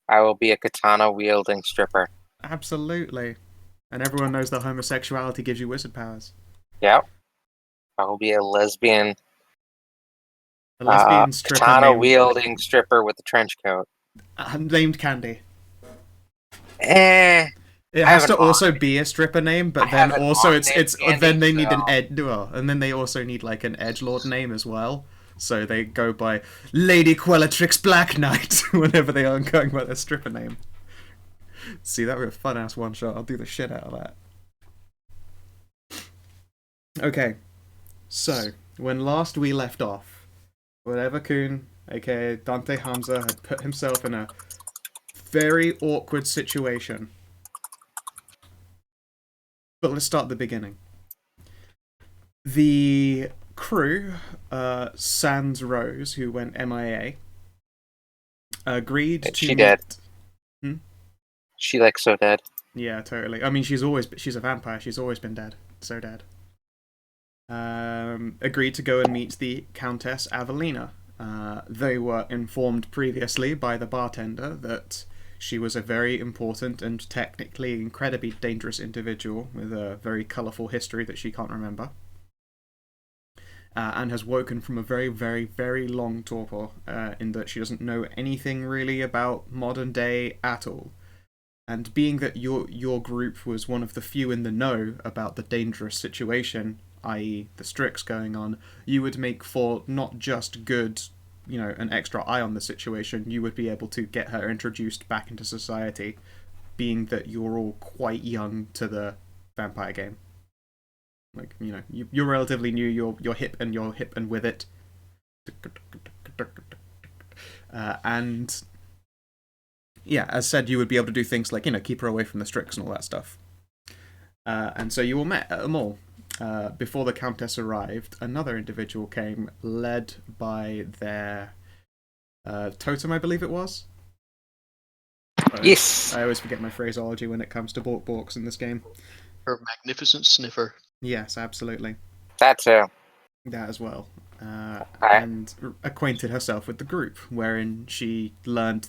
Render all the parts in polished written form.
I will be a katana-wielding stripper. Absolutely. And everyone knows that homosexuality gives you wizard powers. Yep. I will be a lesbian, A lesbian stripper katana-wielding stripper with a trench coat. named Candy. Eh, It I have has an to aunt. also be a stripper name, I but then have an also aunt it's named it's then Candy, they need an so ed well, and then they also need like an edgelord name as well. So they go by Lady Quellatrix Black Knight whenever they are going by their stripper name. See, that would be a fun ass one shot. I'll do the shit out of that. Okay, so when last we left off, whatever Kun, aka Dante Hamza, had put himself in a very awkward situation. But let's start at the beginning. The crew, Sans Rose, who went MIA, agreed to she dead. meet. Hmm? She like so dead. Yeah, totally. I mean, she's a vampire. She's always been dead. So dead. Agreed to go and meet the Countess Avelina. They were informed previously by the bartender that she was a very important and technically incredibly dangerous individual with a very colourful history that she can't remember. And has woken from a very, very, very long torpor in that she doesn't know anything really about modern day at all. And being that your group was one of the few in the know about the dangerous situation, i.e., the Strix going on, you would make for not just good, an extra eye on the situation. You would be able to get her introduced back into society, being that you're all quite young to the vampire game. Like you're relatively new. You're hip and with it. And yeah, as said, you would be able to do things like keep her away from the Strix and all that stuff. And so you all met at a mall. Before the Countess arrived, another individual came, led by their totem, I believe it was. Yes, I always forget my phraseology when it comes to Borks in this game. Her magnificent sniffer. Yes, absolutely. that too. That as well. I And acquainted herself with the group, wherein she learned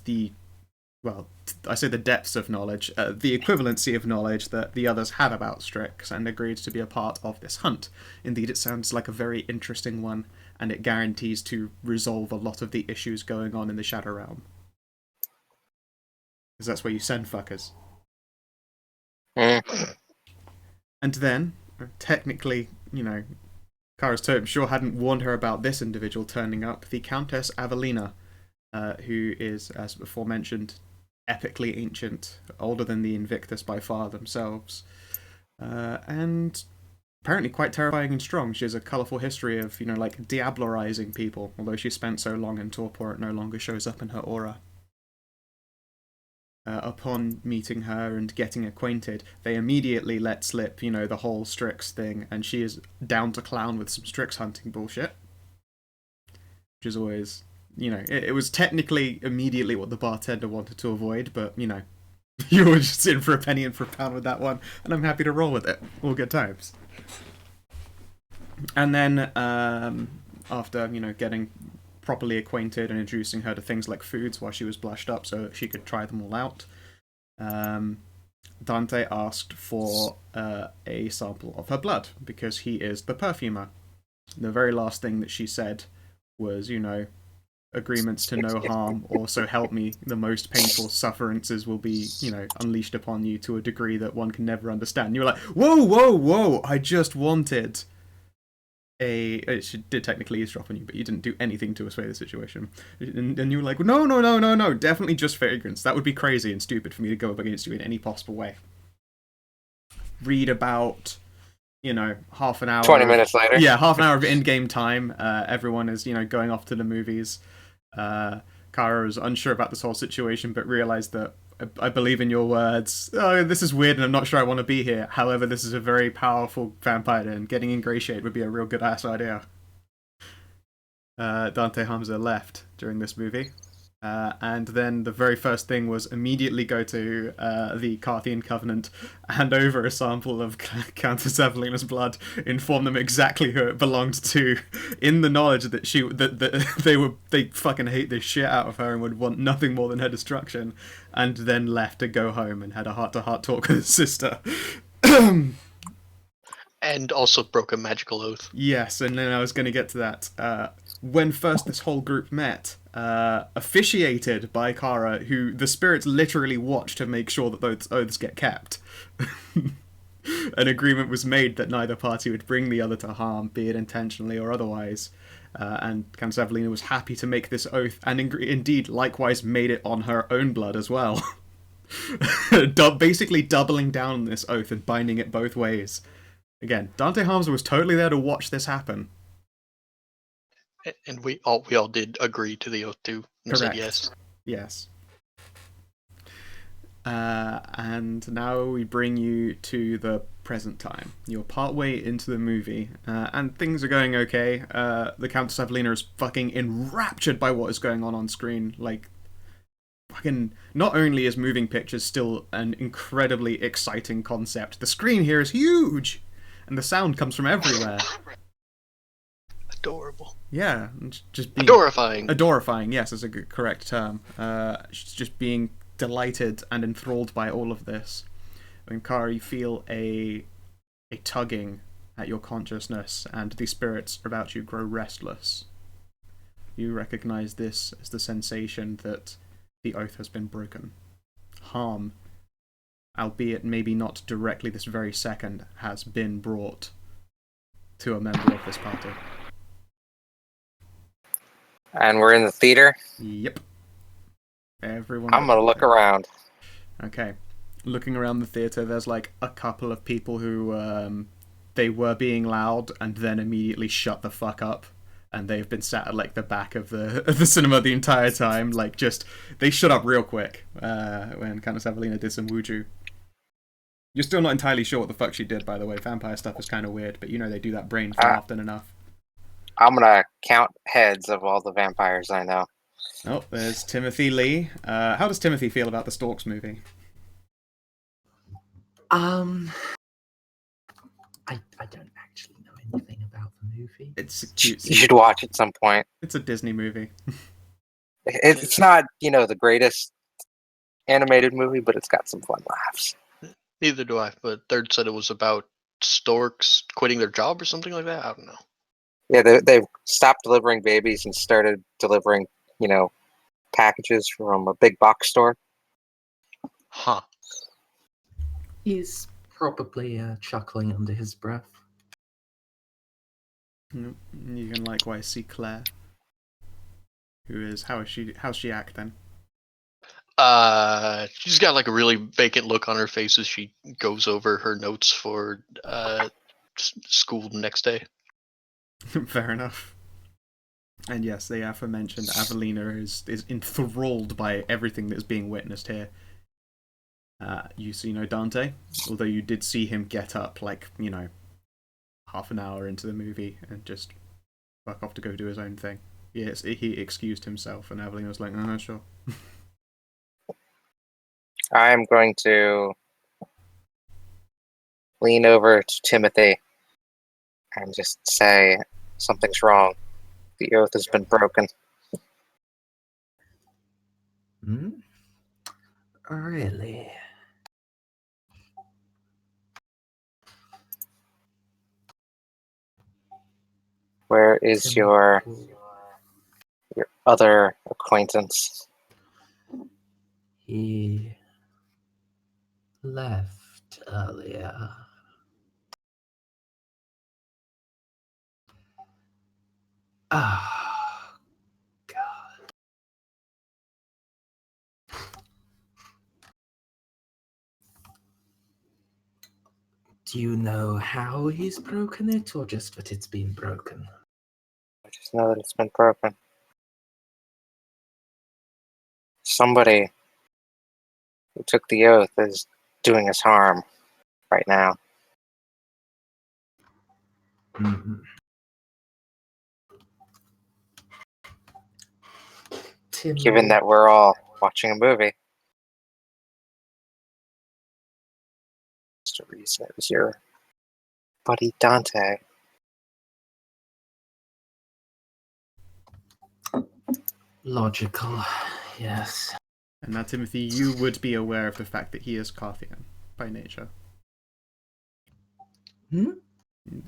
well, I say the depths of knowledge, the equivalency of knowledge that the others have about Strix, and agreed to be a part of this hunt. Indeed, it sounds like a very interesting one, and it guarantees to resolve a lot of the issues going on in the Shadow Realm. Because that's where you send fuckers. mm, And then, technically, Kara's totem sure hadn't warned her about this individual turning up, the Countess Avelina, who is, as before mentioned, epically ancient, older than the Invictus by far themselves, and apparently quite terrifying and strong. She has a colourful history of, like diablerizing people, although she spent so long in torpor it no longer shows up in her aura. Upon meeting her and getting acquainted, they immediately let slip, the whole Strix thing, and she is down to clown with some Strix hunting bullshit. Which is always, it was technically immediately what the bartender wanted to avoid, but, you were just in for a penny and for a pound with that one, and I'm happy to roll with it. All good times. And then, after, getting properly acquainted and introducing her to things like foods while she was blushed up so that she could try them all out, Dante asked for a sample of her blood because he is the perfumer. The very last thing that she said was, agreements to no harm, or so help me, the most painful sufferances will be, unleashed upon you to a degree that one can never understand. You were like, whoa, whoa, whoa, I just wanted she did technically eavesdrop on you, but you didn't do anything to assuage the situation. And you were like, no, no, no, no, no, definitely just fragrance. That would be crazy and stupid for me to go up against you in any possible way. Read about, half an hour. 20 minutes later. Yeah, half an hour of in-game time. Everyone is, going off to the movies. Kara was unsure about this whole situation, but realized that I believe in your words. Oh, this is weird and I'm not sure I want to be here. However, this is a very powerful vampire and getting ingratiated would be a real good ass idea. Dante Hamza left during this movie. And then the very first thing was immediately go to the Carthian Covenant, hand over a sample of Countess Evelina's blood, inform them exactly who it belonged to, in the knowledge that they fucking hate the shit out of her and would want nothing more than her destruction, and then left to go home and had a heart-to-heart talk with his sister. And also broke a magical oath. Yes, and then I was going to get to that. When first this whole group met, officiated by Kara, who the spirits literally watch to make sure that those oaths get kept. An agreement was made that neither party would bring the other to harm, be it intentionally or otherwise. And Countess Evelina was happy to make this oath, and indeed likewise made it on her own blood as well. Basically doubling down on this oath and binding it both ways. Again, Dante Harmser was totally there to watch this happen. And we all did agree to the oath too, and Correct. said yes. Yes. And now we bring you to the present time. You're partway into the movie, and things are going okay. The Countess Evelina is fucking enraptured by what is going on screen. Like, fucking, not only is moving pictures still an incredibly exciting concept, the screen here is huge! And the sound comes from everywhere. Adorable. Yeah, just being... Adorifying. Adorifying, yes, is a good, correct term. Just being delighted and enthralled by all of this. When Kara, you feel a tugging at your consciousness, and the spirits about you grow restless. You recognize this as the sensation that the oath has been broken. Harm, albeit maybe not directly this very second, has been brought to a member of this party. And we're in the theater. Yep. Everyone. I'm gonna look around. Okay. Looking around the theater, there's like a couple of people who they were being loud and then immediately shut the fuck up. And they've been sat at like the back of the cinema the entire time. Like, just, they shut up real quick when Countess Evelina did some wuju. You're still not entirely sure what the fuck she did, by the way. Vampire stuff is kind of weird, but you know they do that brain thing often enough. I'm gonna count heads of all the vampires I know. Oh, there's Timothy Lee. How does Timothy feel about the Storks movie? I don't actually know anything about the movie. It's You cute. should watch at some point. It's a Disney movie. It's not, the greatest animated movie, but it's got some fun laughs. Neither do I, but Third said it was about storks quitting their job or something like that. I don't know. Yeah, they've stopped delivering babies and started delivering, packages from a big box store. Huh. He's probably chuckling under his breath. You can likewise see Claire, who is how's she acting? She's got like a really vacant look on her face as she goes over her notes for school the next day. Fair enough. And yes, the aforementioned Avelina is enthralled by everything that is being witnessed here. You see no Dante, although you did see him get up, like, half an hour into the movie and just fuck off to go do his own thing. Yes, he excused himself, and Avelina was like, "Oh, sure." I'm going to lean over to Timothy and just say, something's wrong. The oath has been broken. Hmm? Really? Where is your other acquaintance? He left earlier. Ah, God. Do you know how he's broken it, or just that it's been broken? I just know that it's been broken. Somebody who took the oath is doing us harm right now. Mm-hmm. Tim. given that we're all watching a movie. Just a reason it was your buddy Dante. Logical, yes. And now, Timothy, you would be aware of the fact that he is Carthian by nature. Hmm?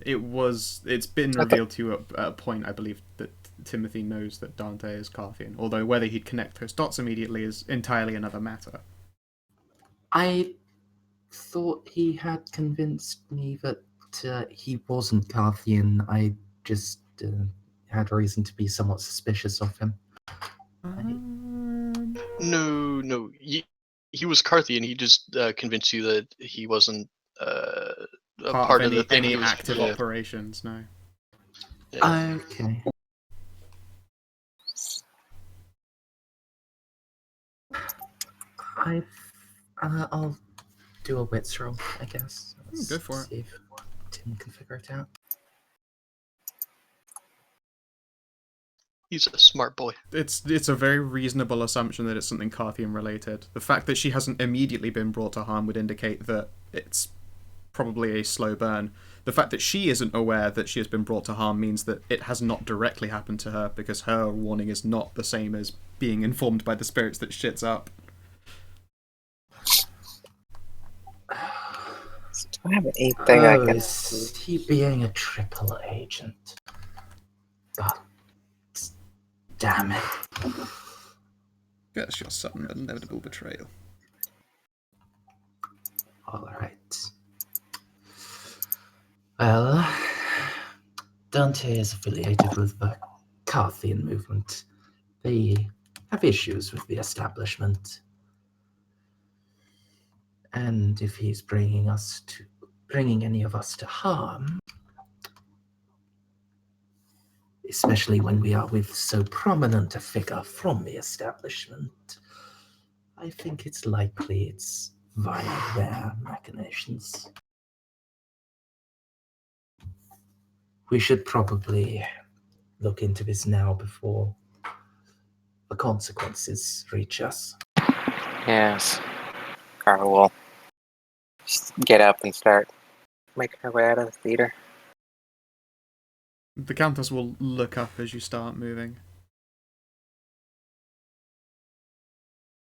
It's been revealed to you at a point, I believe, that Timothy knows that Dante is Carthian. Although whether he'd connect those dots immediately is entirely another matter. I thought he had convinced me that he wasn't Carthian. I just had reason to be somewhat suspicious of him. No. He was Carthian. He just convinced you that he wasn't a part of the thing. Any He was active operations, no. Yeah. Okay. I'll do a wits roll, I guess. Go for it. See if Tim can figure it out. He's a smart boy. It's a very reasonable assumption that it's something Carthian related. The fact that she hasn't immediately been brought to harm would indicate that it's probably a slow burn. The fact that she isn't aware that she has been brought to harm means that it has not directly happened to her, because her warning is not the same as being informed by the spirits that shit's up. Do I have anything I can... Is he being a triple agent? But damn it. That's your sudden but inevitable betrayal. Alright. Well, Dante is affiliated with the Carthian movement. They have issues with the establishment. And if he's bringing any of us to harm, especially when we are with so prominent a figure from the establishment, I think it's likely it's via their machinations. We should probably look into this now before the consequences reach us. Yes. Carl will just get up and start making her way out of the theater. The Countess will look up as you start moving.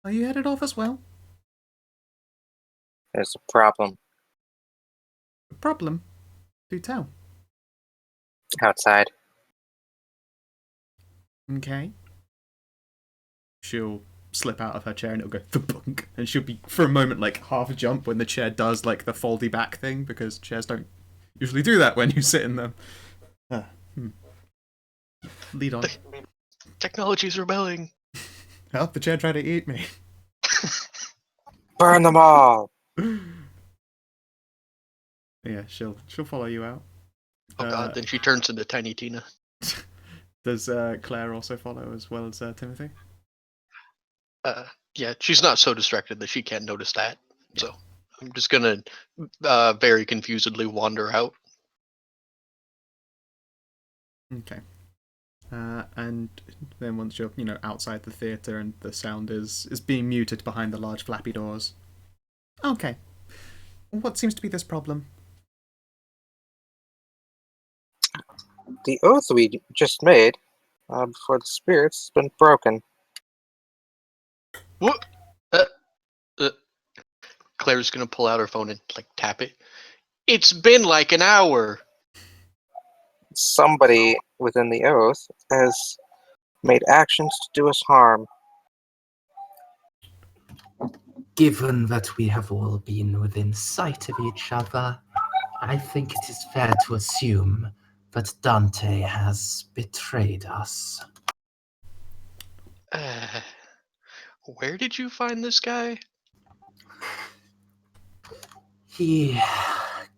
Are you headed off as well? There's a problem A problem? Do tell. outside. Okay. She'll slip out of her chair and it'll go thunk, and she'll be for a moment like half jump when the chair does like the foldy back thing, because chairs don't usually do that when you sit in them. Lead on. Technology's rebelling. Help the chair try to eat me. Burn them all! Yeah, she'll follow you out. Oh god, then she turns into Tiny Tina. Does Claire also follow as well as Timothy? Yeah, she's not so distracted that she can't notice that. So I'm just gonna very confusedly wander out. Okay. And then once you're, outside the theatre and the sound is being muted behind the large flappy doors. Okay. What seems to be this problem? The oath we just made before the spirits has been broken. What? Claire's gonna pull out her phone and tap it. It's been like an hour. Somebody within the oath has made actions to do us harm. Given that we have all been within sight of each other, I think it is fair to assume that Dante has betrayed us. Where did you find this guy? He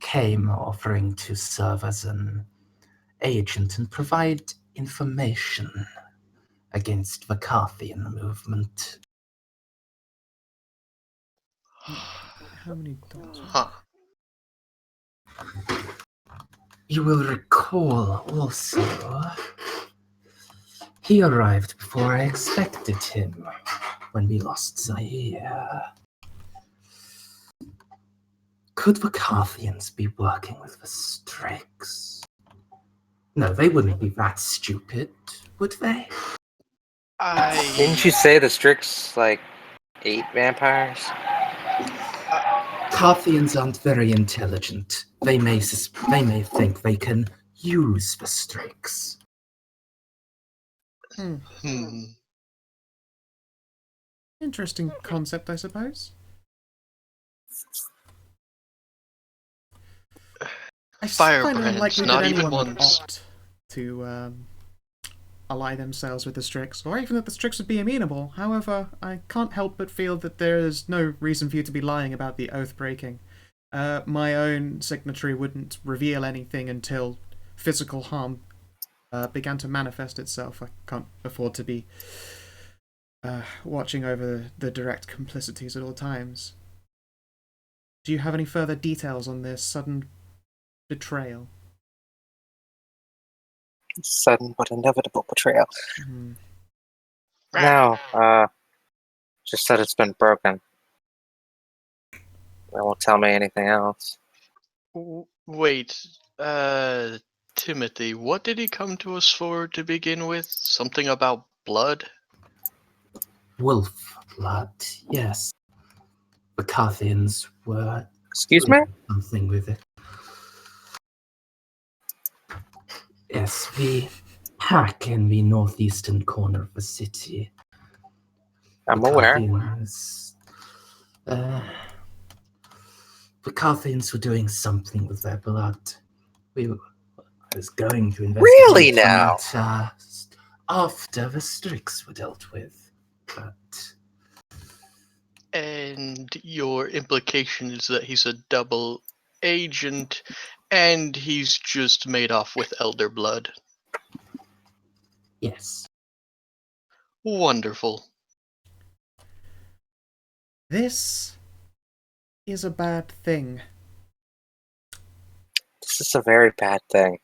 came offering to serve as an agent and provide information against the Carthian movement. How many dots? Huh. You will recall also He arrived before I expected him when we lost Zaire. Could the Carthians be working with the Strix? No, they wouldn't be that stupid, would they? Didn't you say the Strix, like, ate vampires? Carthians aren't very intelligent. They may think they can use the Strix. Interesting concept, I suppose. I find it unlikely that anyone would opt to ally themselves with the Strix, or even that the Strix would be amenable. However, I can't help but feel that there is no reason for you to be lying about the oath breaking. My own signatory wouldn't reveal anything until physical harm began to manifest itself. I can't afford to be watching over the direct complicities at all times. Do you have any further details on this sudden betrayal? Sudden but inevitable betrayal. No, just that it's been broken. They won't tell me anything else. Wait, Timothy, what did he come to us for to begin with? Something about blood? Wolf blood, yes. The Carthians were Excuse me? something with it. Yes, we pack in the northeastern corner of the city. I'm aware. The Carthians were doing something with their blood. I was going to investigate Really now? that after the Strix were dealt with, but... And your implication is that he's a double agent, and he's just made off with elder blood. Yes. Wonderful. This is a bad thing. This is a very bad thing.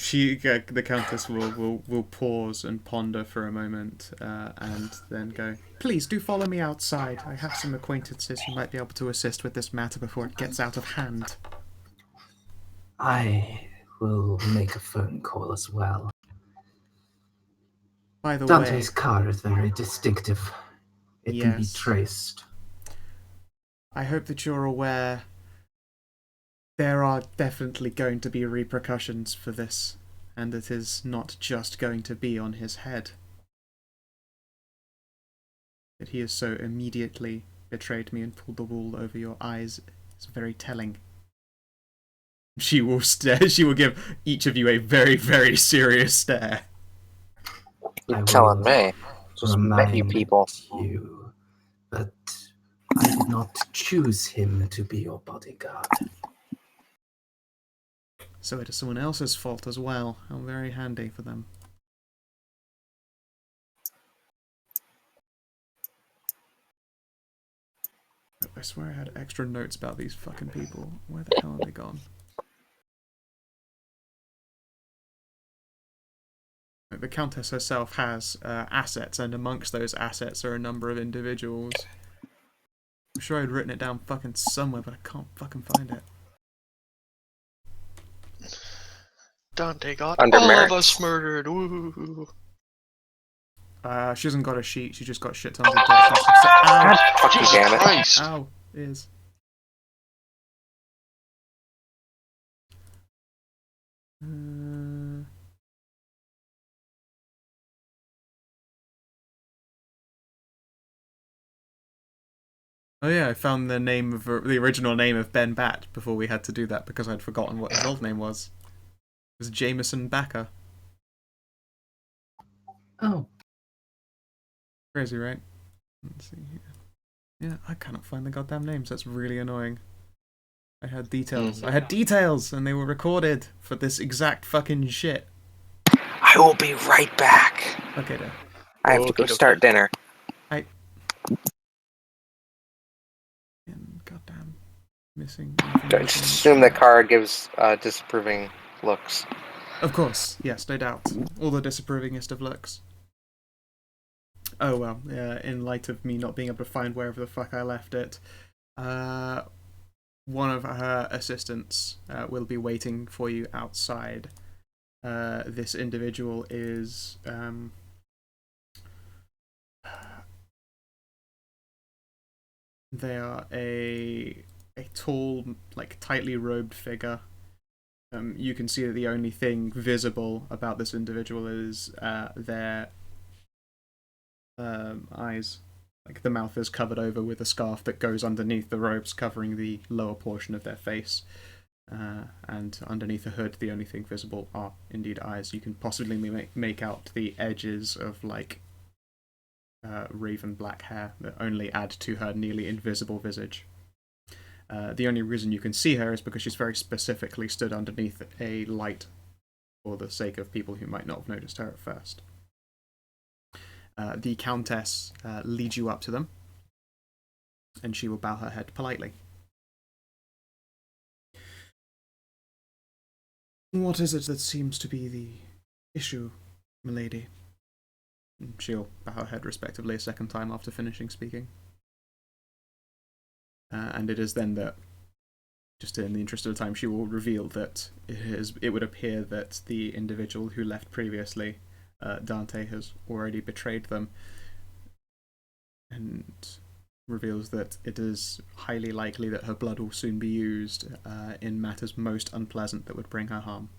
The Countess will pause and ponder for a moment, and then go, "Please do follow me outside. I have some acquaintances who might be able to assist with this matter before it gets out of hand." I will make a phone call as well. By the Dante's way, car is very distinctive. It can be Yes. traced. I hope that you're aware there are definitely going to be repercussions for this, and it is not just going to be on his head. That he has so immediately betrayed me and pulled the wool over your eyes is very telling. She will stare. She will give each of you a very, very serious stare. You're telling me. Just met you people. You, but I did not choose him to be your bodyguard. So it is someone else's fault as well. How very handy for them. I swear I had extra notes about these fucking people. Where the hell are they gone? The Countess herself has assets, and amongst those assets are a number of individuals. I'm sure I'd written it down fucking somewhere, but I can't fucking find it. Dante got Under all merits. of us murdered. Woo. She hasn't got a sheet, she just got shit tons of dots. Ow! Fucking Jesus damn it. Christ. Ow! Is. Oh yeah, I found the name of the original name of Ben Bat before we had to do that because I'd forgotten what his old name was. It was Jameson Backer. Oh. Crazy, right? Let's see here. Yeah, I cannot find the goddamn names. That's really annoying. I had details. I had details, and they were recorded for this exact fucking shit. I will be right back. Okay, then. I have to go start dinner. Goddamn. Missing Just assume that Kara gives disapproving looks. Of course, yes, no doubt. All the disapprovingest of looks. Oh well, in light of me not being able to find wherever the fuck I left it, one of her assistants will be waiting for you outside. This individual is they are a tall, like tightly robed figure. You can see that the only thing visible about this individual is their eyes. Like the mouth is covered over with a scarf that goes underneath the robes, covering the lower portion of their face. And underneath the hood, the only thing visible are indeed eyes. You can possibly make out the edges of like raven black hair that only add to her nearly invisible visage. The only reason you can see her is because she's very specifically stood underneath a light for the sake of people who might not have noticed her at first. The Countess leads you up to them, and she will bow her head politely. What is it that seems to be the issue, milady? She'll bow her head respectively a second time after finishing speaking. And it is then that, just in the interest of time, she will reveal that it would appear that the individual who left previously, Dante, has already betrayed them, and reveals that it is highly likely that her blood will soon be used in matters most unpleasant that would bring her harm.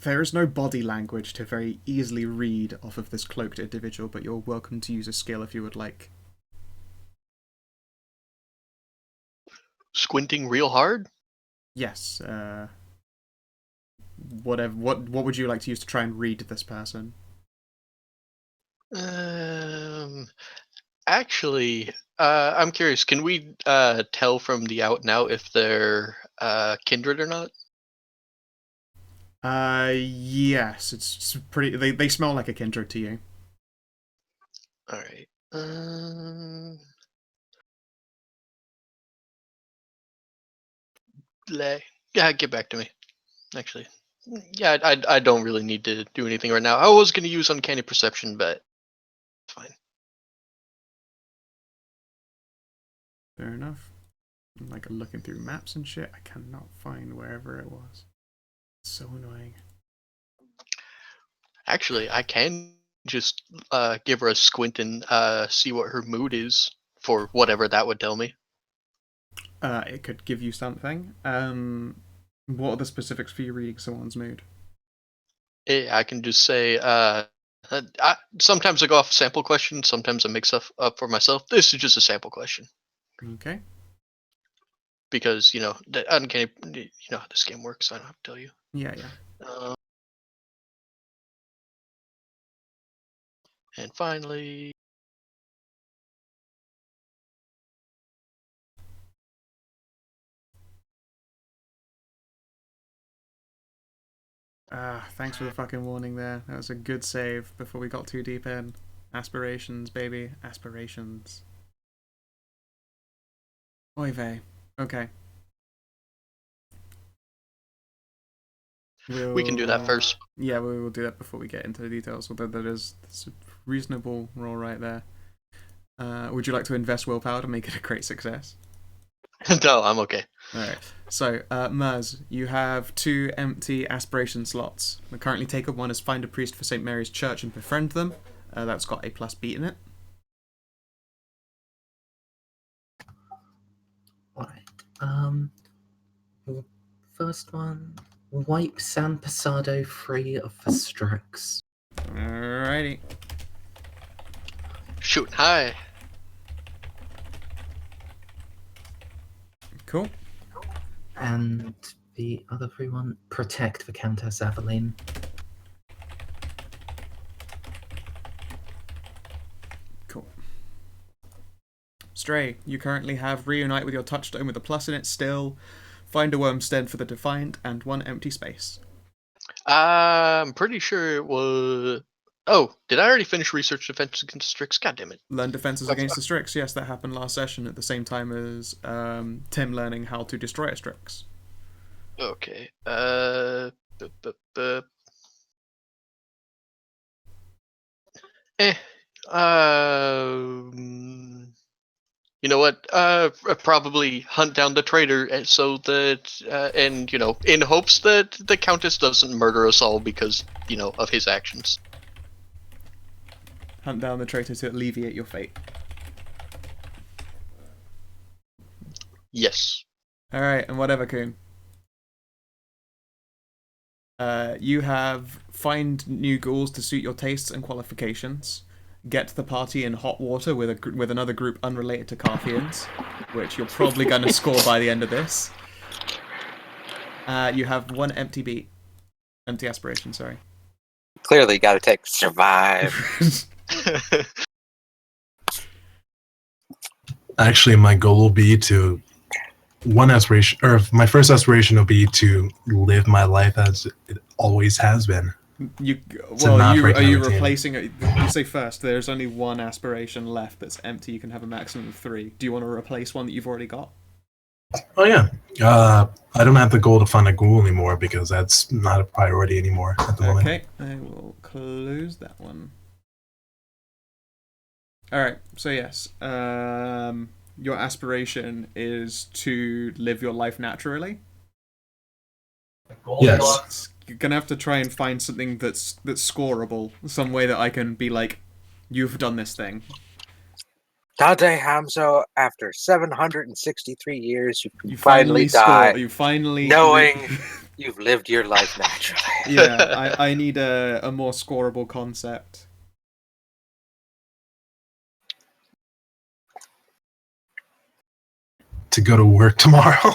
There is no body language to very easily read off of this cloaked individual, but you're welcome to use a skill if you would like. Squinting real hard? Yes. Whatever. What would you like to use to try and read this person? Actually, I'm curious. Can we tell from the out and out if they're kindred or not? Yes. It's pretty. They smell like a kindred to you. All right. Yeah, get back to me. Actually, yeah, I don't really need to do anything right now. I was going to use uncanny perception, but fine. Fair enough. I'm like looking through maps and shit. I cannot find wherever it was. It's so annoying. Actually, I can just give her a squint and see what her mood is for whatever that would tell me. It could give you something. What are the specifics for you reading someone's mood? I can just say, sometimes I go off a sample question, sometimes I make stuff up for myself. This is just a sample question. Okay. Because, the uncanny, you know how this game works, I don't have to tell you. Yeah. And finally... Thanks for the fucking warning there. That was a good save before we got too deep in. Aspirations, baby. Aspirations. Oy vey. Okay. We can do that first. Yeah, we will do that before we get into the details, although that's a reasonable roll right there. Would you like to invest willpower to make it a great success? No, I'm okay. Alright, so Mers, you have 2 empty aspiration slots. The currently taken one is find a priest for St. Mary's Church and befriend them. That's got a +B in it. Alright. First one, wipe San Pasado free of the strokes. Alrighty. Shooting high. Cool. And the other 3-1, protect the Countess Aveline. Cool. Stray, you currently have reunite with your touchstone with a plus in it still, find a wormstead for the Defiant, and 1 empty space. I'm pretty sure it was... Oh, did I already finish research defense against Strix? God damn it. Learn defenses against the Strix. Yes, that happened last session at the same time as Tim learning how to destroy a Strix. Okay. Eh. You know what? Probably hunt down the traitor, and so that, and in hopes that the Countess doesn't murder us all because of his actions. Hunt down the traitor to alleviate your fate. Yes. Alright, and whatever, Coon. You have find new ghouls to suit your tastes and qualifications. Get the party in hot water with another group unrelated to Carthians, which you're probably going to score by the end of this. You have one empty beat. Empty aspiration, sorry. Clearly, got to take survive. Actually, my goal will be to my first aspiration will be to live my life as it always has been. Are you routine. replacing it? You say first, there's only one aspiration left that's empty. You can have a maximum of 3. Do you want to replace one that you've already got? Oh yeah. I don't have the goal to find a ghoul anymore because that's not a priority anymore at the moment. Okay, I will close that one. Alright, so yes. Your aspiration is to live your life naturally. Yes. You're gonna have to try and find something that's scoreable. Some way that I can be like, you've done this thing. Dante Hamzo, after 763 years, You finally die, score. You finally knowing you've lived your life naturally. Yeah, I need a more scoreable concept. To go to work tomorrow.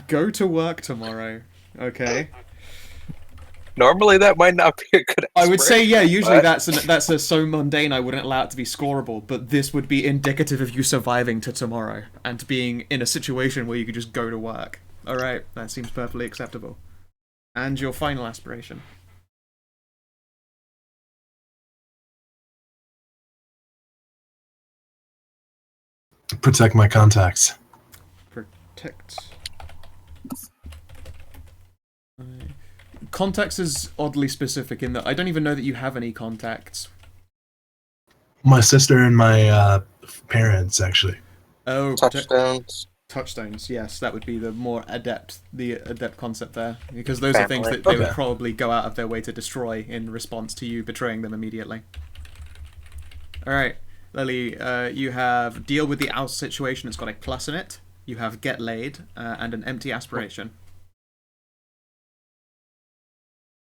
Go to work tomorrow. Okay. Normally, that might not be a good. I would say, yeah. Usually, but... that's so mundane. I wouldn't allow it to be scoreable. But this would be indicative of you surviving to tomorrow and being in a situation where you could just go to work. All right, that seems perfectly acceptable. And your final aspiration. Protect my contacts. Protect. Contacts is oddly specific in that I don't even know that you have any contacts. My sister and my parents, actually. Oh, touchstones. Touchstones, yes, that would be the more adept concept there, because those Family. are things that they would probably go out of their way to destroy in response to you betraying them immediately. Alright, Lily, you have deal with the oust situation, it's got a plus in it. You have get laid, and an empty aspiration.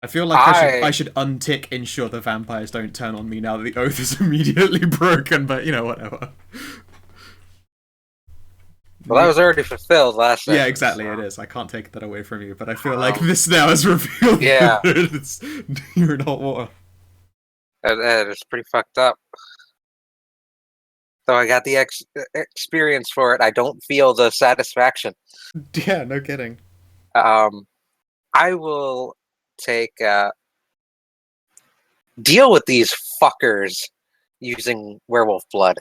I feel like I should untick ensure the vampires don't turn on me now that the oath is immediately broken, but whatever. Well, that was already fulfilled last session. Yeah, exactly, it is. I can't take that away from you, but I feel like this now has revealed that you're in hot water. That is pretty fucked up. Though I got the experience for it, I don't feel the satisfaction. Yeah, no kidding. I will take deal with these fuckers using werewolf blood.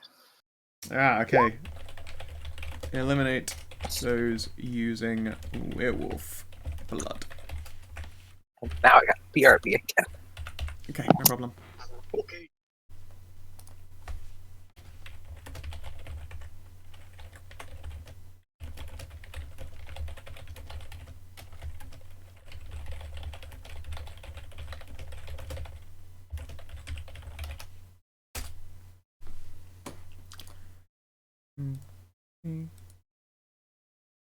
Ah, okay. Eliminate those using werewolf blood. Now I got BRB again. Okay, no problem. Okay.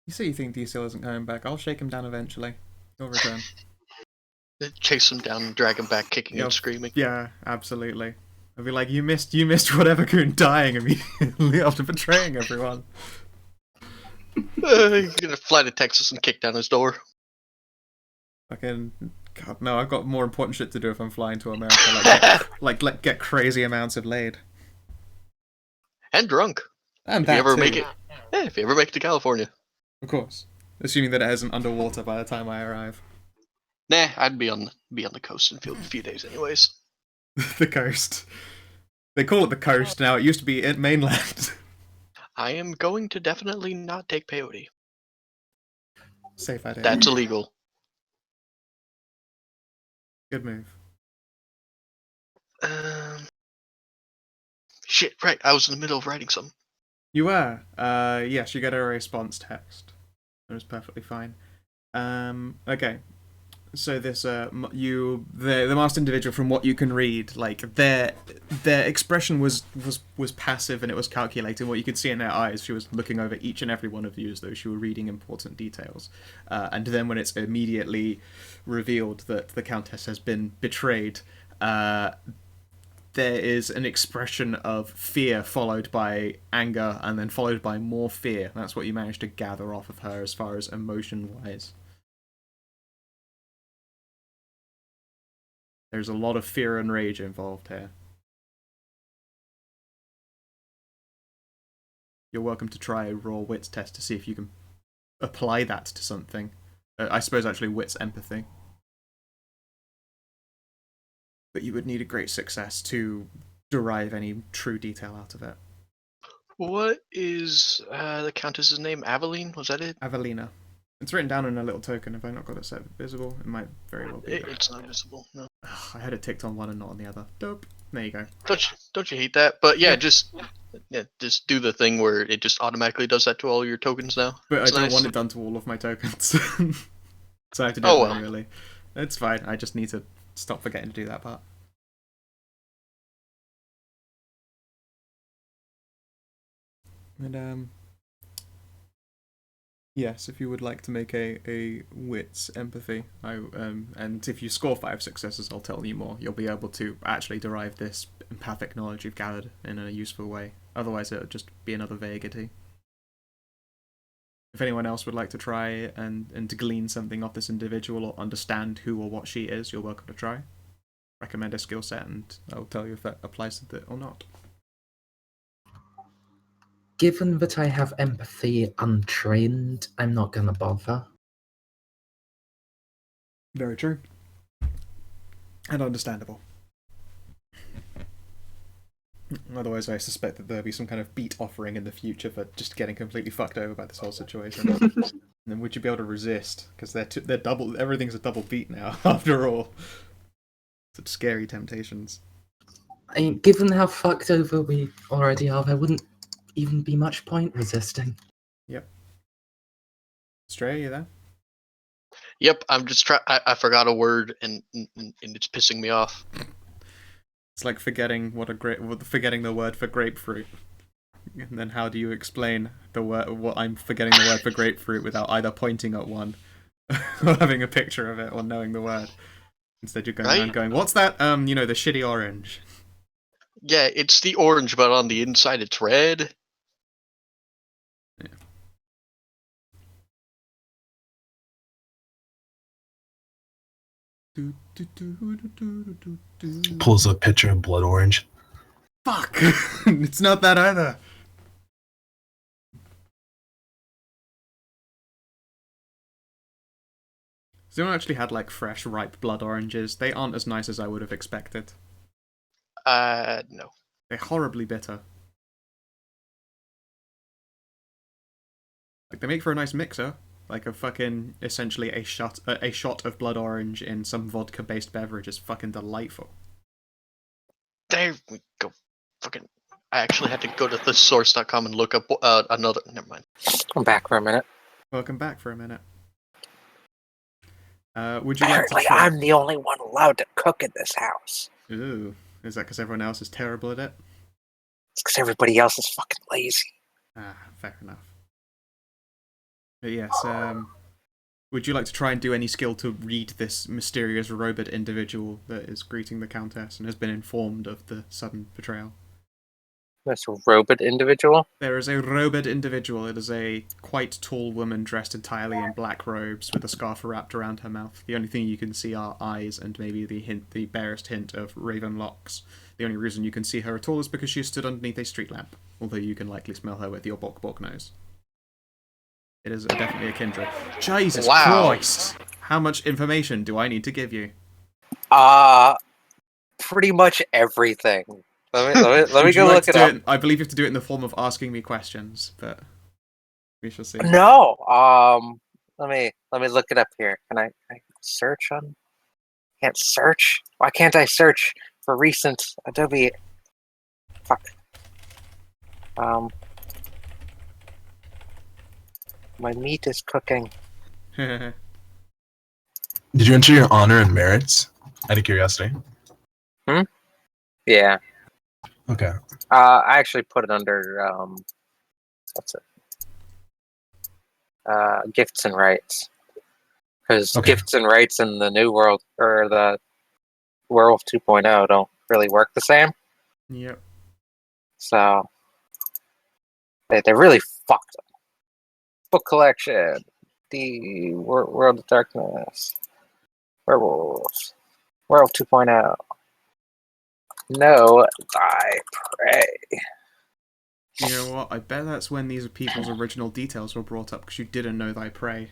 You say you think DCL isn't coming back. I'll shake him down eventually. He'll return. Chase him down and drag him back, kicking and screaming. Yeah, absolutely. I'll be like, you missed whatever Coon dying immediately after betraying everyone. You're gonna fly to Texas and kick down his door. Fucking God, no! I've got more important shit to do if I'm flying to America. Like get crazy amounts of laid. And drunk. And if you ever make it, if you ever make it to California. Of course, assuming that it isn't underwater by the time I arrive. Nah, I'd be on the coast in a few days, anyways. The coast. They call it the coast now. It used to be mainland. I am going to definitely not take peyote. Safe idea. That's illegal. Good move. Shit, right. I was in the middle of writing something. You were. Yes, you get a response text. That was perfectly fine. Okay. So this the masked individual, from what you can read, like their expression was passive and it was calculating. What you could see in their eyes, she was looking over each and every one of you as though she were reading important details. And then when it's immediately revealed that the Countess has been betrayed, there is an expression of fear followed by anger and then followed by more fear. That's what you managed to gather off of her as far as emotion-wise. There's a lot of fear and rage involved here. You're welcome to try a raw wits test to see if you can apply that to something. I suppose actually wits empathy. But you would need a great success to derive any true detail out of it. What is the Countess's name? Aveline? Was that it? Avelina. It's written down in a little token. Have I not got it set visible? It might very well be. It's not visible, no. I had it ticked on one and not on the other. Dope. There you go. Don't you hate that? But yeah, just do the thing where it just automatically does that to all your tokens now. But It's I don't nice. want it done to all of my tokens. So I have to do Oh, it well. manually. It's fine. I just need to stop forgetting to do that part. And yes, if you would like to make a wits empathy, and if you score 5 successes, I'll tell you more. You'll be able to actually derive this empathic knowledge you've gathered in a useful way. Otherwise, it'll just be another vaguity. If anyone else would like to try and to glean something off this individual or understand who or what she is, you're welcome to try. Recommend a skill set, and I'll tell you if that applies to it or not. Given that I have empathy untrained, I'm not gonna bother. Very true. And understandable. Otherwise, I suspect that there'll be some kind of beat offering in the future for just getting completely fucked over by this whole situation. And then would you be able to resist? Because they're double. Everything's a double beat now. After all, such scary temptations. I mean, given how fucked over we already are, there wouldn't even be much point resisting. Yep. Stray, are you there? Yep, I'm just I forgot a word and it's pissing me off. It's like forgetting forgetting the word for grapefruit. And then how do you explain the word? What I'm forgetting the word for grapefruit without either pointing at one, or having a picture of it, or knowing the word. Instead, you're going around going, "What's that? The shitty orange." Yeah, it's the orange, but on the inside it's red. Yeah. Pulls a picture of blood orange. Fuck! It's not that either. Someone actually had like fresh, ripe blood oranges. They aren't as nice as I would have expected. No. They're horribly bitter. Like they make for a nice mixer, like a fucking essentially a shot of blood orange in some vodka-based beverage is fucking delightful. There we go. Fucking. I actually had to go to thesource.com and look up another. Never mind. I'm back for a minute. Welcome back for a minute. Would you like to Apparently, try? I'm the only one allowed to cook in this house. Ooh, is that because everyone else is terrible at it? It's because everybody else is fucking lazy. Ah, fair enough. But yes, would you like to try and do any skill to read this mysterious robot individual that is greeting the Countess and has been informed of the sudden betrayal? This robot individual? There is a robot individual. It is a quite tall woman dressed entirely in black robes with a scarf wrapped around her mouth. The only thing you can see are eyes and maybe the barest hint of raven locks. The only reason you can see her at all is because she stood underneath a street lamp, although you can likely smell her with your bok nose. It is definitely a kindred. Jesus Christ! How much information do I need to give you? Pretty much everything. Let me go look it up. I believe you have to do it in the form of asking me questions, but we shall see. No, let me look it up here. Can I search on? Can't search. Why can't I search for recent Adobe? Fuck. My meat is cooking. Did you enter your honor and merits? Out of curiosity. Yeah. Okay. I actually put it under what's it? Gifts and rights. Because Okay. gifts and rights in the new world or the Werewolf 2.0 don't really work the same. Yep. So they really fucked up. Book collection, the World of Darkness, Werewolves, Werewolf 2.0. Know thy prey. You know what? I bet that's when these people's original details were brought up, because you didn't know thy prey.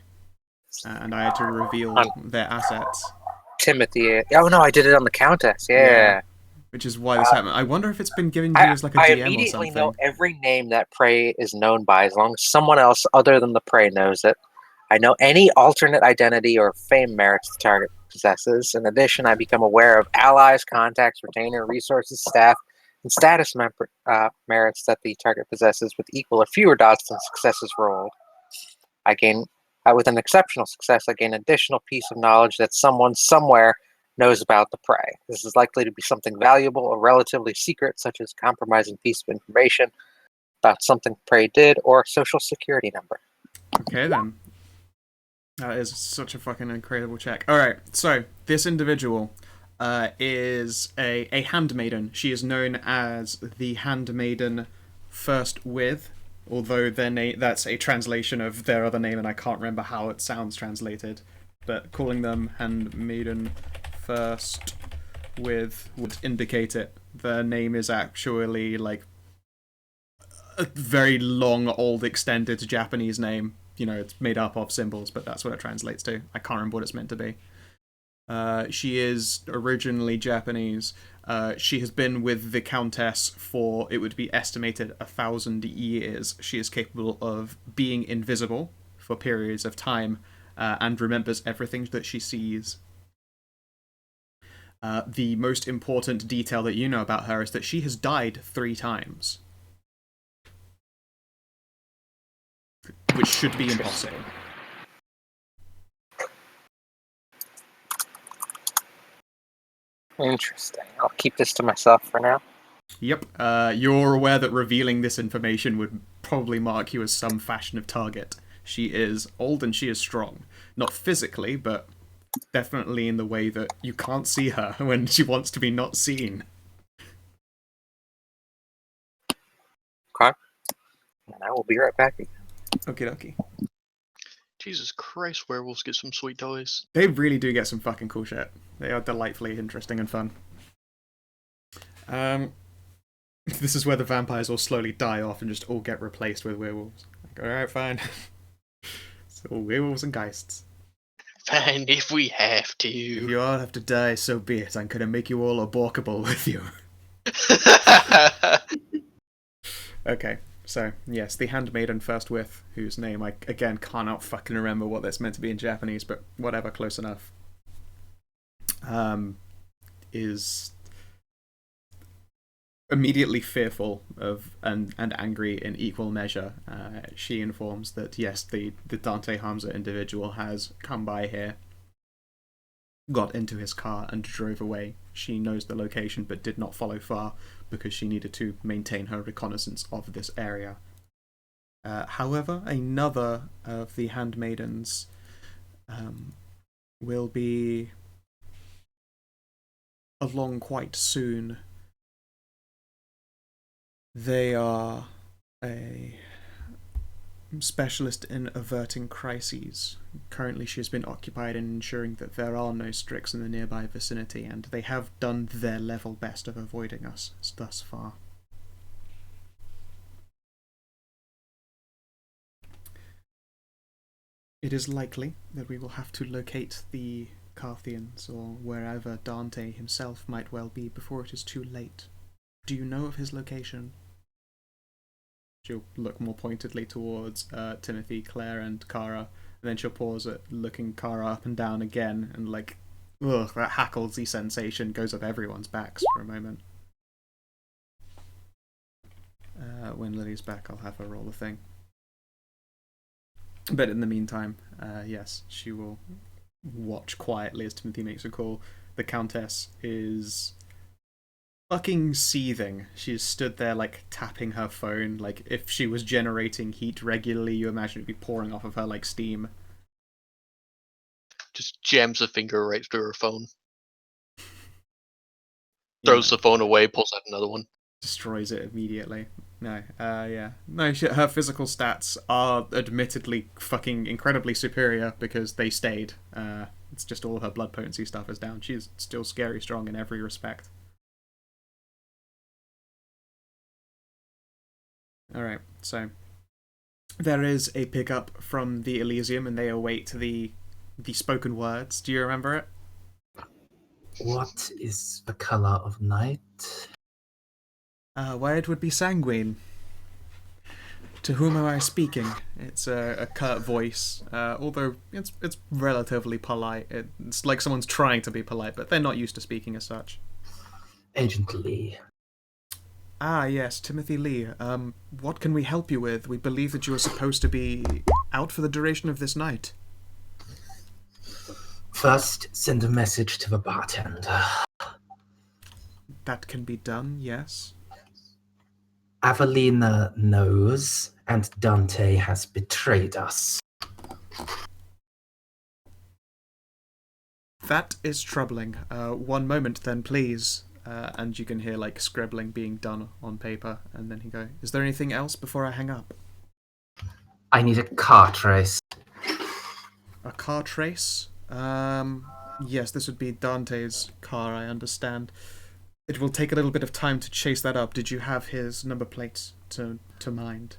And I had to reveal their assets. Timothy. Oh no, I did it on the Countess. Yeah. Which is why this happened. I wonder if it's been given to you as like a I DM or immediately something. know every name that prey is known by, as long as someone else other than the prey knows it. I know any alternate identity or fame merits the target possesses. In addition, I become aware of allies, contacts, retainer, resources, staff, and status merits that the target possesses with equal or fewer dots than successes rolled. I gain, with an exceptional success, I gain additional piece of knowledge that someone somewhere knows about the prey. This is likely to be something valuable or relatively secret, such as a compromising piece of information about something prey did or a social security number. Okay then. That is such a fucking incredible check. Alright, so this individual is a handmaiden. She is known as the handmaiden first with, although that's a translation of their other name and I can't remember how it sounds translated. But calling them handmaiden first with would indicate it. Their name is actually like a very long, old, extended Japanese name. You know, it's made up of symbols, but that's what it translates to. I can't remember what it's meant to be. She is originally Japanese. She has been with the Countess for, it would be estimated, 1,000 years. She is capable of being invisible for periods of time and remembers everything that she sees. The most important detail that you know about her is that she has died 3 times. Which should be impossible. Interesting. I'll keep this to myself for now. Yep. You're aware that revealing this information would probably mark you as some fashion of target. She is old and she is strong. Not physically, but definitely in the way that you can't see her when she wants to be not seen. Okay. And I will be right back. Okie dokie. Jesus Christ, werewolves get some sweet toys. They really do get some fucking cool shit. They are delightfully interesting and fun. This is where the vampires will slowly die off and just all get replaced with werewolves. Like, alright, fine. So werewolves and geists. Fine, if we have to. If you all have to die, so be it. I'm gonna make you all aborkable with you. Okay, so, yes, the handmaiden first with, whose name I, again, cannot fucking remember what that's meant to be in Japanese, but whatever, close enough, is immediately fearful of and angry in equal measure. She informs that, yes, the Dante Hamza individual has come by here, got into his car, and drove away. She knows the location, but did not follow far, because she needed to maintain her reconnaissance of this area. However, another of the handmaidens will be along quite soon. They are a specialist in averting crises. Currently she has been occupied in ensuring that there are no Strix in the nearby vicinity, and they have done their level best of avoiding us thus far. It is likely that we will have to locate the Carthians, or wherever Dante himself might well be, before it is too late. Do you know of his location? She'll look more pointedly towards Timothy, Claire, and Kara, And then she'll pause at looking Kara up and down again, and like, ugh, that hacklesy sensation goes up everyone's backs for a moment. When Lily's back, I'll have her roll the thing. But in the meantime, yes, she will watch quietly as Timothy makes a call. The Countess is fucking seething. She's stood there, like, tapping her phone. Like, if she was generating heat regularly, you imagine it'd be pouring off of her like steam. Just jams a finger right through her phone. You Throws know, the phone away, pulls out another one. destroys it immediately. No, yeah. No, her physical stats are admittedly fucking incredibly superior because they stayed. It's just all of her blood potency stuff is down. She's still scary strong in every respect. Alright, so there is a pickup from the Elysium and they await the spoken words. Do you remember it? What is the color of night? Why it would be sanguine. To whom am I speaking? It's a curt voice, although it's relatively polite. It's like someone's trying to be polite, but they're not used to speaking as such. Agent Lee. Ah, yes, Timothy Lee. What can we help you with? We believe that you are supposed to be out for the duration of this night. First, send a message to the bartender. That can be done, yes. Avelina knows, and Dante has betrayed us. That is troubling. One moment then, please. And you can hear, like, scribbling being done on paper, and then he go, is there anything else before I hang up? I need a car trace. A car trace? Yes, this would be Dante's car, I understand. It will take a little bit of time to chase that up. Did you have his number plates to mind?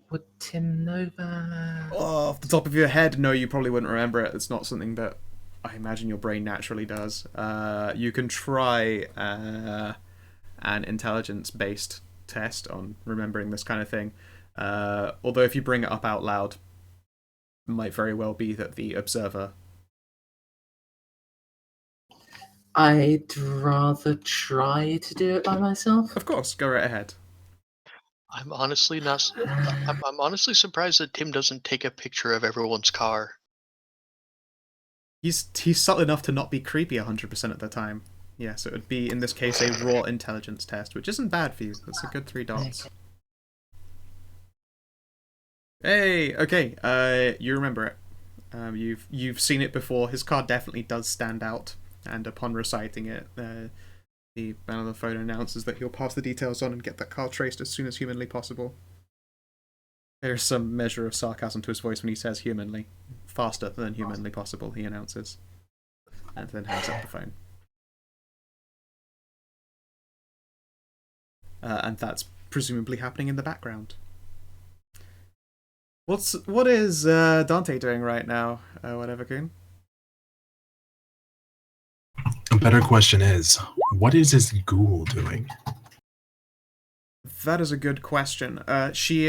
Would Tim know that? Oh, off the top of your head, no, you probably wouldn't remember it. It's not something that I imagine your brain naturally does. You can try an intelligence-based test on remembering this kind of thing. Although if you bring it up out loud, it might very well be that the observer... I'd rather try to do it by myself. Of course, go right ahead. I'm honestly not. I'm honestly surprised that Tim doesn't take a picture of everyone's car. He's subtle enough to not be creepy 100% of the time. Yes, it would be, in this case, a raw intelligence test, which isn't bad for you. That's a good 3 dots. Hey, okay, you remember it. You've seen it before. His car definitely does stand out, and upon reciting it, the man on the phone announces that he'll pass the details on and get that car traced as soon as humanly possible. There's some measure of sarcasm to his voice when he says humanly. Faster than humanly possible, he announces. And then hangs up the phone. And that's presumably happening in the background. What is Dante doing right now, whatever, Kun? A better question is, what is his ghoul doing? That is a good question. She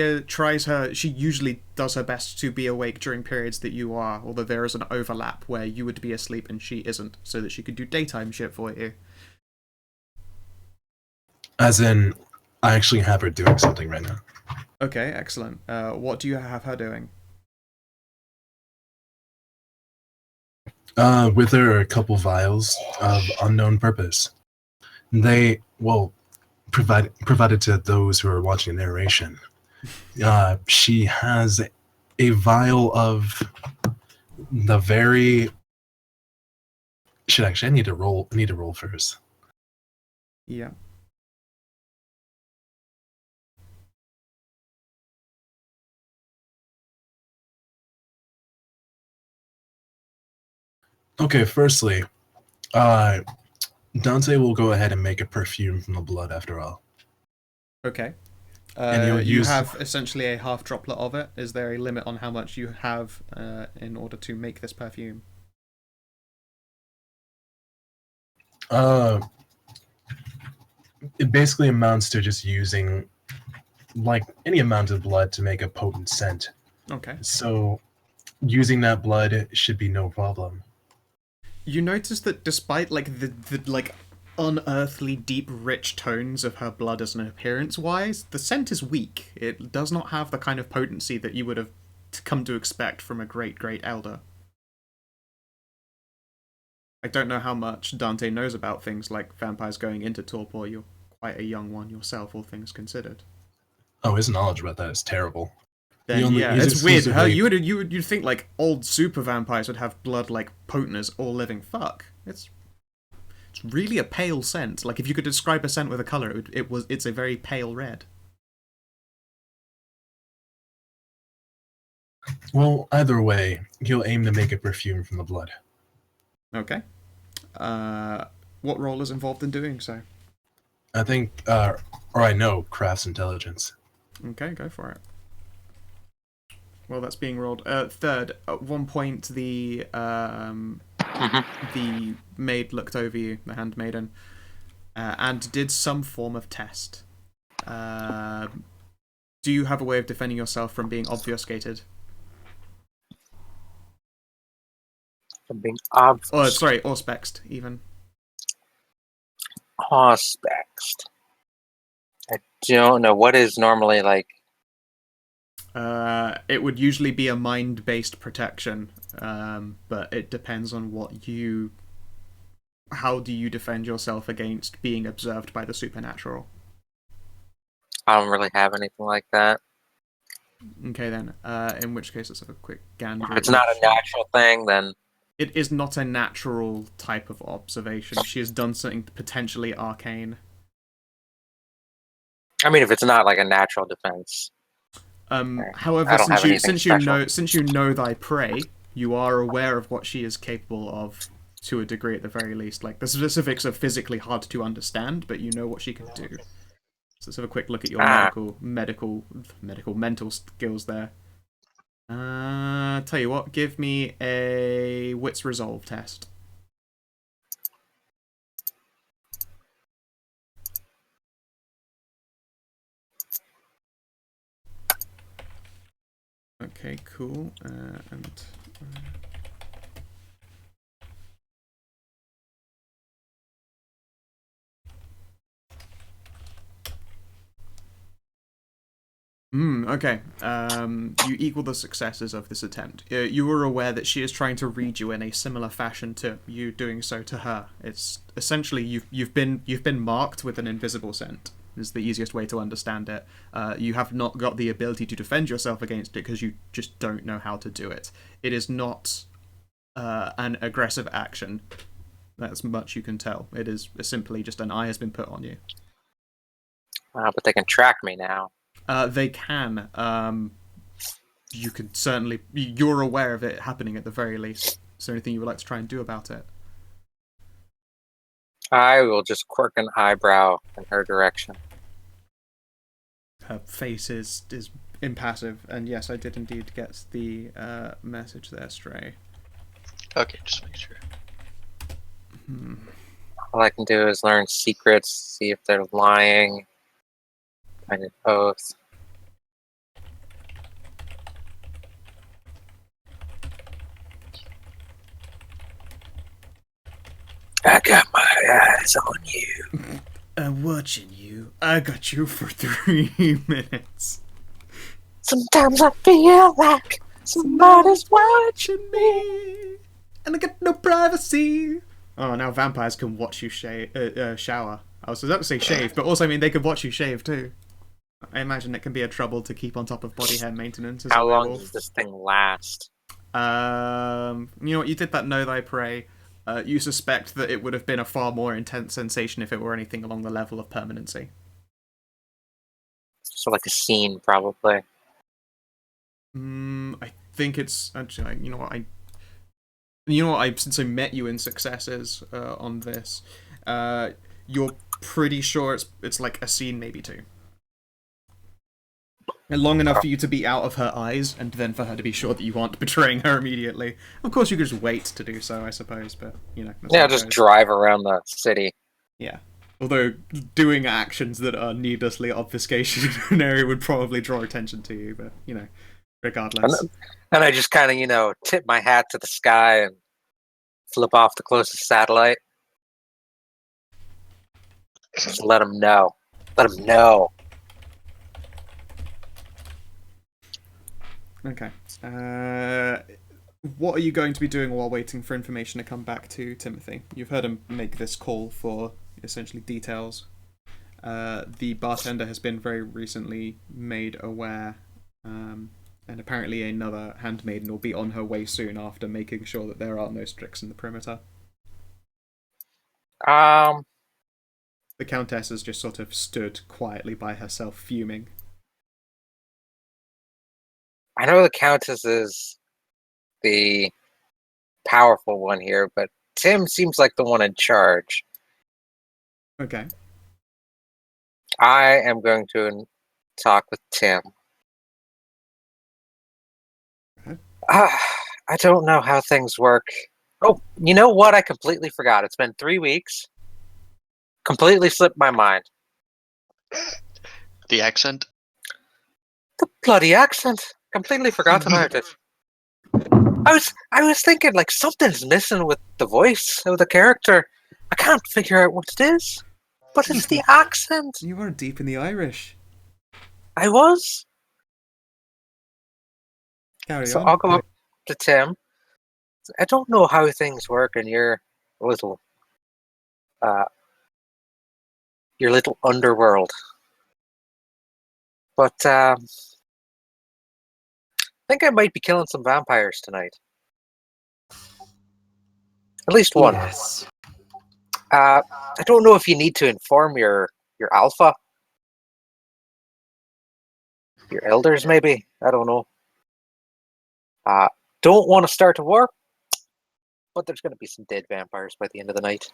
usually does her best to be awake during periods that you are, although there is an overlap where you would be asleep and she isn't, so that she could do daytime shit for you. As in, I actually have her doing something right now. Okay, excellent. What do you have her doing? With her a couple vials of unknown purpose. They, well, provided to those who are watching the narration. She has a vial of the very... I need to roll first. Yeah. Okay, firstly, Dante will go ahead and make a perfume from the blood after all. Okay. And he'll you use... have essentially a half droplet of it. Is there a limit on how much you have in order to make this perfume? It basically amounts to just using like any amount of blood to make a potent scent. Okay. So using that blood should be no problem. You notice that despite like the like unearthly deep rich tones of her blood as an appearance wise, the scent is weak. It does not have the kind of potency that you would have come to expect from a great elder. I don't know how much Dante knows about things like vampires going into torpor. You're quite a young one yourself, all things considered. Oh, his knowledge about that is terrible. Then He's it's weird. How exclusively- you'd think like old super vampires would have blood like potent as all living fuck. It's really a pale scent. Like if you could describe a scent with a color, it's a very pale red. Well, either way, he'll aim to make a perfume from the blood. Okay. What role is involved in doing so? I think, or I know, crafts intelligence. Okay, go for it. Well, that's being rolled. Third, at one point, the maid looked over you, the handmaiden, and did some form of test. Do you have a way of defending yourself from being obfuscated? From being obvious. Oh, sorry, or spexed, even. Auspext. I don't know. What is normally like. It would usually be a mind-based protection, but it depends on what you... How do you defend yourself against being observed by the supernatural? I don't really have anything like that. Okay, then. In which case, let's have a quick gander. If it's not a natural thing, then. It is not a natural type of observation. She has done something potentially arcane. I mean, if it's not like a natural defense. However, I don't have anything since you know thy prey, you are aware of what she is capable of to a degree, at the very least. Like the specifics are physically hard to understand, but you know what she can do. So let's have a quick look at your mental skills there. Tell you what, give me a wits resolve test. Okay, cool. Okay. You equal the successes of this attempt. You were aware that she is trying to read you in a similar fashion to you doing so to her. It's essentially you've been marked with an invisible scent. Is the easiest way to understand it. You have not got the ability to defend yourself against it because you just don't know how to do it. It is not an aggressive action. That's much you can tell. It is simply just an eye has been put on you. But they can track me now. They can. You could certainly... You're aware of it happening at the very least. Is there anything you would like to try and do about it? I will just quirk an eyebrow in her direction. Her face is impassive, and yes, I did indeed get the message there, Stray. Okay, just make sure. All I can do is learn secrets, see if they're lying, find an oath. I got my eyes on you. I'm watching you. I got you for 3 minutes. Sometimes I feel like somebody's watching me, and I got no privacy. Oh, now vampires can watch you shower. I was about to say shave, but also I mean they could watch you shave too. I imagine it can be a trouble to keep on top of body hair maintenance. As How a long werewolf. does this thing last? You know what? You did that know thy prey. You suspect that it would have been a far more intense sensation if it were anything along the level of permanency. So like a scene, probably. I think it's actually. You know what? Since I met you in successes on this, you're pretty sure it's like a scene, maybe two. Long enough for you to be out of her eyes, and then for her to be sure that you aren't betraying her immediately. Of course, you could just wait to do so, I suppose, but, you know. Yeah, just drive around the city. Yeah. Although doing actions that are needlessly obfuscation in an area would probably draw attention to you, but regardless. And I just kind of, tip my hat to the sky and flip off the closest satellite. Just let them know. Let them know. Okay. What are you going to be doing while waiting for information to come back to Timothy? You've heard him make this call for essentially details. The bartender has been very recently made aware, and apparently another handmaiden will be on her way soon after making sure that there are no Strix in the perimeter. The Countess has just sort of stood quietly by herself, fuming. I know the Countess is the powerful one here, but Tim seems like the one in charge. Okay. I am going to talk with Tim. Okay. I don't know how things work. Oh, you know what? I completely forgot. It's been 3 weeks. Completely slipped my mind. The accent. The bloody accent. Completely forgot about it. I was thinking like something's missing with the voice of the character. I can't figure out what it is. But it's the accent. You are deep in the Irish. I was. Carry So on. I'll go up to Tim. I don't know how things work in your little underworld. But I think I might be killing some vampires tonight. At least one. Yes. I don't know if you need to inform your alpha. Your elders, maybe? I don't know. Don't want to start a war, but there's going to be some dead vampires by the end of the night.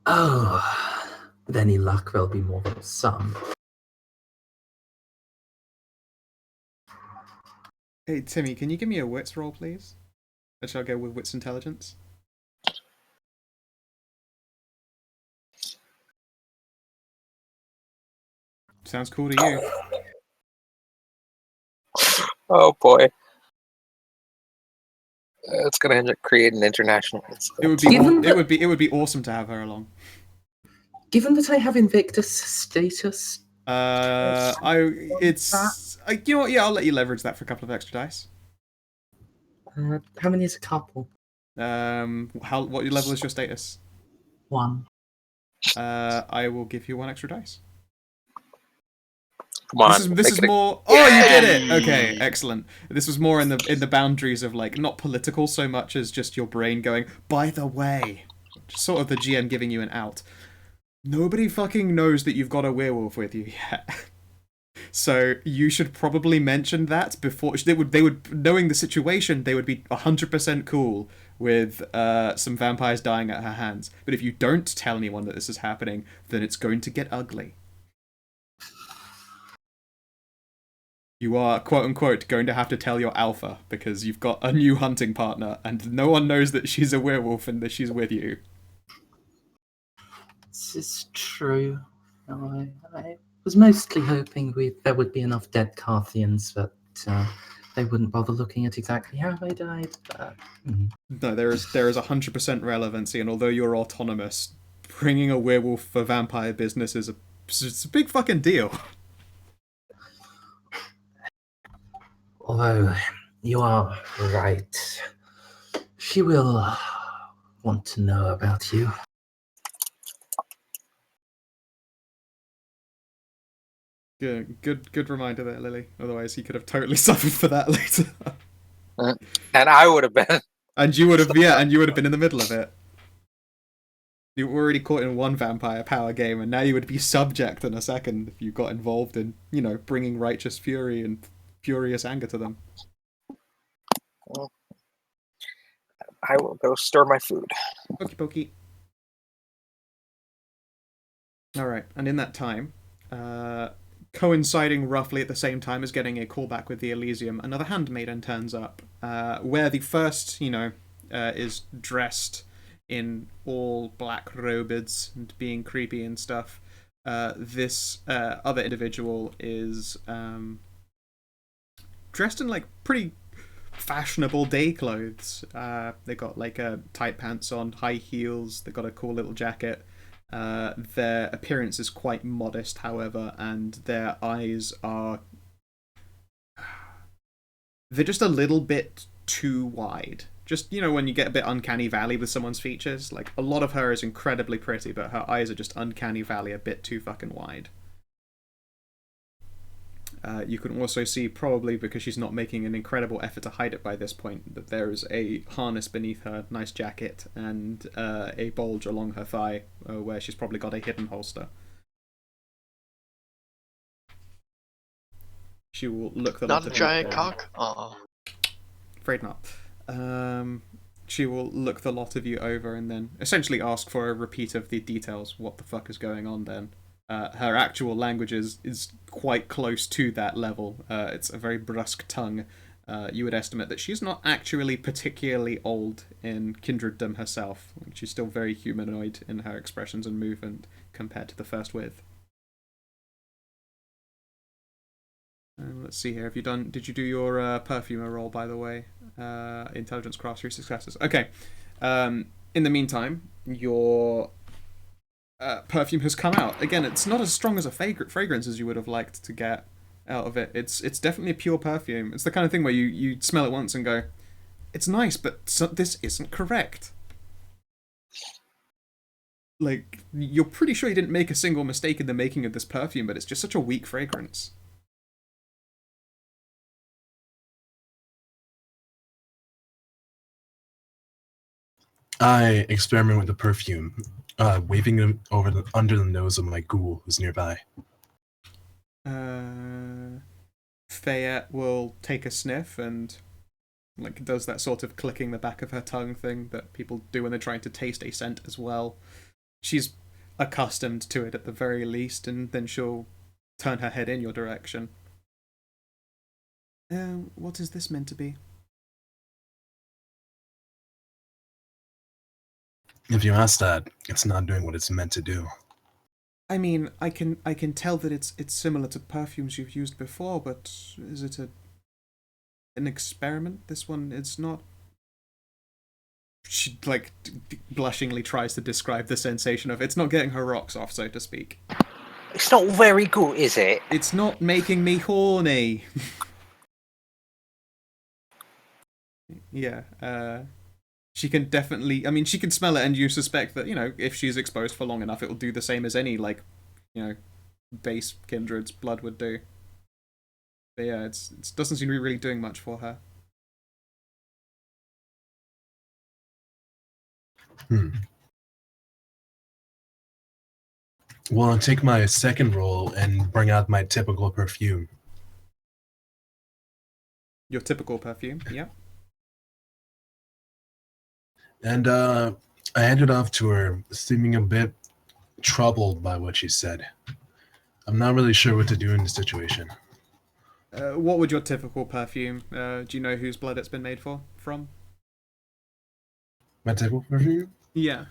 Oh, with any luck, there'll be more than some. Hey, Timmy, can you give me a wits roll, please? Or shall I go with wits intelligence? Sounds cool to you. Oh boy. It's going to end up creating international hits. It would be awesome to have her along. Given that I have Invictus status, You know what? Yeah, I'll let you leverage that for a couple of extra dice. how many is a couple? What level is your status? 1. I will give you 1 extra dice. Come on. This is more. Oh, you did it! Okay, excellent. This was more in the boundaries of like not political so much as just your brain going. By the way, just sort of the GM giving you an out. Nobody fucking knows that you've got a werewolf with you yet. So you should probably mention that before they would knowing the situation, they would be 100% cool with some vampires dying at her hands. But if you don't tell anyone that this is happening, then it's going to get ugly. You are, quote unquote, going to have to tell your alpha because you've got a new hunting partner and no one knows that she's a werewolf and that she's with you. This is true. I was mostly hoping there would be enough dead Carthians that they wouldn't bother looking at exactly how they died. No, there is 100% relevancy, and although you're autonomous, bringing a werewolf for vampire business is it's a big fucking deal. Although, you are right. She will want to know about you. Good reminder there, Lily. Otherwise, he could have totally suffered for that later. And I would have been. And you would have been in the middle of it. You were already caught in one vampire power game, and now you would be subject in a second if you got involved in, bringing righteous fury and furious anger to them. Well, I will go store my food. Okie pokey. Alright, and in that time, coinciding roughly at the same time as getting a call back with the Elysium, another handmaiden turns up, where the first, is dressed in all black robes and being creepy and stuff. This other individual is dressed in like pretty fashionable day clothes. They got like tight pants on, high heels. They got a cool little jacket. Their appearance is quite modest, however, and their eyes are they're just a little bit too wide. Just, you know, when you get a bit uncanny valley with someone's features, like a lot of her is incredibly pretty, but her eyes are just uncanny valley a bit too fucking wide. You can also see, probably because she's not making an incredible effort to hide it by this point, that there is a harness beneath her nice jacket and a bulge along her thigh where she's probably got a hidden holster. She will look the Not lot a of you giant over. cock? Aw. Afraid not. She will look the lot of you over and then essentially ask for a repeat of the details. What the fuck is going on then? Her actual language is quite close to that level. It's a very brusque tongue. You would estimate that she's not actually particularly old in Kindreddom herself. She's still very humanoid in her expressions and movement compared to the first with. Let's see here. Did you do your perfumer roll, by the way? Intelligence cross, 3 successes. Okay. In the meantime, your perfume has come out. Again, it's not as strong as a fragrance as you would have liked to get out of it. It's definitely a pure perfume. It's the kind of thing where you smell it once and go, it's nice, but this isn't correct. Like, you're pretty sure you didn't make a single mistake in the making of this perfume, but it's just such a weak fragrance. I experiment with the perfume, waving them under the nose of my ghoul who's nearby. Fayette will take a sniff and like does that sort of clicking the back of her tongue thing that people do when they're trying to taste a scent as well. She's accustomed to it at the very least, and then she'll turn her head in your direction. What is this meant to be? If you ask that, it's not doing what it's meant to do. I mean, I can tell that it's similar to perfumes you've used before, but is it an experiment? This one, it's not. She like blushingly tries to describe the sensation of it's not getting her rocks off, so to speak. It's not very good, is it? It's not making me horny. Yeah. She can definitely. I mean, she can smell it, and you suspect that, you know, if she's exposed for long enough, it will do the same as any, like, you know, base Kindred's blood would do. But yeah, it doesn't seem to be really doing much for her. Well, I'll take my second roll and bring out my typical perfume. Your typical perfume, yeah. And I handed off to her, seeming a bit troubled by what she said. I'm not really sure what to do in this situation. What would your typical perfume? Do you know whose blood it's been made from? My typical perfume? Yeah.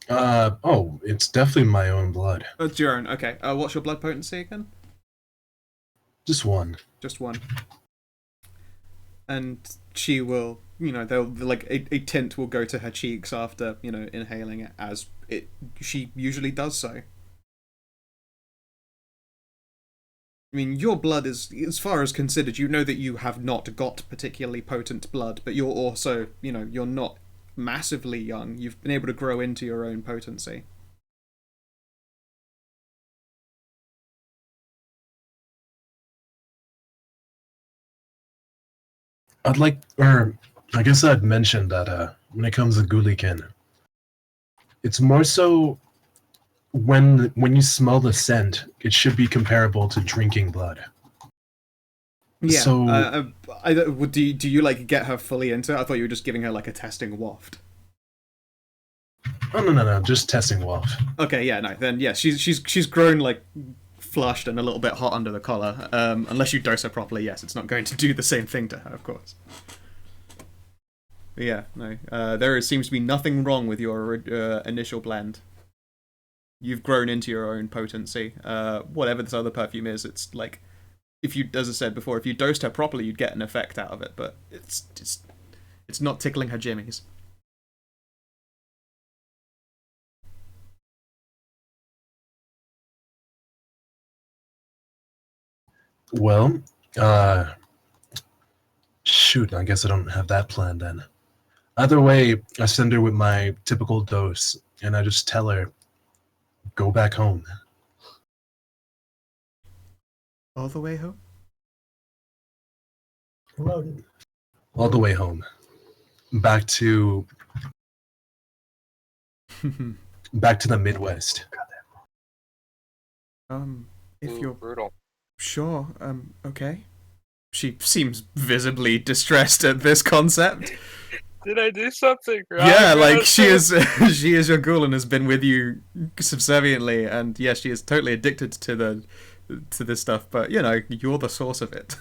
It's definitely my own blood. Oh, it's your own. Okay. What's your blood potency again? Just one. Just one. And she will, you know, they'll like a tint will go to her cheeks after, you know, inhaling it, as she usually does so. I mean, your blood is, as far as considered, you know that you have not got particularly potent blood, but you're also, you know, you're not massively young. You've been able to grow into your own potency. I guess I'd mentioned that when it comes to Gulikin, it's more so when you smell the scent, it should be comparable to drinking blood. Yeah. So, do you like get her fully into it? I thought you were just giving her like a testing waft. Oh no, just testing waft. Okay, yeah, no, then yeah, she's grown like flushed and a little bit hot under the collar. Unless you dose her properly, yes, it's not going to do the same thing to her, of course. Yeah, no. There seems to be nothing wrong with your initial blend. You've grown into your own potency. Whatever this other perfume is, it's like, if you, as I said before, if you dosed her properly, you'd get an effect out of it. But it's not tickling her jimmies. Well, shoot, I guess I don't have that plan then. Either way, I send her with my typical dose, and I just tell her, go back home. All the way home? All the way home. Back to the Midwest. If Ooh, you're brutal. sure, okay. She seems visibly distressed at this concept. Did I do something wrong? Yeah, like she is she is your ghoul and has been with you subserviently, and yes, she is totally addicted to this stuff, but you know, you're the source of it.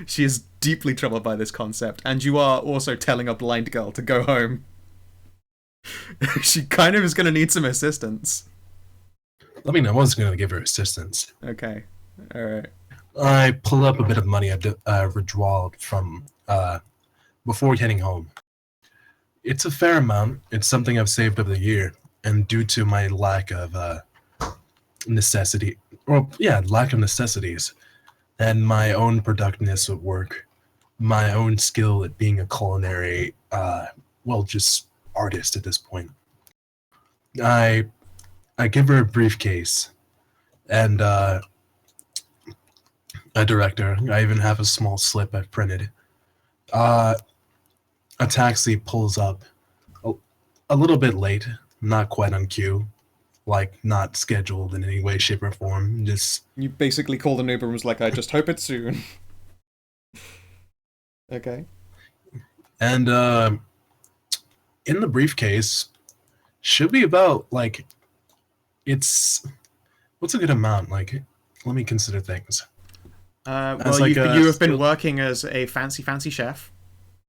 She is deeply troubled by this concept, and you are also telling a blind girl to go home. She kind of is going to need some assistance. I mean, I was going to give her assistance. Okay, alright. I pull up a bit of money I withdrawal from before heading home. It's a fair amount. It's something I've saved over the year, and due to my lack of lack of necessities, and my own productiveness at work, my own skill at being a culinary, just artist at this point. I give her a briefcase, and a director. I even have a small slip I've printed. A taxi pulls up a little bit late, not quite on cue, like not scheduled in any way, shape, or form. Just You basically called an Uber and was like, I just hope it's soon. Okay. and in the briefcase should be about like it's what's a good amount? Like, let me consider things. Well, like you a- have been working as a fancy chef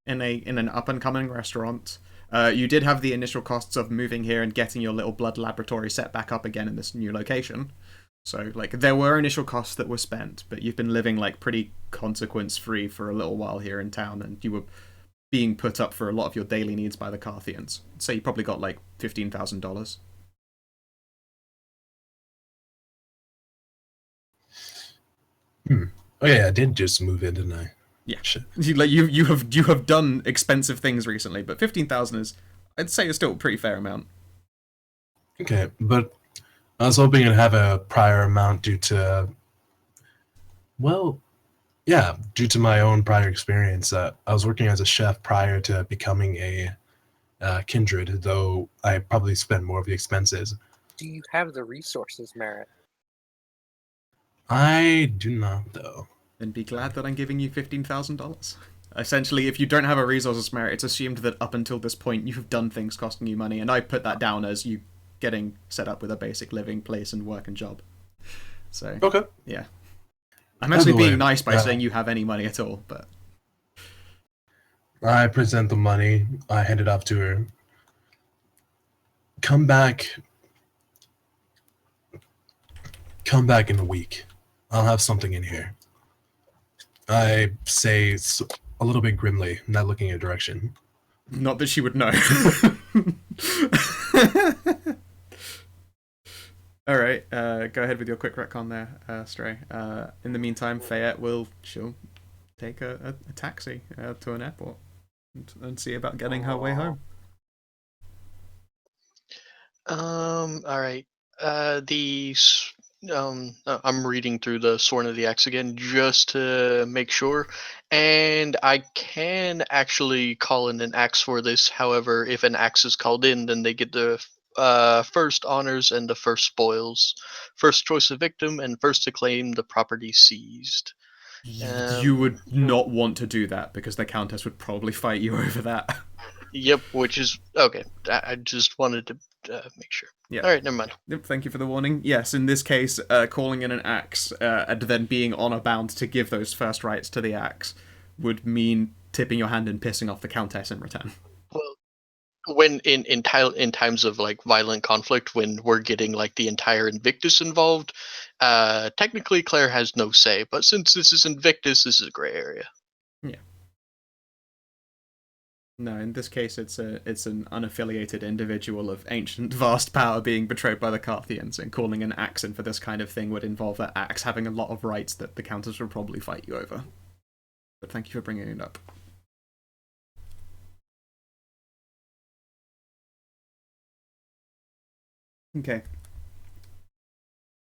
in an up and coming restaurant. You did have the initial costs of moving here and getting your little blood laboratory set back up again in this new location. So, like, there were initial costs that were spent, but you've been living, like, pretty consequence-free for a little while here in town, and you were being put up for a lot of your daily needs by the Carthians. So you probably got, like, $15,000. Oh yeah, I did just move in, didn't I? Yeah. Shit. You have done expensive things recently, but 15,000 is, I'd say, it's still a pretty fair amount. Okay, but I was hoping I'd have a prior amount due to, due to my own prior experience. I was working as a chef prior to becoming a Kindred, though I probably spent more of the expenses. Do you have the resources, Merritt? I do not, though. Then be glad that I'm giving you $15,000. Essentially, if you don't have a resources merit, it's assumed that up until this point you have done things costing you money, and I put that down as you getting set up with a basic living place and work and job. So, Okay. yeah. I'm actually By the being way, nice by saying you have any money at all, but... I present the money. I hand it off to her. Come back in a week. I'll have something in here. I say a little bit grimly, not looking in a direction. Not that she would know. Alright, go ahead with your quick retcon there, Stray. In the meantime, Fayette she'll take a taxi to an airport and see about getting her way home. Alright. I'm reading through the Sworn of the Axe again just to make sure, and I can actually call in an axe for this. However, if an axe is called in, then they get the first honors and the first spoils, first choice of victim, and first to claim the property seized. You would not want to do that because the Countess would probably fight you over that. Yep, which is okay. I just wanted to make sure. Yeah. All right, never mind. Yep, thank you for the warning. Yes, in this case, calling in an axe and then being honor bound to give those first rights to the axe would mean tipping your hand and pissing off the Countess in return. Well, when in times of like violent conflict, when we're getting like the entire Invictus involved, technically Claire has no say. But since this is Invictus, this is a gray area. Yeah. No, in this case, it's an unaffiliated individual of ancient, vast power being betrayed by the Carthians, and calling an axe in for this kind of thing would involve that axe having a lot of rights that the Countess would probably fight you over. But thank you for bringing it up. Okay.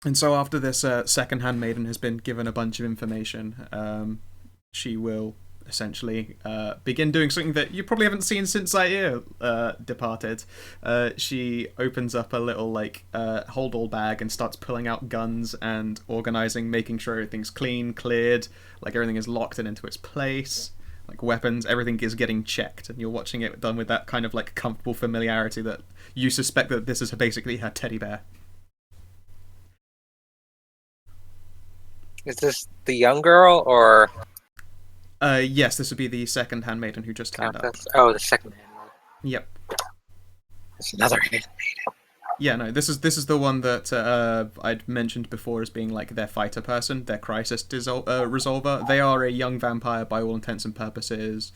And so after this second handmaiden has been given a bunch of information, she will essentially begin doing something that you probably haven't seen since Zaire departed. She opens up a little hold-all bag and starts pulling out guns and organizing, making sure everything's clean, cleared, like everything is locked and into its place, like weapons, everything is getting checked, and you're watching it done with that kind of like comfortable familiarity that you suspect that this is basically her teddy bear. Is this the young girl or Yes, this would be the second handmaiden who just turned up. Countess? Oh, the second handmaiden. Yep. It's another handmaiden. Yeah, no, this is the one that I'd mentioned before as being like their fighter person, their crisis resolver. They are a young vampire by all intents and purposes.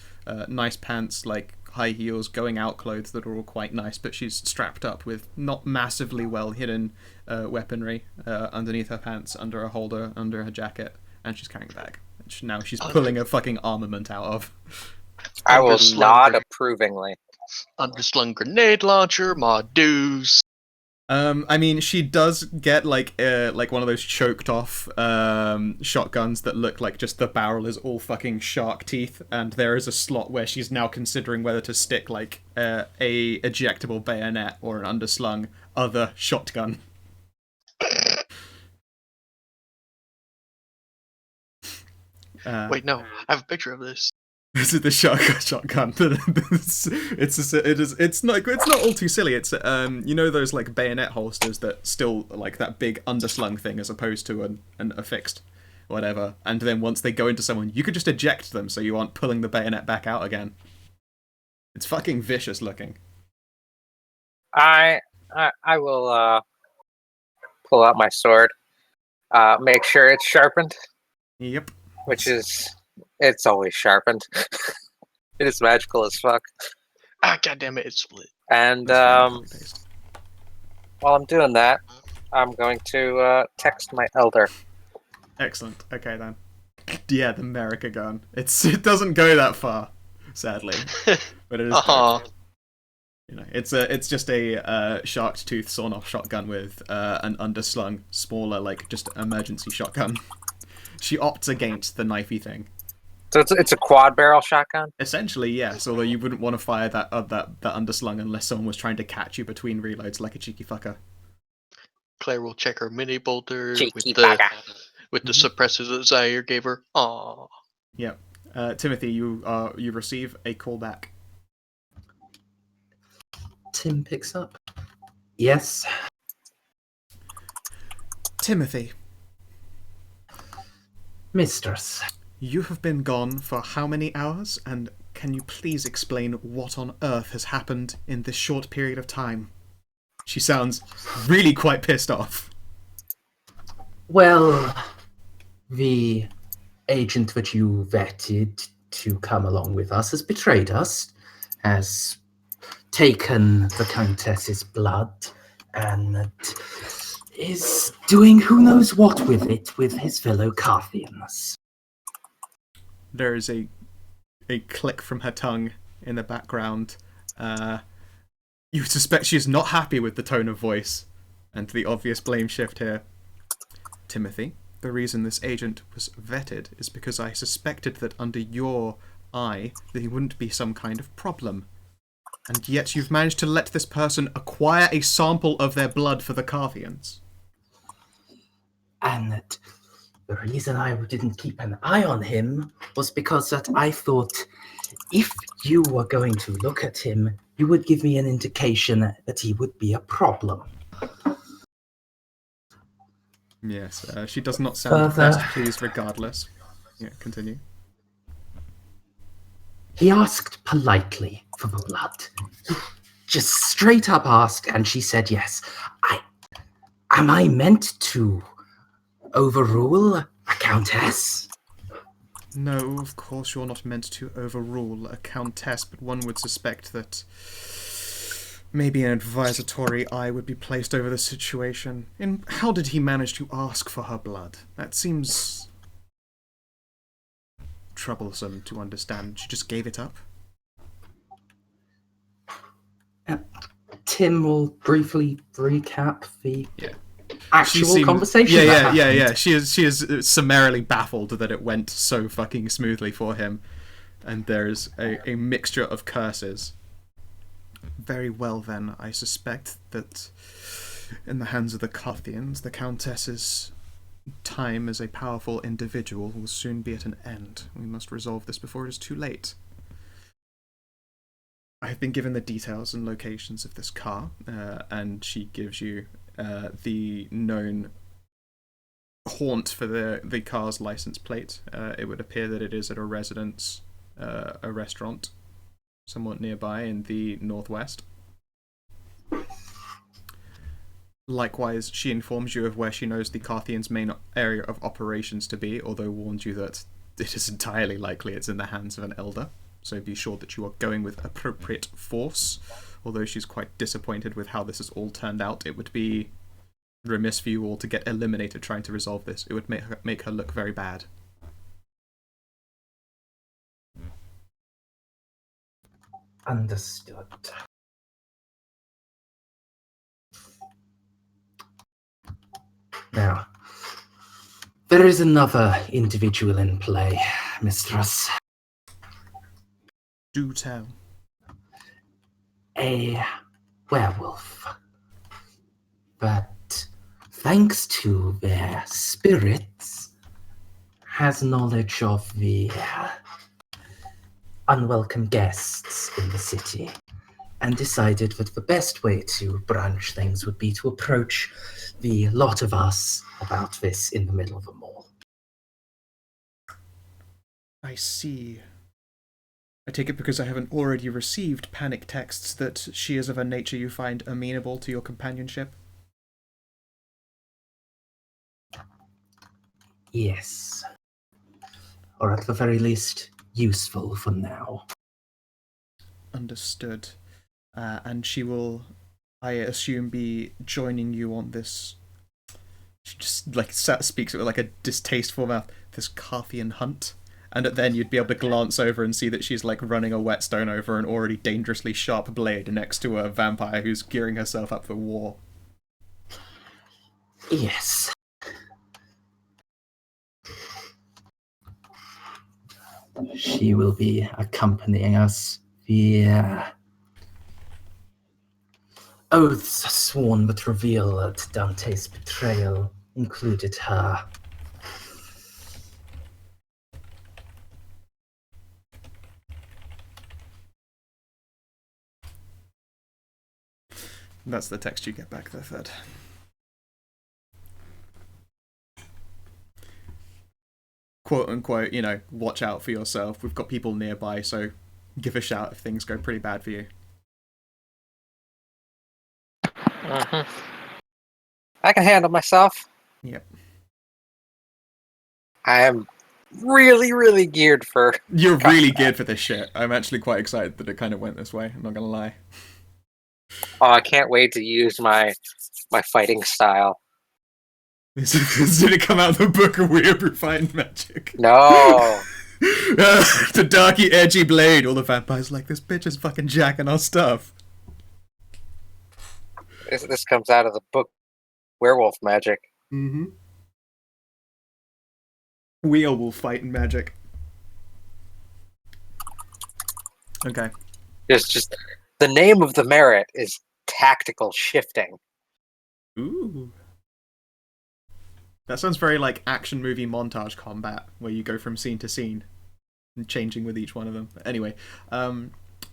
Nice pants, like high heels, going out clothes that are all quite nice, but she's strapped up with not massively well hidden weaponry underneath her pants, under a holder, under her jacket, and she's carrying a bag. Now she's pulling a fucking armament out of. I will nod approvingly. Underslung grenade launcher, my dues. I mean, she does get like one of those choked off shotguns that look like just the barrel is all fucking shark teeth, and there is a slot where she's now considering whether to stick like a ejectable bayonet or an underslung other shotgun. Wait, no, I have a picture of this. This is the shotgun. It's not all too silly. It's you know those like bayonet holsters that still like that big underslung thing as opposed to an affixed whatever. And then once they go into someone, you could just eject them so you aren't pulling the bayonet back out again. It's fucking vicious looking. I will pull out my sword. Make sure it's sharpened. Yep. Which is, it's always sharpened. It is magical as fuck. Ah, goddammit, it's split. And while I'm doing that, I'm going to text my elder. Excellent. Okay then. Yeah, the America gun. It doesn't go that far, sadly, but it is. You know, it's just a shark's tooth sawn-off shotgun with an underslung, smaller, like just emergency shotgun. She opts against the knifey thing. So it's a quad barrel shotgun? Essentially, yes, although you wouldn't want to fire that underslung unless someone was trying to catch you between reloads like a cheeky fucker. Claire will check her mini bolter Cheeky with the suppressors that Zaire gave her. Aww. Yep. Timothy, you receive a callback. Tim picks up. Yes. Timothy. Mistress. You have been gone for how many hours, and can you please explain what on earth has happened in this short period of time? She sounds really quite pissed off. Well, the agent that you vetted to come along with us has betrayed us, has taken the Countess's blood, and is doing who knows what with it with his fellow Carthians. There is a click from her tongue in the background. You suspect she is not happy with the tone of voice and the obvious blame shift here. Timothy, the reason this agent was vetted is because I suspected that under your eye that he wouldn't be some kind of problem. And yet you've managed to let this person acquire a sample of their blood for the Carthians. And that the reason I didn't keep an eye on him was because that I thought if you were going to look at him, you would give me an indication that he would be a problem. Yes, she does not sound best pleased regardless. Yeah, continue. He asked politely for the blood. He just straight up asked, and she said yes. Am I meant to overrule a countess? No, of course you're not meant to overrule a countess, but one would suspect that maybe an advisory eye would be placed over the situation. And how did he manage to ask for her blood? That seems troublesome to understand. She just gave it up? Tim will briefly recap the Yeah. actual conversation. Yeah. She is summarily baffled that it went so fucking smoothly for him. And there's a mixture of curses. Very well then, I suspect that in the hands of the Cuthians, the Countess's time as a powerful individual will soon be at an end. We must resolve this before it is too late. I have been given the details and locations of this car, and she gives you the known haunt for the car's license plate. It would appear that it is at a residence, a restaurant, somewhat nearby in the northwest. Likewise, she informs you of where she knows the Carthians' main area of operations to be, although warns you that it is entirely likely it's in the hands of an elder, so be sure that you are going with appropriate force. Although she's quite disappointed with how this has all turned out, it would be remiss for you all to get eliminated trying to resolve this. It would make her look very bad. Understood. Now, there is another individual in play, mistress. Do tell. A werewolf. But thanks to their spirits, has knowledge of the unwelcome guests in the city, and decided that the best way to branch things would be to approach the lot of us about this in the middle of a mall. I see. I take it because I haven't already received panic texts that she is of a nature you find amenable to your companionship? Yes. Or at the very least, useful for now. Understood. And she will, I assume, be joining you on this. She just speaks with like a distasteful mouth. This Carthian hunt, and then you'd be able to glance over and see that she's like running a whetstone over an already dangerously sharp blade next to a vampire who's gearing herself up for war. Yes. She will be accompanying us via oaths sworn but reveal that Dante's betrayal included her. That's the text you get back there, Third. Quote unquote, watch out for yourself. We've got people nearby, so give a shout if things go pretty bad for you. Mm-hmm. I can handle myself. Yep. I am really, really geared for... You're really geared for this shit. I'm actually quite excited that it kind of went this way, I'm not gonna lie. Oh, I can't wait to use my fighting style. Did it come out of the book of Weird Refined Magic? No. The darky, edgy blade. All the vampires like, this bitch is fucking jacking our stuff. This comes out of the book Werewolf Magic. Mm-hmm. Werewolf fighting magic. Okay. Just the name of the merit is tactical shifting. Ooh. That sounds very like action movie montage combat, where you go from scene to scene and changing with each one of them. Anyway,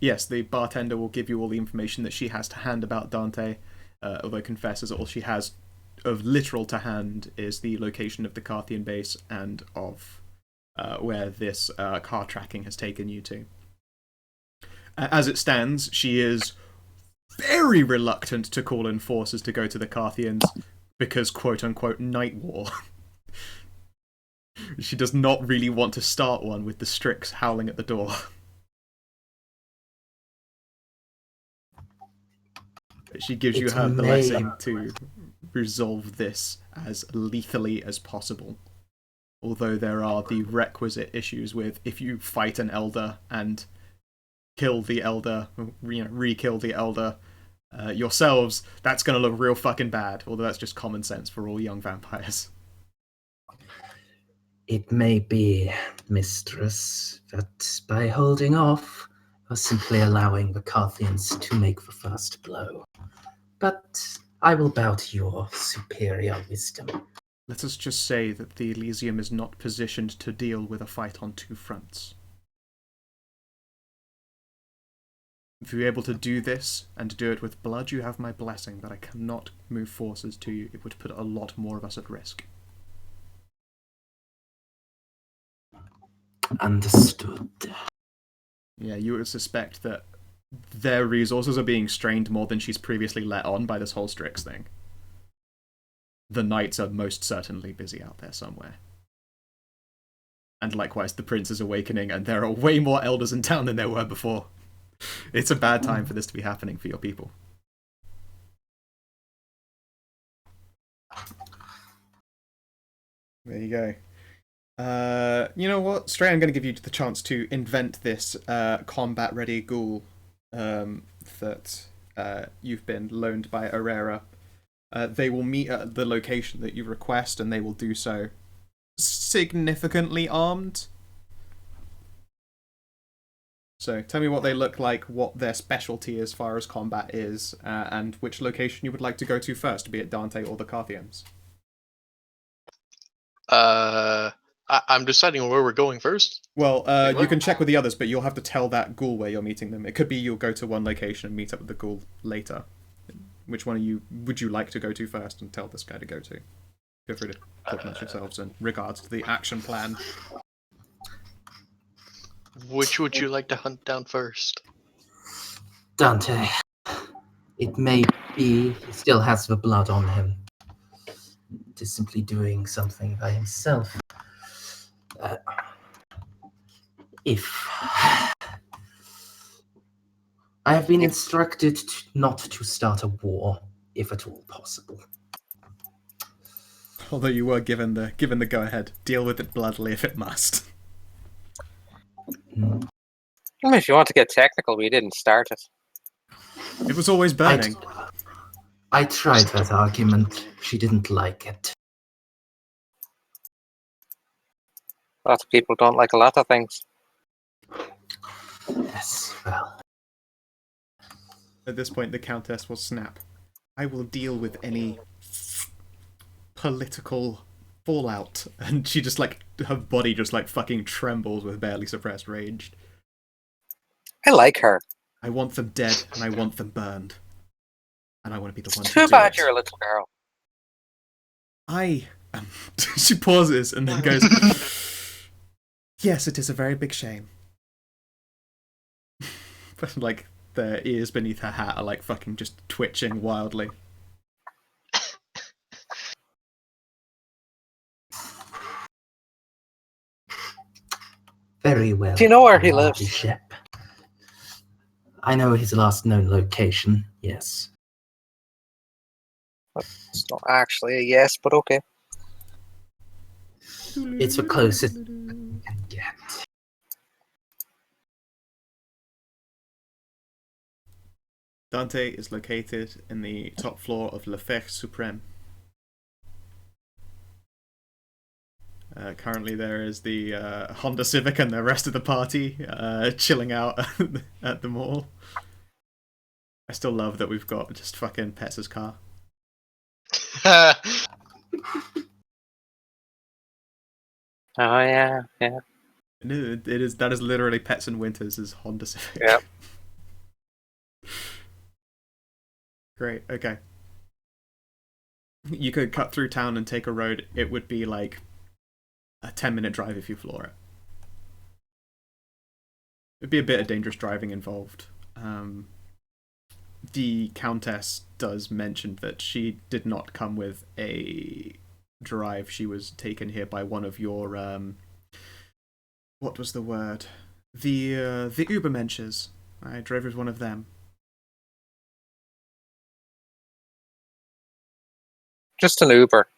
yes, the bartender will give you all the information that she has to hand about Dante, although confesses all she has of literal to hand is the location of the Carthian base and of where this car tracking has taken you to. As it stands, she is very reluctant to call in forces to go to the Carthians because, quote-unquote, night war. She does not really want to start one with the Strix howling at the door. She gives you her blessing to resolve this as lethally as possible. Although there are the requisite issues with if you fight an elder and kill the elder, re-kill the elder yourselves, that's going to look real fucking bad. Although that's just common sense for all young vampires. It may be, mistress, that by holding off, you're simply allowing the Carthians to make the first blow. But I will bow to your superior wisdom. Let us just say that the Elysium is not positioned to deal with a fight on two fronts. If you're able to do this, and do it with blood, you have my blessing, but I cannot move forces to you. It would put a lot more of us at risk. Understood. Yeah, you would suspect that their resources are being strained more than she's previously let on by this whole Strix thing. The knights are most certainly busy out there somewhere. And likewise, the prince is awakening, and there are way more elders in town than there were before. It's a bad time for this to be happening for your people. There you go. You know what? Stray, I'm going to give you the chance to invent this combat-ready ghoul that you've been loaned by Aurora. They will meet at the location that you request, and they will do so significantly armed. So tell me what they look like, what their specialty as far as combat is, and which location you would like to go to first, be it Dante or the Carthians. I'm deciding where we're going first. Well, you can check with the others, but you'll have to tell that ghoul where you're meeting them. It could be you'll go to one location and meet up with the ghoul later. Which one of you would you like to go to first and tell this guy to go to? Feel free to talk amongst yourselves in regards to the action plan. Which would you like to hunt down first? Dante. It may be he still has the blood on him. To simply doing something by himself. If I have been instructed not to start a war, if at all possible. Although you were given the go-ahead, deal with it bloodily if it must. If you want to get technical, we didn't start it. It was always burning. I tried that argument. She didn't like it. Lots of people don't like a lot of things. Yes, well. At this point, the Countess will snap. I will deal with any political fallout. And she just, her body just, fucking trembles with barely suppressed rage. I like her. I want them dead, and I want them burned. And I want to be the one to Too do bad it. you're a little girl. She pauses and then goes, yes, it is a very big shame. But, the ears beneath her hat are, fucking just twitching wildly. Very well. Do you know where he lives? Bishop. I know his last known location, yes. It's not actually a yes, but okay. It's the closest I can get. Dante is located in the top floor of Le Fech Supreme. Currently there is the Honda Civic and the rest of the party chilling out at the mall. I still love that we've got just fucking Pets' car. Oh yeah. No, that is literally Pets and Winters' Honda Civic. Yeah. Great, okay. You could cut through town and take a road. It would be a 10-minute drive if you floor it. It'd be a bit of dangerous driving involved. The Countess does mention that she did not come with a drive. She was taken here by one of your what was the word? The Ubermenschers. I drove with one of them. Just an Uber.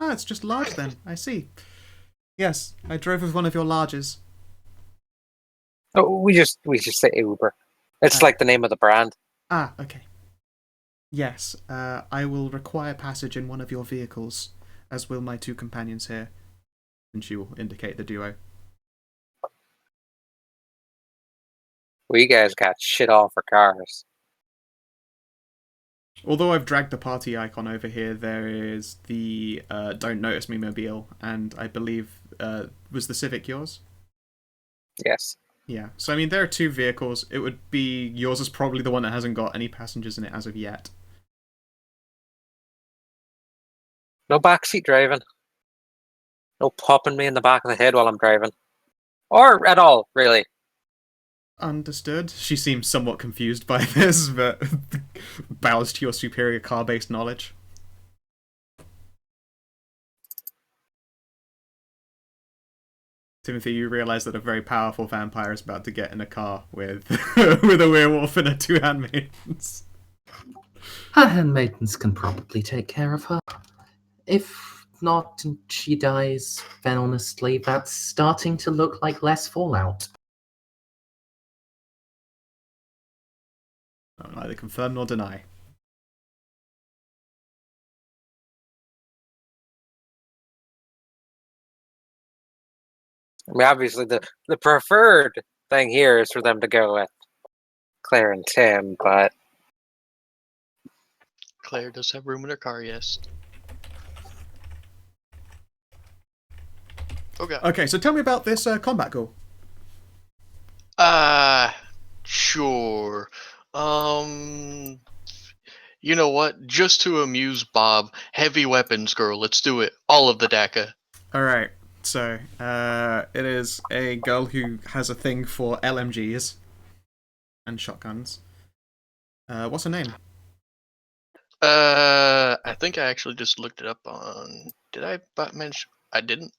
Ah, it's just large then. I see. Yes, I drove with one of your larges. Oh, we just say Uber. It's like the name of the brand. Ah, okay. Yes, I will require passage in one of your vehicles, as will my two companions here. And she will indicate the duo. We guys got shit all for cars. Although I've dragged the party icon over here, there is the Don't Notice Me mobile, and I believe, was the Civic yours? Yes. Yeah, so I mean, there are two vehicles. It would be, yours is probably the one that hasn't got any passengers in it as of yet. No backseat driving. No popping me in the back of the head while I'm driving. Or at all, really. Understood. She seems somewhat confused by this, but bows to your superior car-based knowledge. Timothy, you realise that a very powerful vampire is about to get in a car with with a werewolf and her two handmaidens. Her handmaidens can probably take care of her. If not, and she dies, then honestly, that's starting to look like less fallout. I'll neither confirm nor deny. I mean, obviously, the preferred thing here is for them to go with Claire and Tim, but Claire does have room in her car, yes. Okay. Okay, so tell me about this combat goal. Sure. You know what? Just to amuse Bob, heavy weapons, girl. Let's do it. All of the DACA. Alright, so it is a girl who has a thing for LMGs and shotguns. What's her name? I think I actually just looked it up on. Did I mention? I didn't.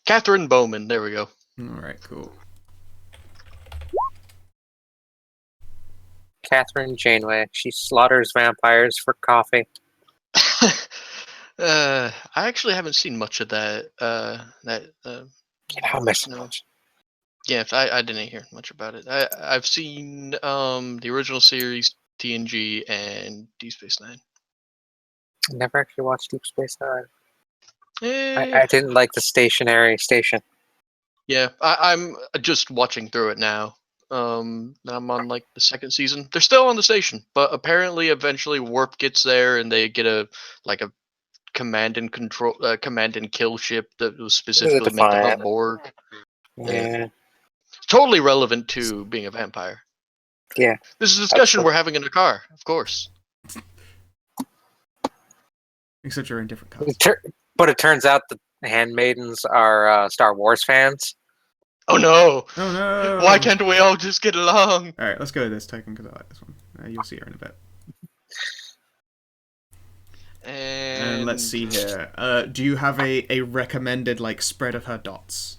Catherine Bowman. There we go. Alright, cool. Catherine Janeway, she slaughters vampires for coffee. I actually haven't seen much of that. How much? No. Yeah, I didn't hear much about it. I've seen the original series, TNG, and Deep Space Nine. I never actually watched Deep Space Nine. Eh, I didn't like the stationary station. yeah, I'm just watching through it now. I'm on like the second season. They're still on the station, but apparently, eventually, Warp gets there, and they get a command and control, command and kill ship that was specifically meant to help Defiant. Borg. Yeah. Totally relevant to being a vampire. Yeah. This is a discussion we're having in the car, of course. Except you're in different cars. But it turns out the handmaidens are Star Wars fans. Oh no! Oh no! Why can't we all just get along? Alright, let's go with this token because I like this one. You'll see her in a bit. And let's see here. Do you have a recommended like spread of her dots?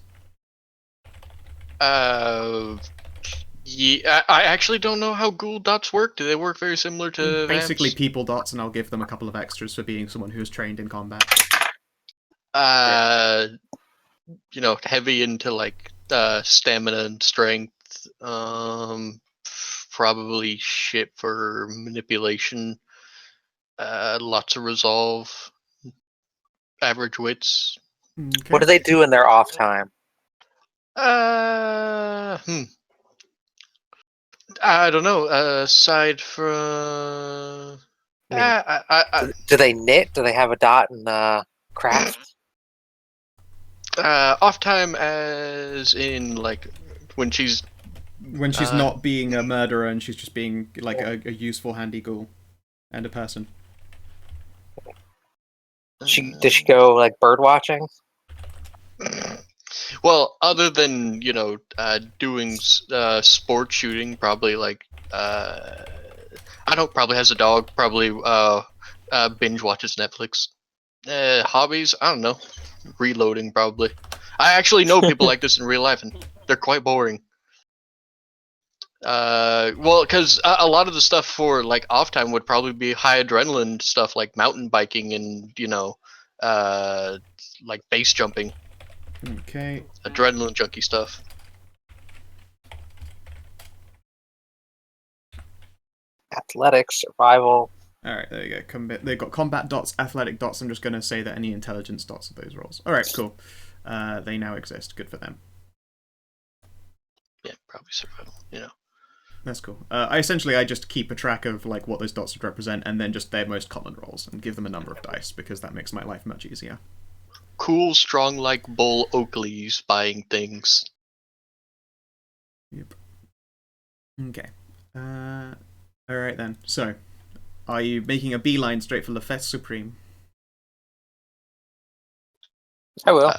Yeah, I actually don't know how ghoul dots work. Do they work very similar to Basically vamps? people dots, and I'll give them a couple of extras for being someone who's trained in combat. Heavy into like stamina and strength. Probably shit for manipulation. Lots of resolve. Average wits. Okay. What do they do in their off time? I don't know. Aside from, Do they knit? Do they have a dot in craft? off time, as in like when she's not being a murderer and she's just being like a useful handy ghoul and a person. Does she go like bird watching? Well, other than doing sport shooting, probably like I don't probably has a dog. Probably binge watches Netflix. Hobbies, I don't know. Reloading, probably. I actually know people like this in real life, and they're quite boring. Well, because a lot of the stuff for like off time would probably be high adrenaline stuff like mountain biking and like base jumping, Okay. adrenaline junkie stuff. Athletics, survival. All right, there you go. They've got combat dots, athletic dots. I'm just going to say that any intelligence dots are those rolls. All right, cool. They now exist. Good for them. Yeah, probably survival. That's cool. I just keep a track of like what those dots would represent, and then just their most common rolls, and give them a number of dice because that makes my life much easier. Cool, strong like Bull Oakley's buying things. Yep. Okay. All right then. So, are you making a beeline straight for Lefesse Supreme? I will.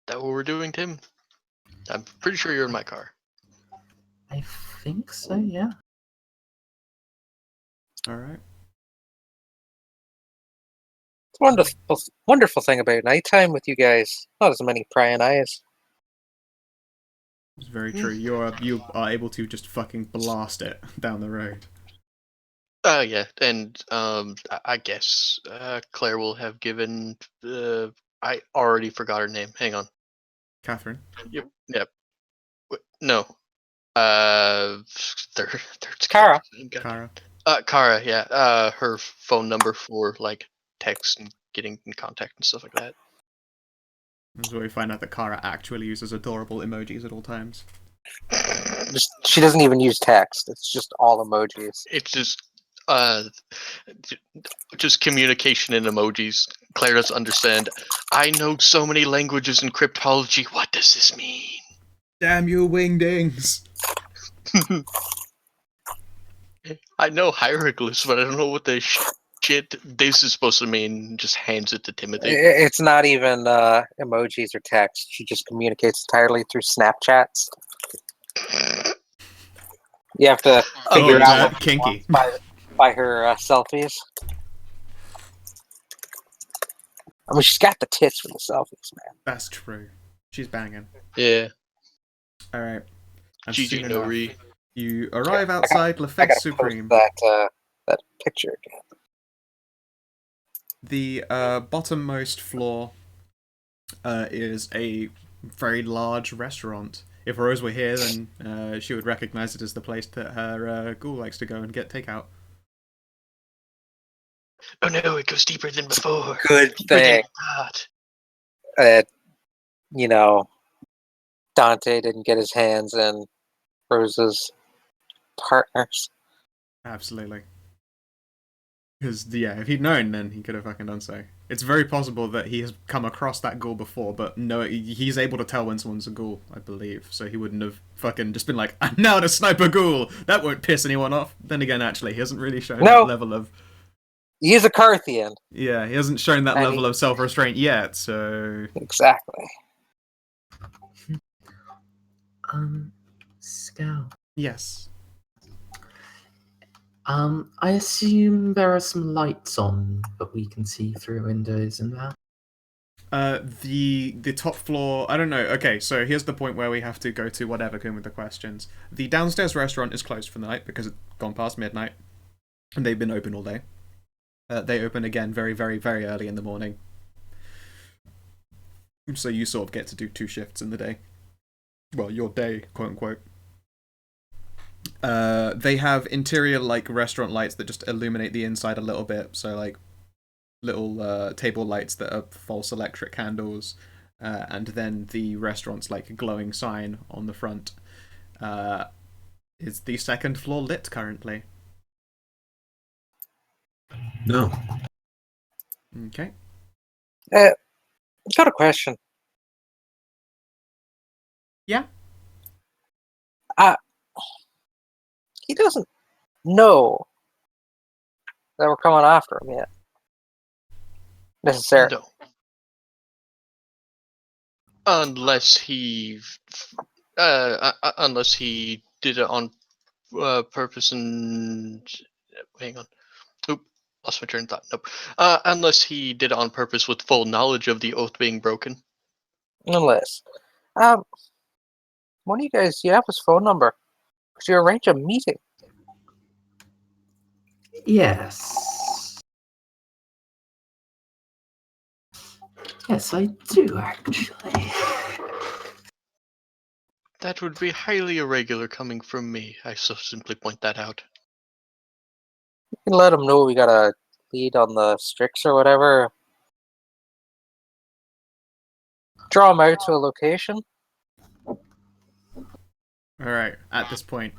That what we're doing, Tim? I'm pretty sure you're in my car. I think so, yeah. All right. Wonderful thing about nighttime with you guys. Not as many prying eyes. It's very true. You are able to just fucking blast it down the road. Yeah, and I guess Claire will have given. I already forgot her name. Hang on. Catherine. Yep. No. Third. Kara. Kara. Kara. Yeah. Her phone number for like text and getting in contact and stuff like that. This is where we find out that Kara actually uses adorable emojis at all times. She doesn't even use text. It's just all emojis. It's just communication in emojis. Claire doesn't understand. I know so many languages in cryptology. What does this mean? Damn you, wingdings! I know hieroglyphs, but I don't know what the shit this is supposed to mean. Just hands it to Timothy. It's not even emojis or text. She just communicates entirely through Snapchats. You have to figure out what kinky by her selfies. I mean, she's got the tits for the selfies, man. That's true. She's banging. Yeah. All right. GG no re. You arrive outside Lefesse Supreme. That picture again. The bottommost floor is a very large restaurant. If Rose were here, then she would recognize it as the place that her ghoul likes to go and get takeout. Oh no, it goes deeper than before. Good thing. Dante didn't get his hands in Rose's partners. Absolutely. Because, yeah, if he'd known, then he could have fucking done so. It's very possible that he has come across that ghoul before, but no, he's able to tell when someone's a ghoul, I believe. So he wouldn't have fucking just been like, I'm now to snipe a ghoul! That won't piss anyone off. Then again, actually, he hasn't really shown that level of... He's a Carthian. Yeah, he hasn't shown that level of self-restraint yet, so... Exactly. Scout. Yes. I assume there are some lights on that we can see through windows and that. The top floor, I don't know. Okay, so here's the point where we have to go to whatever came with the questions. The downstairs restaurant is closed for the night because it's gone past midnight, and they've been open all day. They open again very, very, very early in the morning. So you sort of get to do 2 shifts in the day. Well, your day, quote unquote. They have interior like restaurant lights that just illuminate the inside a little bit. So like little table lights that are false electric candles, and then the restaurant's like glowing sign on the front. Is the second floor lit currently? No. Okay. I've got a question. Yeah. He doesn't know that we're coming after him yet. Necessarily. No. unless he did it on purpose and hang on. Oop, lost my train of thought. Nope. Unless he did it on purpose with full knowledge of the oath being broken. Unless. One of you guys, you have his phone number. Could you arrange a meeting? Yes. Yes, I do, actually. That would be highly irregular coming from me. I so simply point that out. You can let him know we got a lead on the Strix or whatever. Draw him out to a location. Alright, at this point,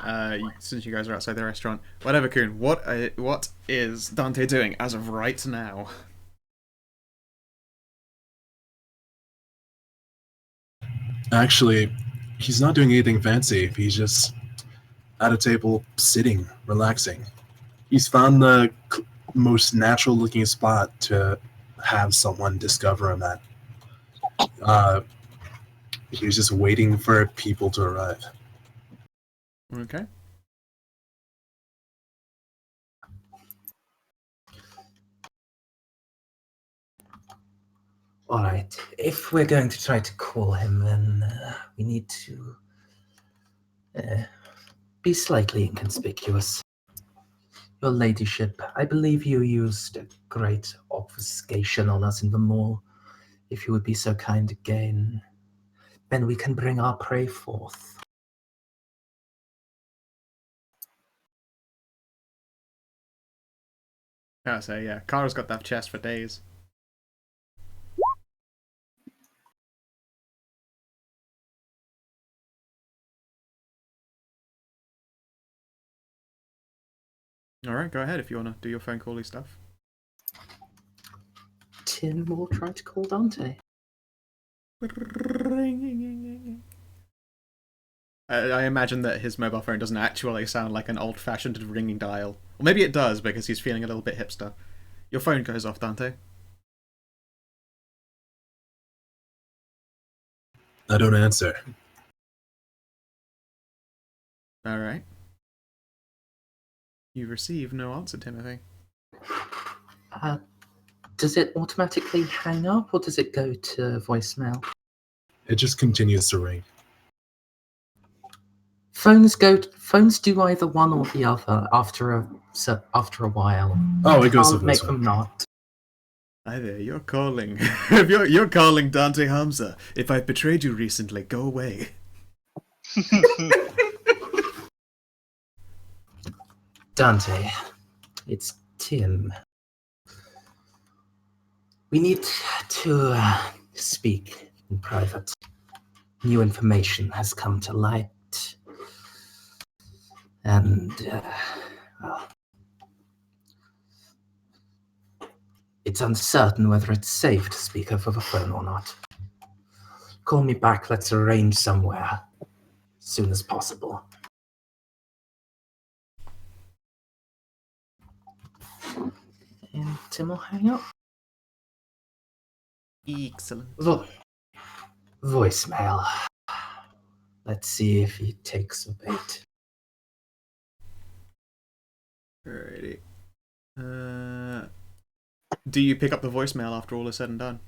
since you guys are outside the restaurant, whatever, Kuhn, what is Dante doing as of right now? Actually, he's not doing anything fancy. He's just at a table, sitting, relaxing. He's found the most natural-looking spot to have someone discover him at. He's just waiting for people to arrive. Okay. All right. If we're going to try to call him, then we need to be slightly inconspicuous. Your ladyship, I believe you used a great obfuscation on us in the mall. If you would be so kind again, then we can bring our prey forth. I say, yeah, Kara's got that chest for days. Alright, go ahead if you want to do your phone cally stuff. Tim will try to call Dante. I imagine that his mobile phone doesn't actually sound like an old-fashioned ringing dial. Or maybe it does, because he's feeling a little bit hipster. Your phone goes off, Dante. I don't answer. Alright. You receive no answer, Timothy. Does it automatically hang up, or does it go to voicemail? It just continues to ring. Phones do either one or the other after a while. Oh, it goes to Can't make voicemail. them not. Hi there, you're calling. you're calling Dante Hamza. If I've betrayed you recently, go away. Dante, it's Tim. We need to speak in private. New information has come to light. And, well, it's uncertain whether it's safe to speak over the phone or not. Call me back, let's arrange somewhere as soon as possible. And Tim will hang up. Excellent. Voicemail. Let's see if he takes the bait. Alrighty. Do you pick up the voicemail after all is said and done?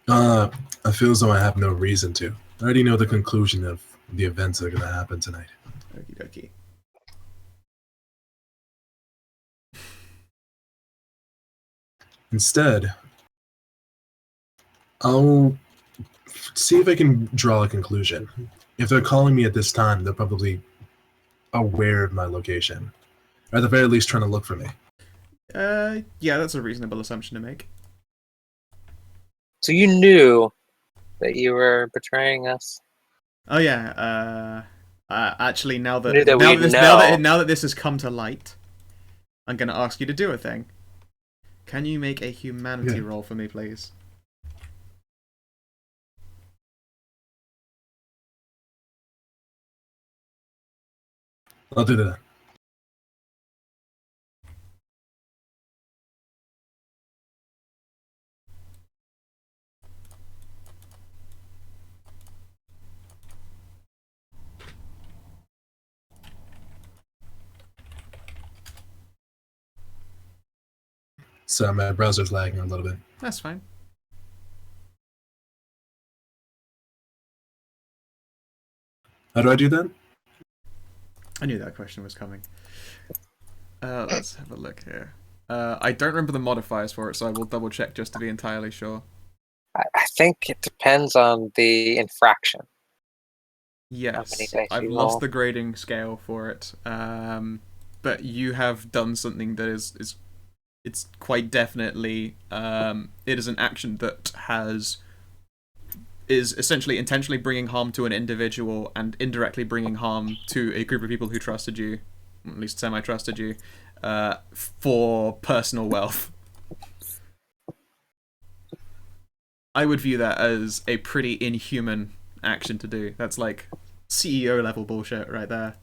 I feel as though I have no reason to. I already know the conclusion of the events that are going to happen tonight. Okie dokie. Instead, I'll see if I can draw a conclusion. If they're calling me at this time, they're probably aware of my location. Or at the very least trying to look for me. Yeah, that's a reasonable assumption to make. So you knew that you were betraying us? Oh yeah, actually now that Knew that we'd know. now that this has come to light, I'm gonna ask you to do a thing. Can you make a humanity roll for me, please? I'll do that. So my browser's lagging a little bit. That's fine. How do I do that? I knew that question was coming. Let's have a look here. I don't remember the modifiers for it, so I will double check just to be entirely sure. I think it depends on the infraction. Yes, dice I've you lost roll? the grading scale for it. But you have done something that is it's quite definitely it is an action that is essentially intentionally bringing harm to an individual and indirectly bringing harm to a group of people who trusted you, at least semi-trusted you, for personal wealth. I would view that as a pretty inhuman action to do. That's like CEO level bullshit right there.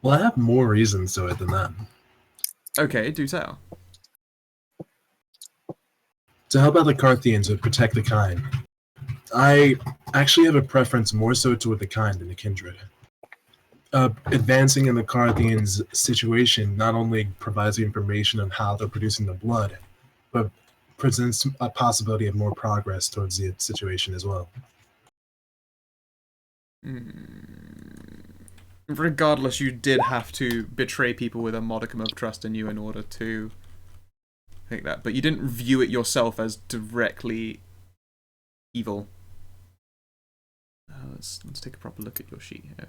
Well, I have more reasons to it than that. Okay, do tell. To help out the Carthians would protect the kind. I actually have a preference more so toward the kind than the kindred. Advancing in the Carthians' situation not only provides the information on how they're producing the blood, but presents a possibility of more progress towards the situation as well. Regardless, you did have to betray people with a modicum of trust in you in order to think that, but you didn't view it yourself as directly evil. Let's take a proper look at your sheet here.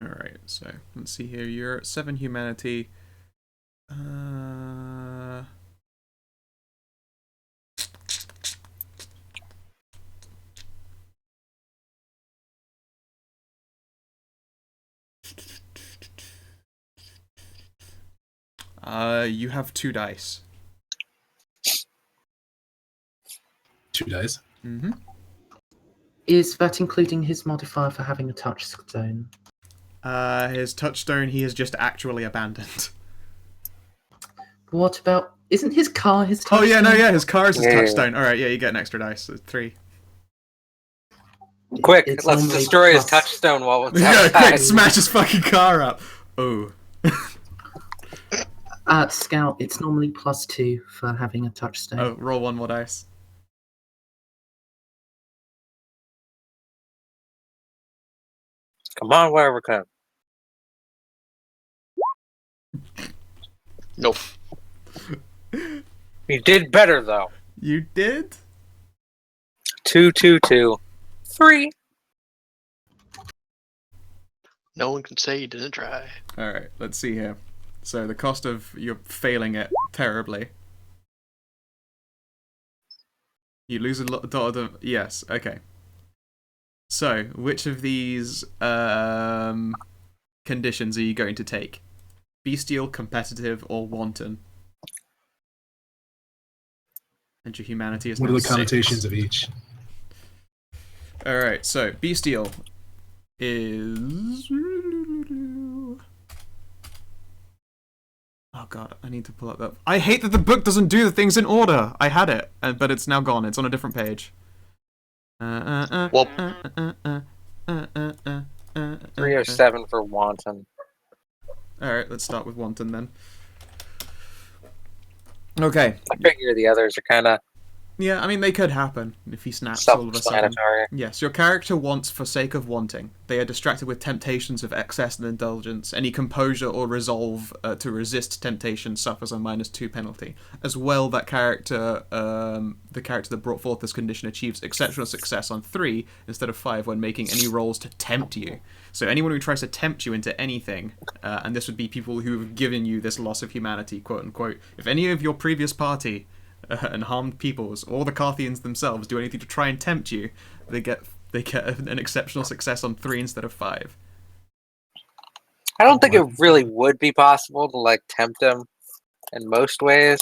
Alright, so let's see here. You're at 7 humanity. You have 2 dice. 2 dice. Mm-hmm. Is that including his modifier for having a touchstone? His touchstone he has just actually abandoned. What about... Isn't his car his touchstone? Oh yeah, no, yeah, his car is his Yeah. touchstone. Alright, yeah, you get an extra dice. So 3. Quick, It's let's normally destroy his plus- touchstone while it's Yeah, outside. quick, smash his fucking car up. Oh. Scout, it's normally +2 for having a touchstone. Oh, roll 1 more dice. Come on, wherever come. Nope. You did better though. You did? 2, 2, 2, 3. No one can say you didn't try. Alright, let's see here. So the cost of you're failing it terribly. You lose a lot of them. Yes, okay. So, which of these conditions are you going to take? Bestial, competitive, or wanton? And your humanity is What now are the 6. connotations of each? Alright, so bestial is... Oh god, I need to pull up that... I hate that the book doesn't do the things in order! I had it, but it's now gone. It's on a different page. 307 for wanton. Alright, let's start with wanton then. Okay. I figure the others are kind of Yeah, I mean, they could happen if he snaps all of a sudden. self-explanatory. Yes, your character wants for sake of wanting. They are distracted with temptations of excess and indulgence. Any composure or resolve to resist temptation suffers a -2 penalty. As well, that character, the character that brought forth this condition achieves exceptional success on 3 instead of 5 when making any rolls to tempt you. So anyone who tries to tempt you into anything, and this would be people who have given you this loss of humanity, quote unquote, if any of your previous party and harmed peoples, or the Carthians themselves, do anything to try and tempt you, they get an exceptional success on 3 instead of 5. I don't think it really would be possible to like tempt him in most ways,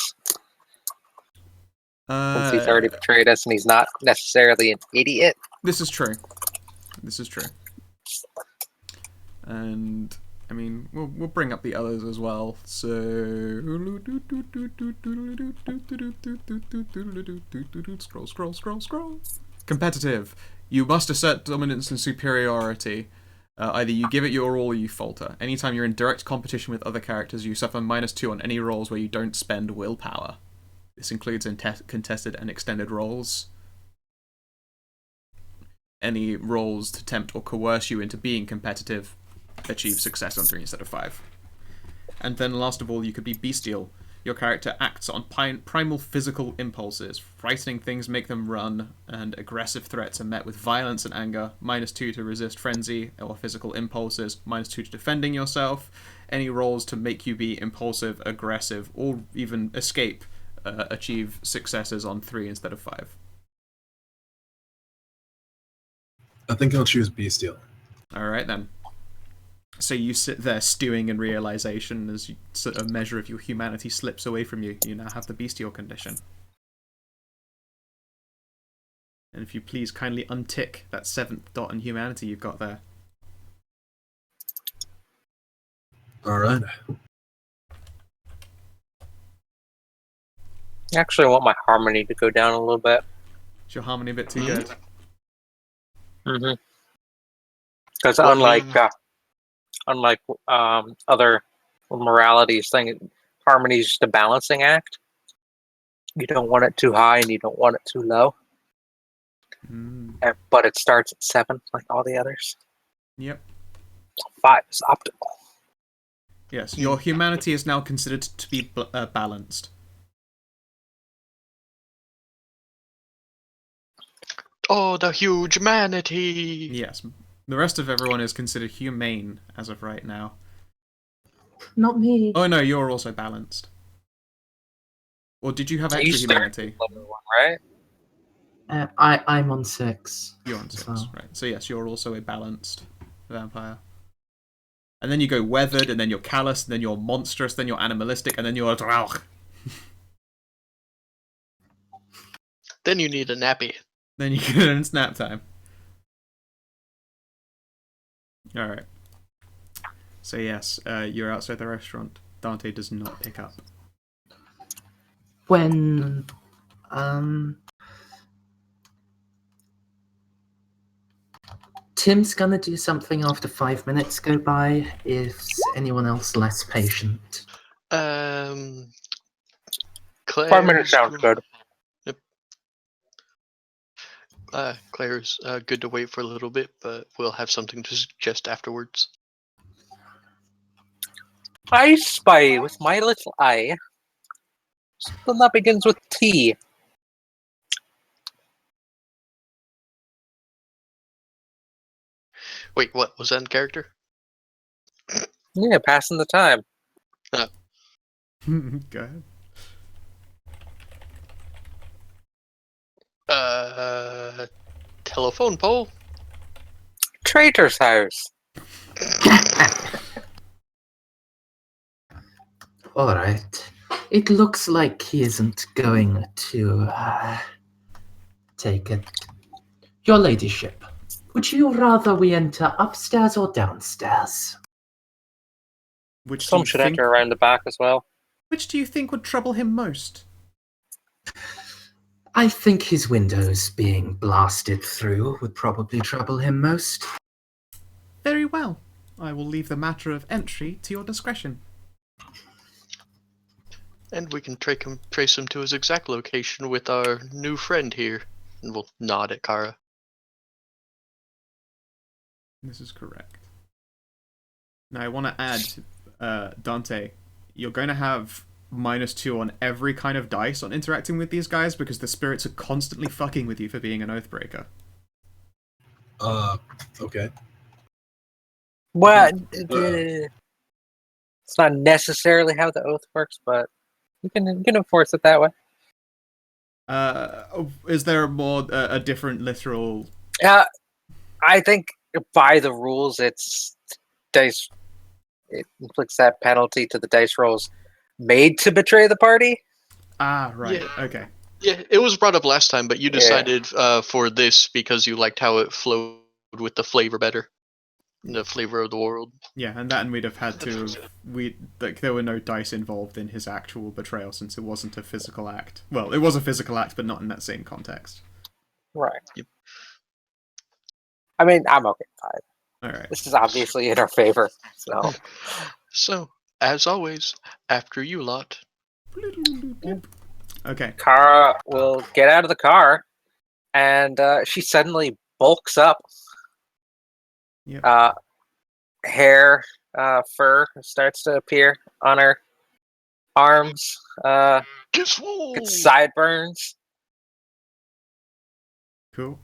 since he's already betrayed us and he's not necessarily an idiot. This is true. This is true. And I mean, we'll bring up the others as well. So scroll. Competitive. You must assert dominance and superiority. Either you give it your all or you falter. Anytime you're in direct competition with other characters, you suffer -2 on any rolls where you don't spend willpower. This includes contested and extended rolls. Any rolls to tempt or coerce you into being competitive achieve success on 3 instead of 5. And then last of all, you could be bestial. Your character acts on primal physical impulses. Frightening things make them run, and aggressive threats are met with violence and anger. -2 to resist frenzy or physical impulses. -2 to defending yourself. Any rolls to make you be impulsive, aggressive, or even escape achieve successes on 3 instead of 5. I think I'll choose bestial. Alright then. So you sit there stewing in realization as a measure of your humanity slips away from you. You now have the bestial condition. And if you please kindly untick that 7th dot in humanity you've got there. Alright. Actually, I want my harmony to go down a little bit. Is your harmony a bit too good? Mm-hmm. Because Well, unlike other moralities thing, harmony is just a balancing act. You don't want it too high and you don't want it too low. But it starts at 7, like all the others. Yep. 5 is optimal. Yes, your humanity is now considered to be balanced. Oh, the huge humanity! Yes. The rest of everyone is considered humane as of right now. Not me. Oh no, you're also balanced. Or did you have extra humanity? Level 1, right? I'm on 6. You're on 6, well. right. So yes, you're also a balanced vampire. And then you go weathered, and then you're callous, and then you're monstrous, then you're animalistic, and then you're Drauch. Then you need a nappy. Then you get in snap time. Alright. So yes, you're outside the restaurant. Dante does not pick up. When Tim's gonna do something after 5 minutes go by. Is anyone else less patient? Claire. 5 minutes sounds good. Claire's good to wait for a little bit, but we'll have something to suggest afterwards. I spy with my little eye. Something that begins with T. Wait, what was that in character? Yeah, passing the time. Go ahead. Telephone pole. Traitor's house. All right. It looks like he isn't going to take it. Your ladyship, would you rather we enter upstairs or downstairs? Which Some should enter around the back as well. Which do you think would trouble him most? I think his windows being blasted through would probably trouble him most. Very well. I will leave the matter of entry to your discretion. And we can trace him to his exact location with our new friend here. And we'll nod at Kara. This is correct. Now I want to add, Dante, you're going to have -2 on every kind of dice on interacting with these guys because the spirits are constantly fucking with you for being an Oathbreaker. Okay. Well, it's not necessarily how the oath works, but you can enforce it that way. Is there a different literal... I think by the rules, it's dice. It inflicts that penalty to the dice rolls made to betray the party. Ah, right. Yeah. Okay. Yeah, it was brought up last time, but you decided for this because you liked how it flowed with the flavor better. The flavor of the world. Yeah, and we'd have had to... there were no dice involved in his actual betrayal since it wasn't a physical act. Well, it was a physical act, but not in that same context. Right. Yep. I mean, I'm okay with All right. This is obviously in our favor. So So, as always, after you lot. Okay. Kara will get out of the car, and she suddenly bulks up. Yep. Hair, fur starts to appear on her arms. Guess what? Gets sideburns. Cool.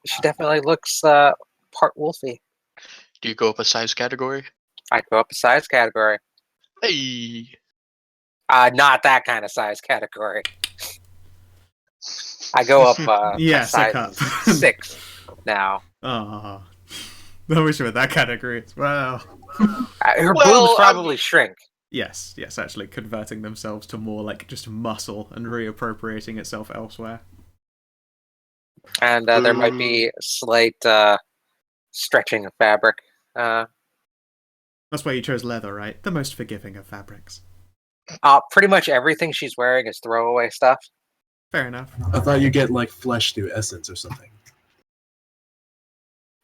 She definitely looks part wolfy. Do you go up a size category? I go up a size category. Hey! Not that kind of size category. I go up a Yes, a size cup. 6 now. Ah. I wish it were that category as well. Her Well, boobs probably shrink. Yes, actually converting themselves to more like just muscle and reappropriating itself elsewhere. And there might be slight stretching of fabric. That's why you chose leather, right? The most forgiving of fabrics. Pretty much everything she's wearing is throwaway stuff. Fair enough. I thought you get like flesh through essence or something.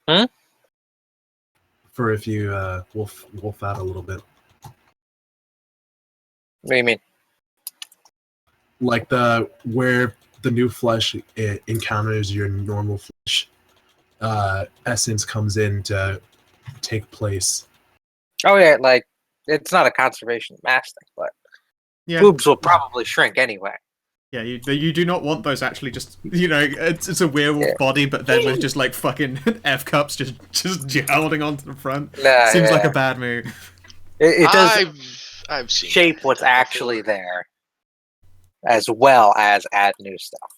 Hmm? For if you wolf out a little bit. What do you mean? Like where the new flesh encounters your normal flesh, essence comes in to take place. Oh yeah, like it's not a conservation mass thing, but Yeah. boobs will probably shrink anyway. Yeah, you do not want those actually just, it's a werewolf body, but then with just like fucking F cups just holding onto the front. Nah, Seems like yeah. a bad move. It does I've seen shape what's actually there, as well as add new stuff.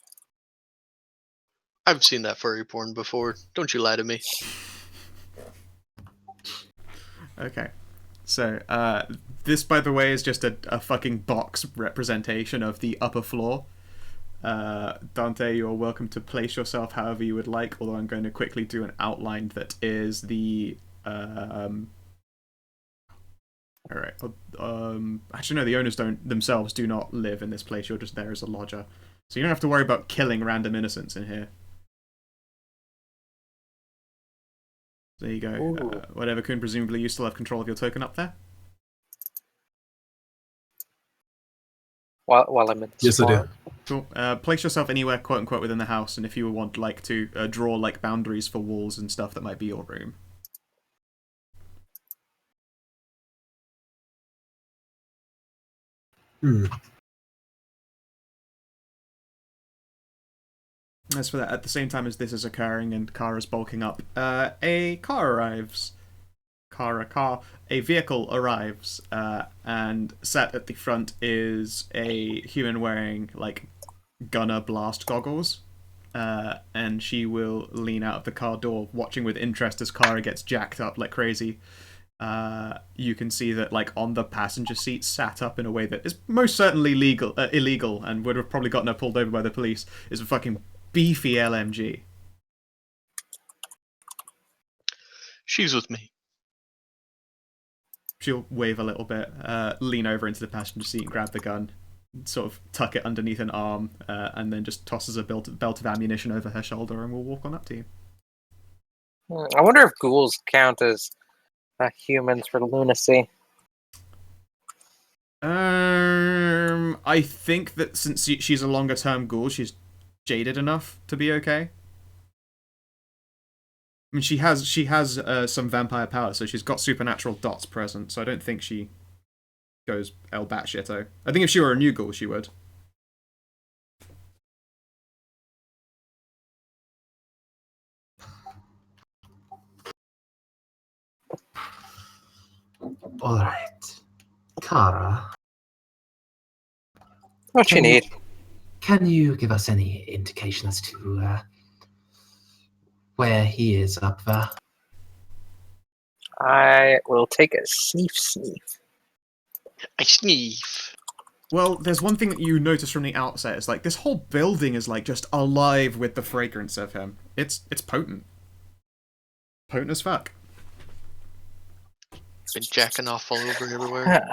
I've seen that furry porn before. Don't you lie to me. Okay. So, this, by the way, is just a fucking box representation of the upper floor. Dante, you're welcome to place yourself however you would like, although I'm going to quickly do an outline that is the... Alright. Actually, no, the owners themselves do not live in this place. You're just there as a lodger. So you don't have to worry about killing random innocents in here. There you go. Whatever, Kun, presumably you still have control of your token up there? While I'm in the Yes, I do. spawn. Cool. Place yourself anywhere, quote unquote, within the house, and if you want like to draw like boundaries for walls and stuff, that might be your room. As for that, at the same time as this is occurring and Kara's bulking up, a car arrives. A vehicle arrives, and sat at the front is a human wearing, like, gunner blast goggles. And she will lean out of the car door, watching with interest as Kara gets jacked up like crazy. You can see that, like, on the passenger seat, sat up in a way that is most certainly illegal, and would have probably gotten her pulled over by the police, is a fucking beefy LMG. She's with me. She'll wave a little bit, lean over into the passenger seat and grab the gun, sort of tuck it underneath an arm, and then just tosses a belt of ammunition over her shoulder and will walk on up to you. I wonder if ghouls count as humans for lunacy. I think that since she's a longer term ghoul, she's jaded enough to be okay. I mean, she has some vampire power, so she's got supernatural dots present, so I don't think she goes El batshitto. I think if she were a new ghoul, she would. All right, Kara. What you need? Can you give us any indication as to where he is up there? I will take a sniff. I sneeze. Well, there's one thing that you notice from the outset, is like this whole building is like just alive with the fragrance of him. It's potent. Potent as fuck. Been jacking off all over everywhere.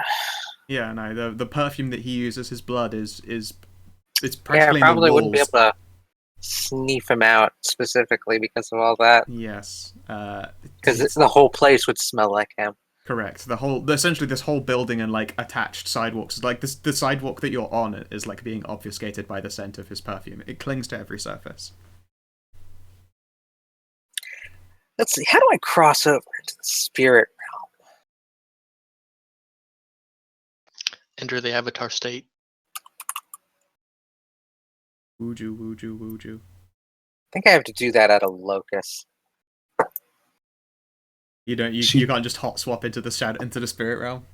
Yeah, no, the perfume that he uses, his blood is it's Yeah, I practically in the probably wouldn't be walls. able to sniff him out specifically because of all that. Yes. Because the whole place would smell like him. Correct. Essentially this whole building and like attached sidewalks, like the sidewalk that you're on is like being obfuscated by the scent of his perfume. It clings to every surface. Let's see. How do I cross over into the spirit realm? Enter the avatar state. Wooju, wooju, wooju. I think I have to do that at a locus. You don't. You can't just hot swap into the spirit realm.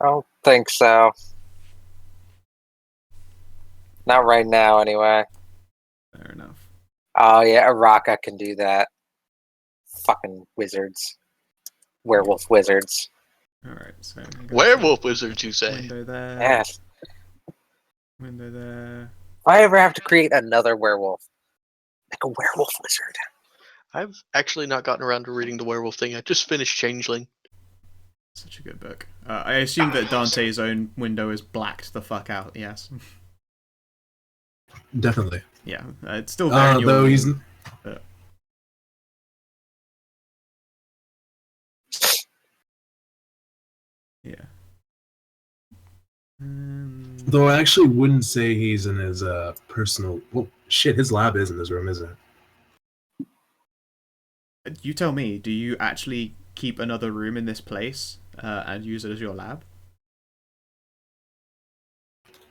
I don't think so. Not right now, anyway. Fair enough. Oh yeah, Araka can do that. Fucking wizards, werewolf wizards. All right. So Werewolf wizards, you say? window there. Yes. Window there. If I ever have to create another werewolf, like a werewolf wizard. I've actually not gotten around to reading the werewolf thing. I just finished Changeling. Such a good book. I assume that Dante's own window is blacked the fuck out. Yes. Definitely. Yeah. It's still very. Though he's. But... Yeah. Though I actually wouldn't say he's in his personal. Well, shit, his lab is in his room, isn't it? You tell me. Do you actually keep another room in this place and use it as your lab?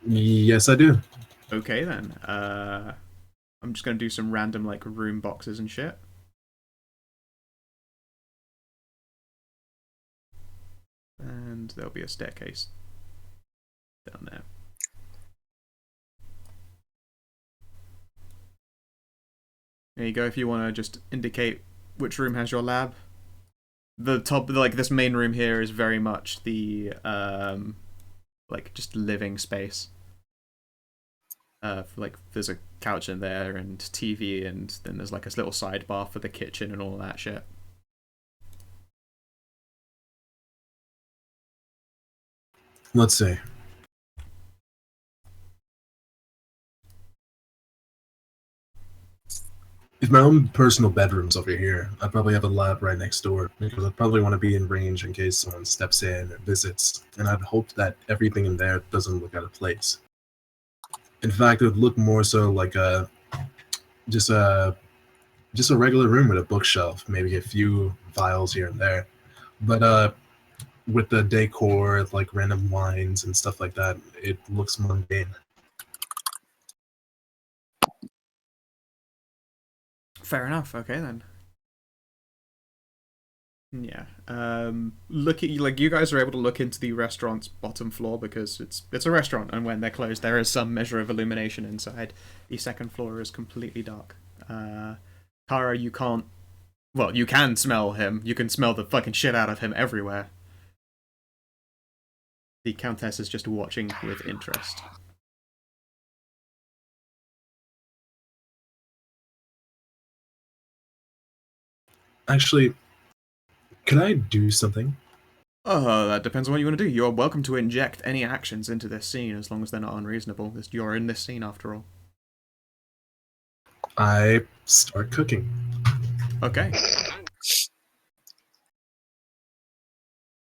Yes, I do. Okay then. I'm just gonna do some random like room boxes and shit. And there'll be a staircase down there. There you go. If you want to just indicate which room has your lab. The top, like this main room here, is very much the like just living space. Like there's a couch in there and TV, and then there's like a little sidebar for the kitchen and all that shit. Let's see. If my own personal bedroom's over here, I'd probably have a lab right next door because I'd probably want to be in range in case someone steps in or visits, and I'd hope that everything in there doesn't look out of place. In fact, it would look more so like just a regular room with a bookshelf, maybe a few vials here and there, but with the decor, like random wines and stuff like that, it looks mundane. Fair enough. Okay then. Yeah. Look at like you guys are able to look into the restaurant's bottom floor because it's a restaurant, and when they're closed, there is some measure of illumination inside. The second floor is completely dark. Kara, you can't. Well, you can smell him. You can smell the fucking shit out of him everywhere. The Countess is just watching with interest. Actually, can I do something? That depends on what you want to do. You're welcome to inject any actions into this scene as long as they're not unreasonable. You're in this scene after all. I start cooking. Okay.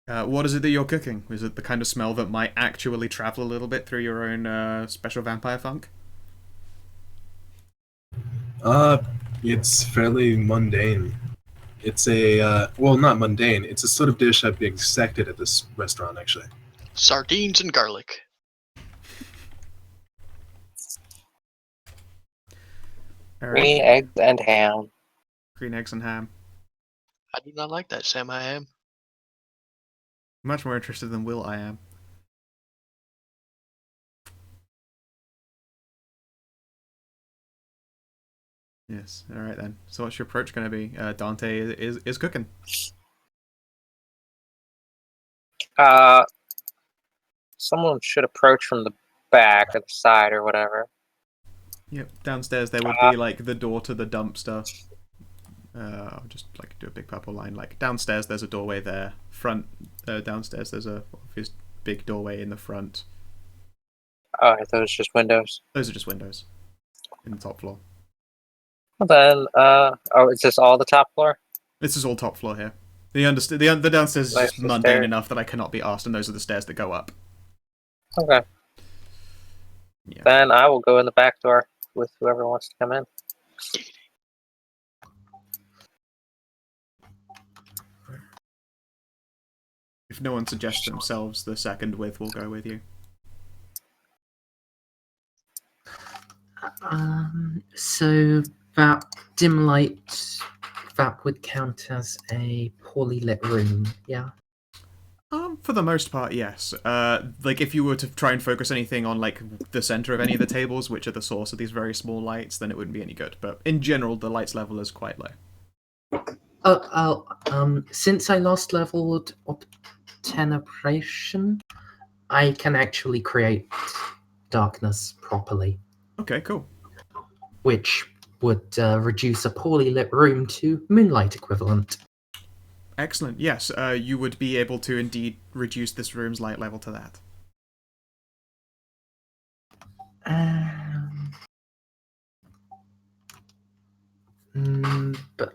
What is it that you're cooking? Is it the kind of smell that might actually travel a little bit through your own special vampire funk? It's fairly mundane. It's a, well, not mundane. It's a sort of dish I've been accepted at this restaurant, actually. Sardines and garlic. Green eggs and ham. Green eggs and ham. I do not like that, Sam. I am. Much more interested than Will I am. Yes, alright then. So what's your approach going to be? Dante is cooking. Someone should approach from the back or the side or whatever. Yep, downstairs there would be like the door to the dumpster. I'll just like do a big purple line. Like downstairs there's a doorway there. Downstairs there's a obvious big doorway in the front. Oh, those just windows. Those are just windows in the top floor. Well, then, is this all the top floor? This is all top floor here. The downstairs is Nice, just the mundane stairs. enough that I cannot be asked, and those are the stairs that go up. Okay. Yeah. Then I will go in the back door with whoever wants to come in. If no one suggests themselves, the second with will go with you. So that dim light, that would count as a poorly lit room, yeah? For the most part, yes. Like if you were to try and focus anything on like the center of any of the tables, which are the source of these very small lights, then it wouldn't be any good. But in general, the lights level is quite low. Since I last leveled Obtenebration, I can actually create darkness properly, Okay, cool. which would reduce a poorly lit room to moonlight equivalent. Excellent. Yes, you would be able to indeed reduce this room's light level to that. But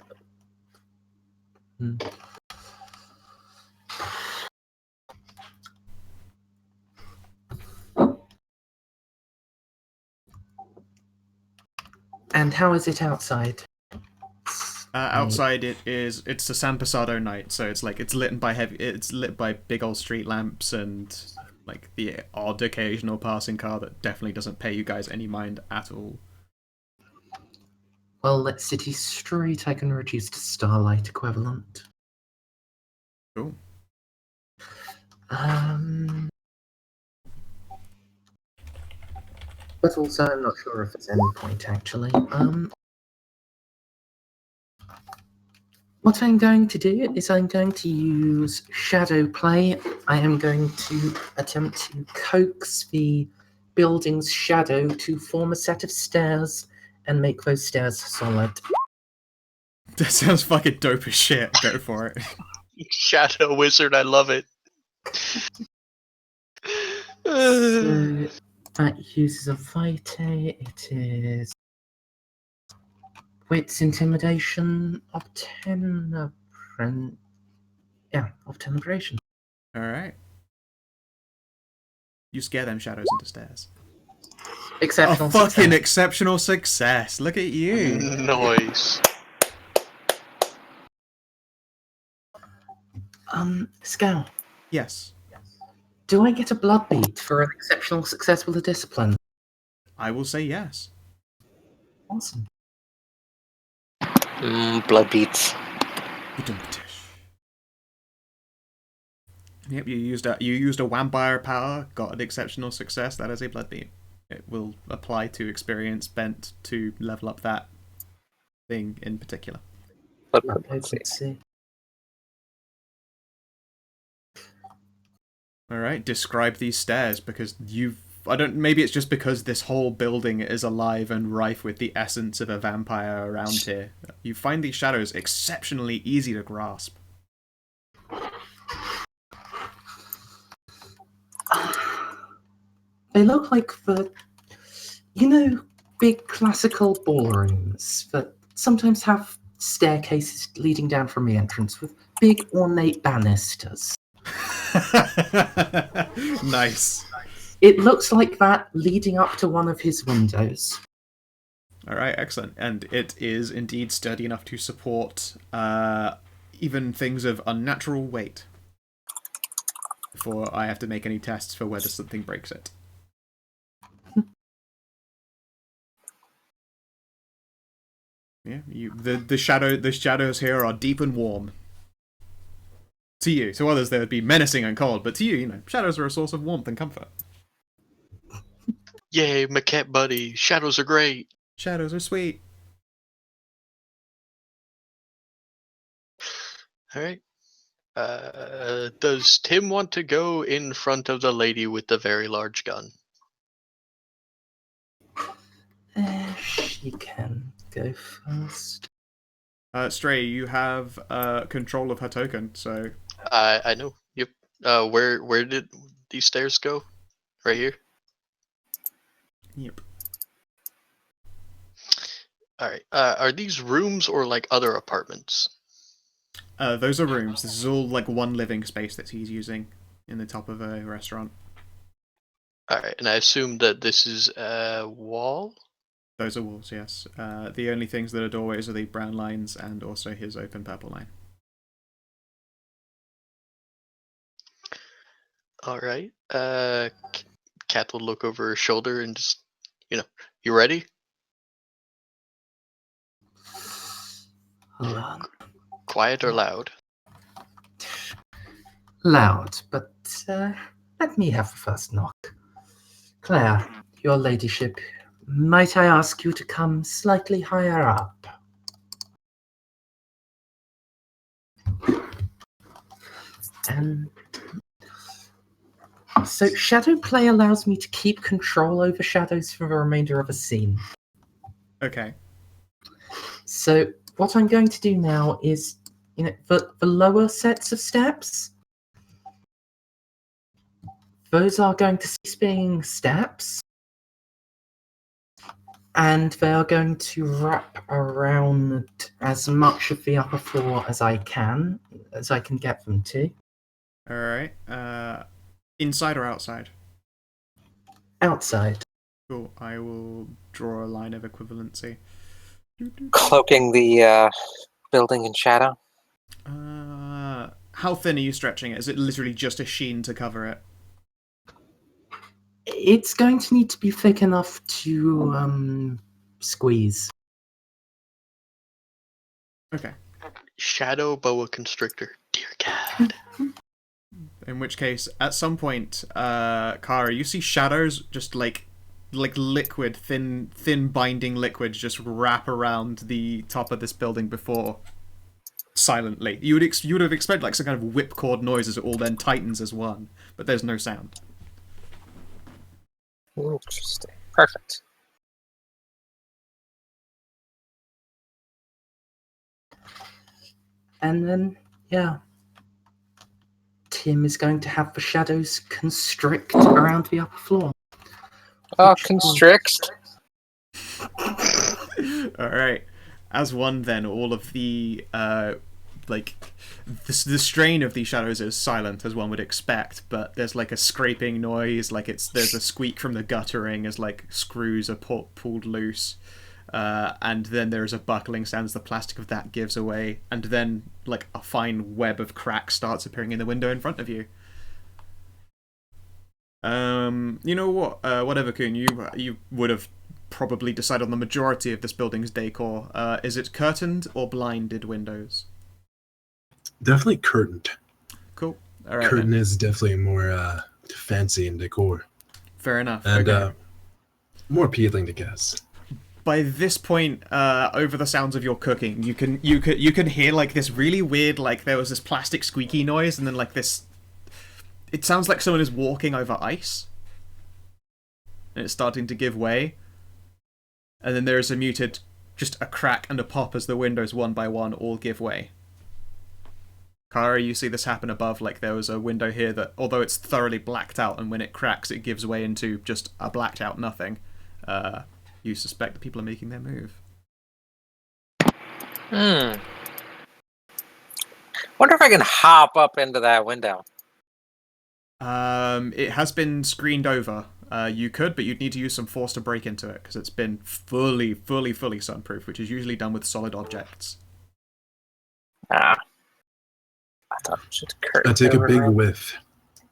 and how is it outside? Outside, it's a San Pasado night, so it's lit by big old street lamps and like the odd occasional passing car that definitely doesn't pay you guys any mind at all. Well, at City Street, I can reduce to starlight equivalent. Cool. But also, I'm not sure if it's any point actually. What I'm going to do is I'm going to use shadow play. I am going to attempt to coax the building's shadow to form a set of stairs and make those stairs solid. That sounds fucking dope as shit. Go for it. Shadow Wizard, I love it. So that uses a vitae. It is wits, intimidation, obtenebration. Yeah, obtenebration. All right. You scare them shadows into stairs. Exceptional fucking success. exceptional success. Look at you. Nice. Scout, Yes. do I get a blood beat for an exceptional success with a discipline? I will say yes. Awesome. Blood beats. Yep, you used a vampire power, got an exceptional success. That is a blood beam. It will apply to experience bent to level up that thing in particular. Let's see. All right, describe these stairs because maybe it's just because this whole building is alive and rife with the essence of a vampire around here. You find these shadows exceptionally easy to grasp. They look like big classical ballrooms that sometimes have staircases leading down from the entrance with big ornate banisters. Nice. It looks like that leading up to one of his windows. All right, excellent. And it is indeed sturdy enough to support even things of unnatural weight. Before I have to make any tests for whether something breaks it. Yeah, the shadows here are deep and warm. To you, to others they would be menacing and cold, but to you, shadows are a source of warmth and comfort. Yay, maquette buddy. Shadows are great. Shadows are sweet. Alright. Does Tim want to go in front of the lady with the very large gun? She can go first. Stray, you have control of her token, so... I know. Yep. Where did these stairs go? Right here? Yep. All right. Are these rooms or like other apartments? Those are rooms. This is all like one living space that he's using in the top of a restaurant. All right, and I assume that this is a wall. Those are walls, yes. The only things that are doorways are the brown lines and also his open purple line. All right. Cat will look over her shoulder and just, you ready? Hold on. Quiet or loud? Loud, but let me have the first knock. Claire, your ladyship, might I ask you to come slightly higher up? And so shadow play allows me to keep control over shadows for the remainder of a scene. Okay. So what I'm going to do now is, the lower sets of steps, those are going to cease being steps, and they are going to wrap around as much of the upper floor as I can get them to. Alright. Inside or outside? Outside. Cool. I will draw a line of equivalency. Cloaking the building in shadow. How thin are you stretching it? Is it literally just a sheen to cover it? It's going to need to be thick enough to squeeze. Okay. Shadow boa constrictor. Dear God. In which case, at some point, Kara, you see shadows just like liquid, thin binding liquid just wrap around the top of this building before silently. You would have expected like some kind of whipcord noise as it all then tightens as one, but there's no sound. Interesting. Perfect. And then, yeah, Tim is going to have the shadows constrict around the upper floor. Constrict. Alright. As one then, all of the the strain of these shadows is silent as one would expect, but there's like a scraping noise, like there's a squeak from the guttering as like screws are pulled loose. And then there is a buckling sound as the plastic of that gives away, and then like a fine web of cracks starts appearing in the window in front of you. You know what? Whatever, Kuhn, you would have probably decided on the majority of this building's decor. Is it curtained or blinded windows? Definitely curtained. Cool. All right. Curtain then. is definitely more fancy in decor Fair enough. and okay. more appealing to guests. By this point, over the sounds of your cooking, you can hear like this really weird, like there was this plastic squeaky noise, and then like this. It sounds like someone is walking over ice, and it's starting to give way. And then there is just a crack and a pop as the windows one by one all give way. Kara, you see this happen above, like there was a window here that, although it's thoroughly blacked out, and when it cracks, it gives way into just a blacked out nothing. You suspect that people are making their move. Wonder if I can hop up into that window. It has been screened over. You could, but you'd need to use some force to break into it, because it's been fully sunproof, which is usually done with solid objects. I thought it should occur. I take a big whiff,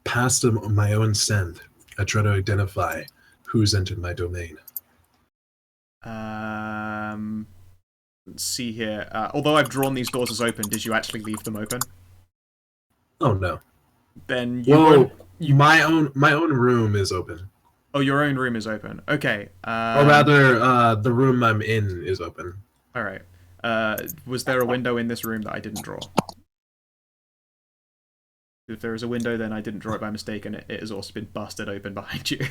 past my own scent. I try to identify who's entered my domain. Let's see here. Although I've drawn these doors as open, did you actually leave them open? Oh no. Then you won't. My own room is open. Oh, your own room is open. Okay. Or rather, the room I'm in is open. All right. Was there a window in this room that I didn't draw? If there is a window, then I didn't draw it by mistake, and it has also been busted open behind you.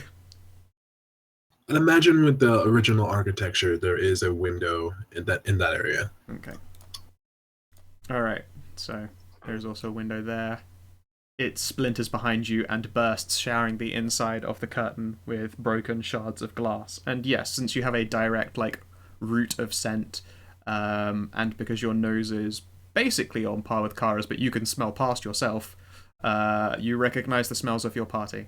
And imagine with the original architecture, there is a window in that area. Okay. All right. So there's also a window there. it splinters behind you and bursts, showering the inside of the curtain with broken shards of glass. And yes, since you have a direct route of scent, and because your nose is basically on par with Kara's, but you can smell past yourself, you recognize the smells of your party.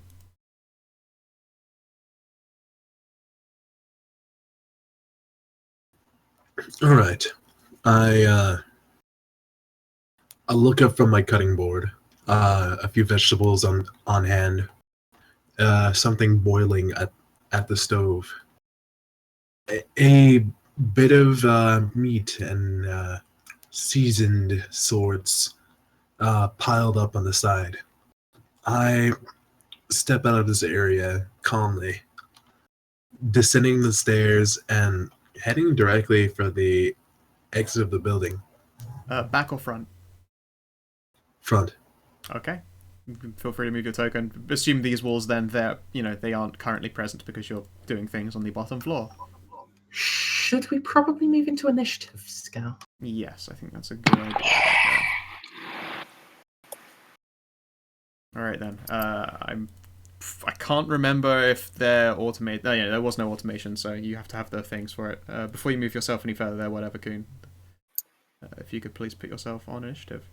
All right. I look up from my cutting board. A few vegetables on hand. Something boiling at the stove. A bit of meat and seasoned sorts piled up on the side. I step out of this area calmly, descending the stairs and heading directly for the exit of the building. Back or front? Front. Okay. Feel free to move your token. Assume these walls then they aren't currently present because you're doing things on the bottom floor. Should we probably move into initiative, Scout? Yes, I think that's a good idea right there. Alright then. I can't remember if they're automated. Oh, yeah, there was no automation, so you have to have the things for it. Before you move yourself any further there, whatever, Coon. If you could please put yourself on initiative.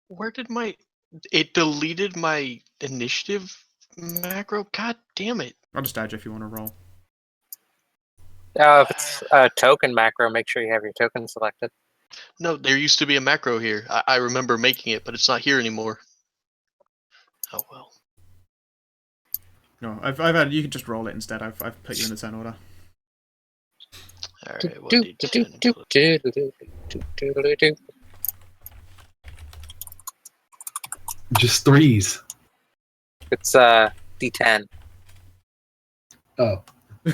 Where did it deleted my initiative macro? God damn it. I'll just add you if you want to roll. If it's a token macro, make sure you have your token selected. No, there used to be a macro here. I remember making it, but it's not here anymore. Oh well. No, I've had. You can just roll it instead. I've put you in the turn order. Alright, what did 10 Just threes. It's D10. Oh.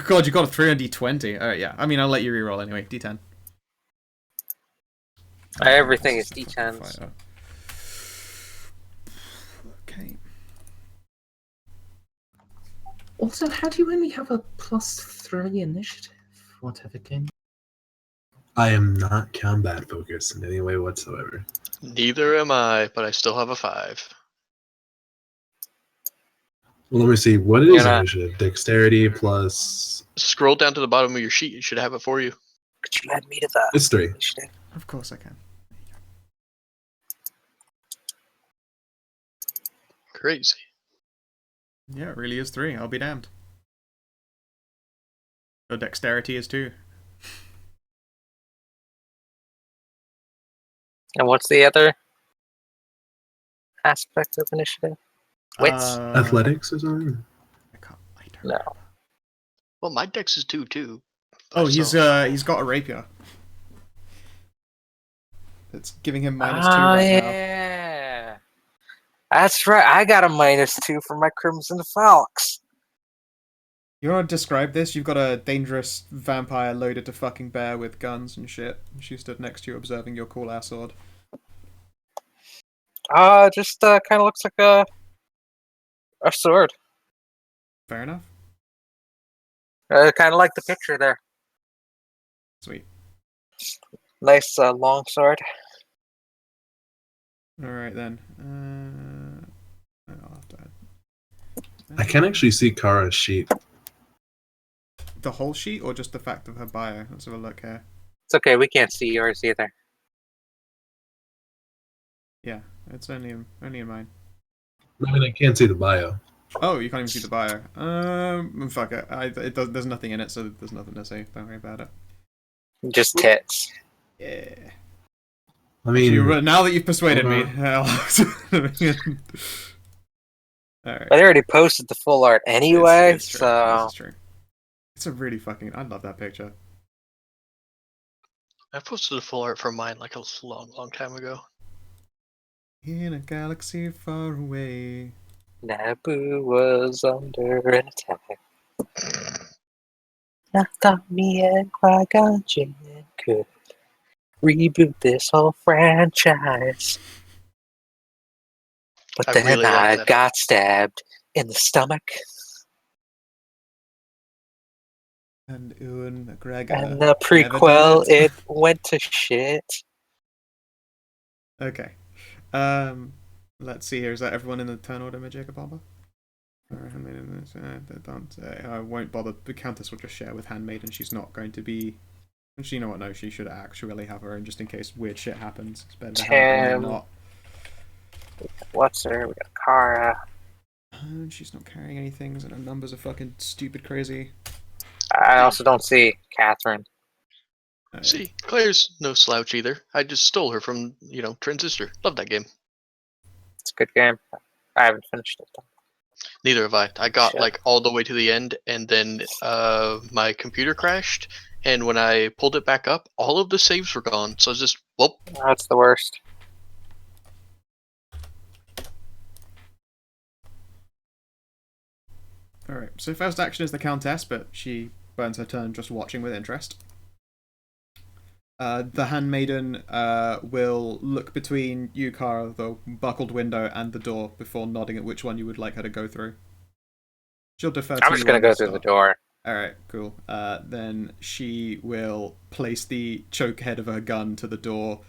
God, you got a 3 on D20. Alright, yeah. I mean, I'll let you reroll anyway. D10. Everything is D10s. Okay. Also, how do you only have a +3 initiative? Whatever game. I am not combat focused in any way whatsoever. Neither am I, but I still have a 5. Well, let me see. What is Gonna- initiative? Dexterity plus. Scroll down to the bottom of your sheet. It should have it for you. Could you add me to the It's 3. initiative? Of course I can. Crazy. Yeah, it really is 3. I'll be damned. Your dexterity is 2. And what's the other aspect of initiative? Wits? Athletics or something? I don't No. remember. Well, my dex is 2 too. Oh, So- he's got a rapier. It's giving him -2 right now. Yeah. That's right. I got a -2 for my Crimson Falx. You want to describe this? You've got a dangerous vampire loaded to fucking bear with guns and shit. She stood next to you observing your cool ass sword. Just kind of looks like a sword. Fair enough. Kind of like the picture there. Sweet. Nice long sword. Alright then. I'll have to add. I can actually see Kara's sheet. The whole sheet or just the fact of her bio? Let's have a look here. It's okay. We can't see yours either. Yeah, it's only in mine. I mean, I can't see the bio. Oh, you can't even see the bio. Fuck it. There's nothing in it, so there's nothing to say. Don't worry about it. Just tits. Yeah. I mean, Now that you've persuaded me. Alright. But I already posted the full art anyway, It's true. so This is true. It's a really fucking. I love that picture. I posted a full art for mine like a long time ago. In a galaxy far away. Naboo was under an attack. I thought me and Qui-Gon Jinn could reboot this whole franchise. But I then really love I that. got stabbed in the stomach, And Ewan McGregor. and the prequel, never did it went to shit. Okay. Let's see here. Is that everyone in the turn order, Jacob Barber? I won't bother. The Countess will just share with Handmaiden. She's not going to be. Actually, you know what? No, she should actually have her in just in case weird shit happens. It's better to have her than not. What's her? We got Kara. She's not carrying anything, and her numbers are fucking stupid crazy. I also don't see Catherine. See, Claire's no slouch either. I just stole her from, Transistor. Love that game. It's a good game. I haven't finished it though. Neither have I. I got Shit. all the way to the end, and then my computer crashed. And when I pulled it back up, all of the saves were gone. So I was just, well, That's the worst. Alright, so first action is the Countess, but she burns her turn just watching with interest. The Handmaiden will look between you, Kara, the buckled window, and the door before nodding at which one you would like her to go through. She'll defer to I'm just you gonna on go the through the start. door. Alright, cool. Then she will place the choke head of her gun to the door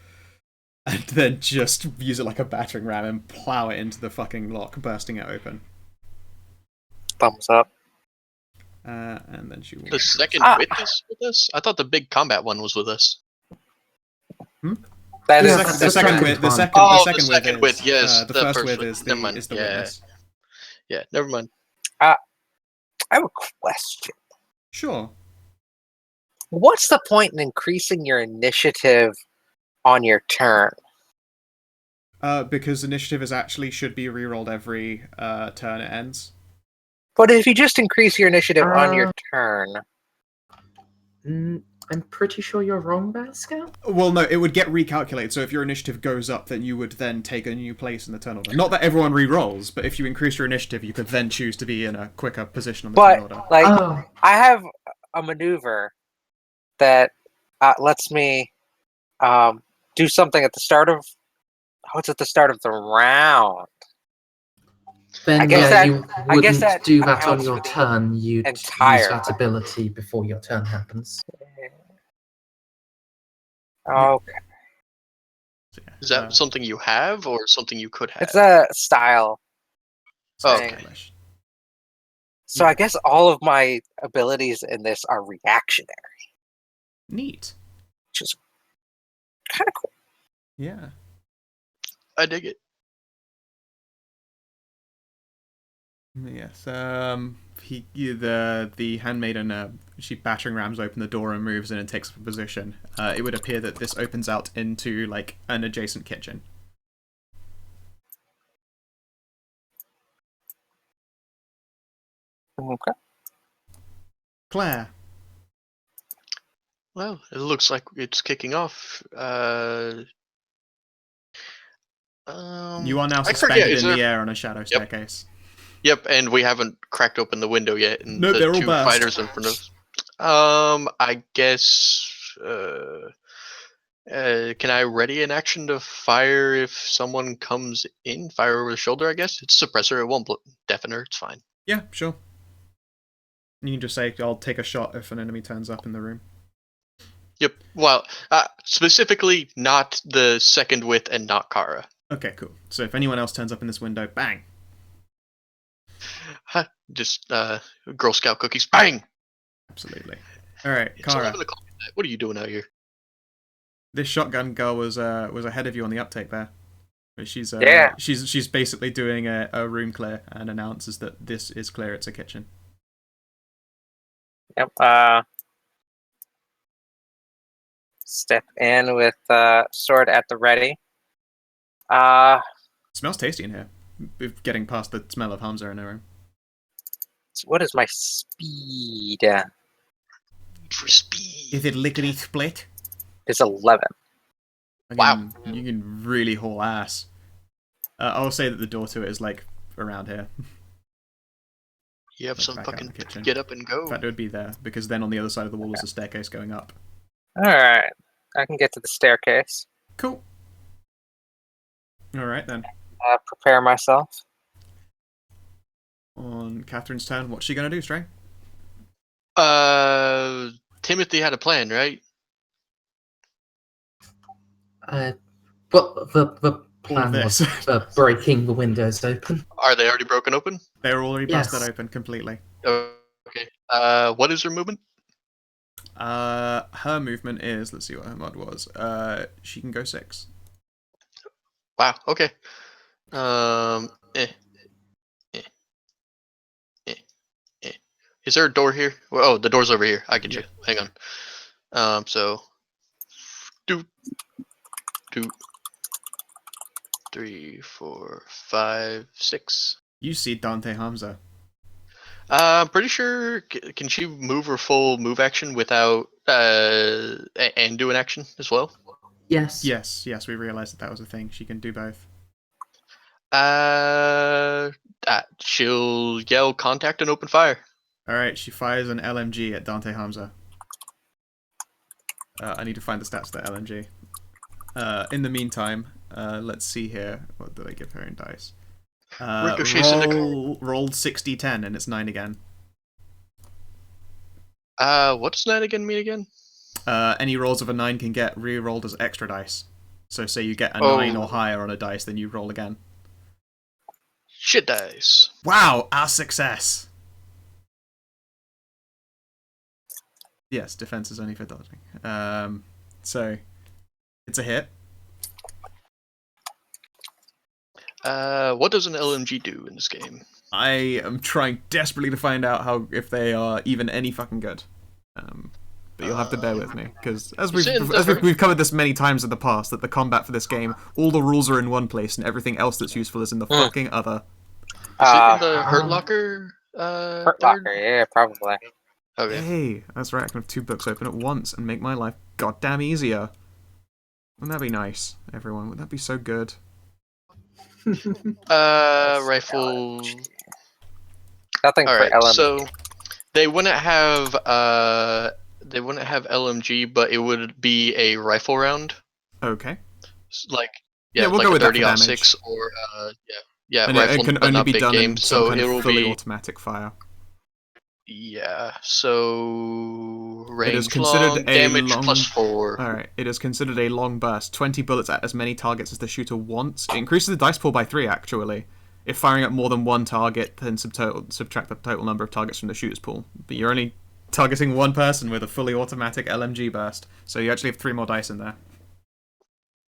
and then just use it like a battering ram and plow it into the fucking lock, bursting it open. Thumbs up. And then she will... the second wit is with us? I thought the big combat one was with us. That Yeah, is The second one. with the second with is yes. the the first first with one. is Never the mind. is the Yeah. witness. Yeah, never mind. I have a question. Sure. What's the point in increasing your initiative on your turn? Because initiative is actually should be rerolled every turn it ends. But if you just increase your initiative on your turn, I'm pretty sure you're wrong, Bascal. Well, no, it would get recalculated. So if your initiative goes up, then you would then take a new place in the turn order. Not that everyone re-rolls, but if you increase your initiative, you could then choose to be in a quicker position on the turn order. like Oh, I have a maneuver that lets me do something at the start of. Oh, it's at the start of the round. then I guess yeah, that- you I guess wouldn't that do that on accounts your for the turn. You'd use entire- that ability before your turn happens. Okay, So, yeah, Is that something you have or something you could have? it's a style. Oh, thing. okay. So I guess all of my abilities in this are reactionary, Neat. which is kind of cool. Yeah. I dig it. Yes. The handmaiden she battering rams open the door and moves in and takes up a position. It would appear that this opens out into like an adjacent kitchen. Okay. Claire. Well, it looks like it's kicking off. You are now I forget, suspended is in the there- air on a shadow staircase. Yep, and we haven't cracked open the window yet, and No, the they're all two burst. fighters in front of us. I guess. Can I ready an action to fire if someone comes in? Fire over the shoulder, I guess. It's a suppressor. It won't deafen her. It's fine. Yeah, sure. You can just say, I'll take a shot if an enemy turns up in the room. Yep. Well, specifically not the second wit and not Kara. Okay, cool. So if anyone else turns up in this window, bang! Just Girl Scout cookies. Bang! Absolutely. Alright, It's Kara. 11 o'clock at night. What are you doing out here? This shotgun girl was ahead of you on the uptake there. She's Yeah. she's basically doing a room clear and announces that this is clear, it's a kitchen. Yep. Step in with sword at the ready. Smells tasty in here. With getting past the smell of Hamza in her room. What is my speed? For speed. Is it lickety split? It's 11. Wow. You can really haul ass. I'll say that the door to it is like around here. You have Like some back out in fucking the kitchen. get up and go. In fact, it would be there because then on the other side of the wall is a staircase going up. All right, I can get to the staircase. Cool. All right then. Prepare myself. On Catherine's turn, what's she gonna do, Stray? Timothy had a plan, right? Well, the plan this. was for breaking the windows open. Are they already broken open? They're already Yes. busted open completely. Okay. What is her movement? Her movement is, let's see what her mod was. She can go 6. Wow. Okay. Eh, eh, eh, eh. Is there a door here? Oh, the door's over here. I get you. Hang on. So, 2, 2, 3, 4, 5, 6. You see Dante Hamza. I'm pretty sure. Can she move her full move action without and do an action as well? Yes. Yes, we realized that was a thing. She can do both. She'll yell contact and open fire. Alright, she fires an LMG at Dante Hamza. I need to find the stats of the LMG. In the meantime, let's see here. What did I give her in dice? Ricochets in the Rolled 60-10 and it's 9 again. What does that again mean again? Any rolls of a 9 can get re-rolled as extra dice. So say you get a Oh. 9 or higher on a dice, then you roll again. Shit dice. Wow, a success! Yes, defense is only for dodging. So, it's a hit. What does an LMG do in this game? I am trying desperately to find out if they are even any fucking good. But you'll have to bear with me, because as we've covered this many times in the past, that the combat for this game, all the rules are in one place, and everything else that's useful is in the fucking other. Is it in the Hurt Locker? Hurt Locker, yeah, probably. Okay. Hey, that's right, I can have 2 books open at once and make my life goddamn easier. Wouldn't that be nice, everyone? Wouldn't that be so good? Rifle. Nothing All for right, LM. so they wouldn't have LMG, but it would be a rifle round, Okay. like Yeah, we'll like go a with that for 30-06 or And rifle, it can but only not be big done game. in some So kind it of will fully be automatic fire. So range considered long, a damage long- +4. Alright, it is considered a long burst. 20 bullets at as many targets as the shooter wants. It increases the dice pool by 3, actually. If firing at more than one target, then subtract the total number of targets from the shooter's pool. But you're only targeting one person with a fully automatic LMG burst, so you actually have 3 more dice in there.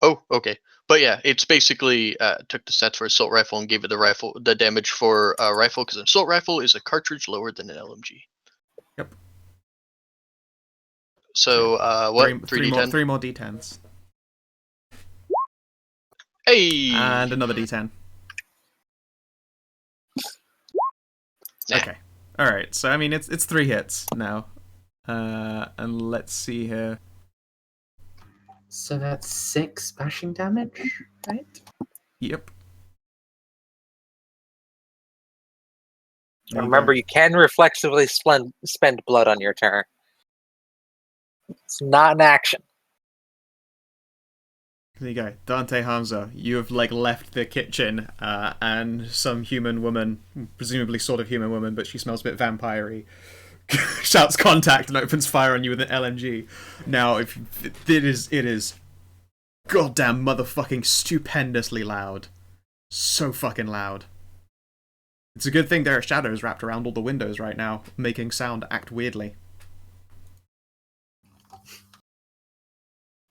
Oh, okay. But yeah, it's basically took the stats for assault rifle and gave it the damage for rifle, because an assault rifle is a cartridge lower than an LMG. Yep. So what? 3d10. 3 more d10s. Hey. And another d10. Nah. Okay. Alright, so I mean it's 3 hits now. And let's see here. So that's 6 bashing damage, right? Yep. And remember, you can reflexively spend blood on your turn. It's not an action. There you go. Dante Hamza, you have left the kitchen, and some human woman, presumably sort of human woman, but she smells a bit vampire-y, shouts contact and opens fire on you with an LMG. Now, it is goddamn motherfucking stupendously loud. So fucking loud. It's a good thing there are shadows wrapped around all the windows right now, making sound act weirdly.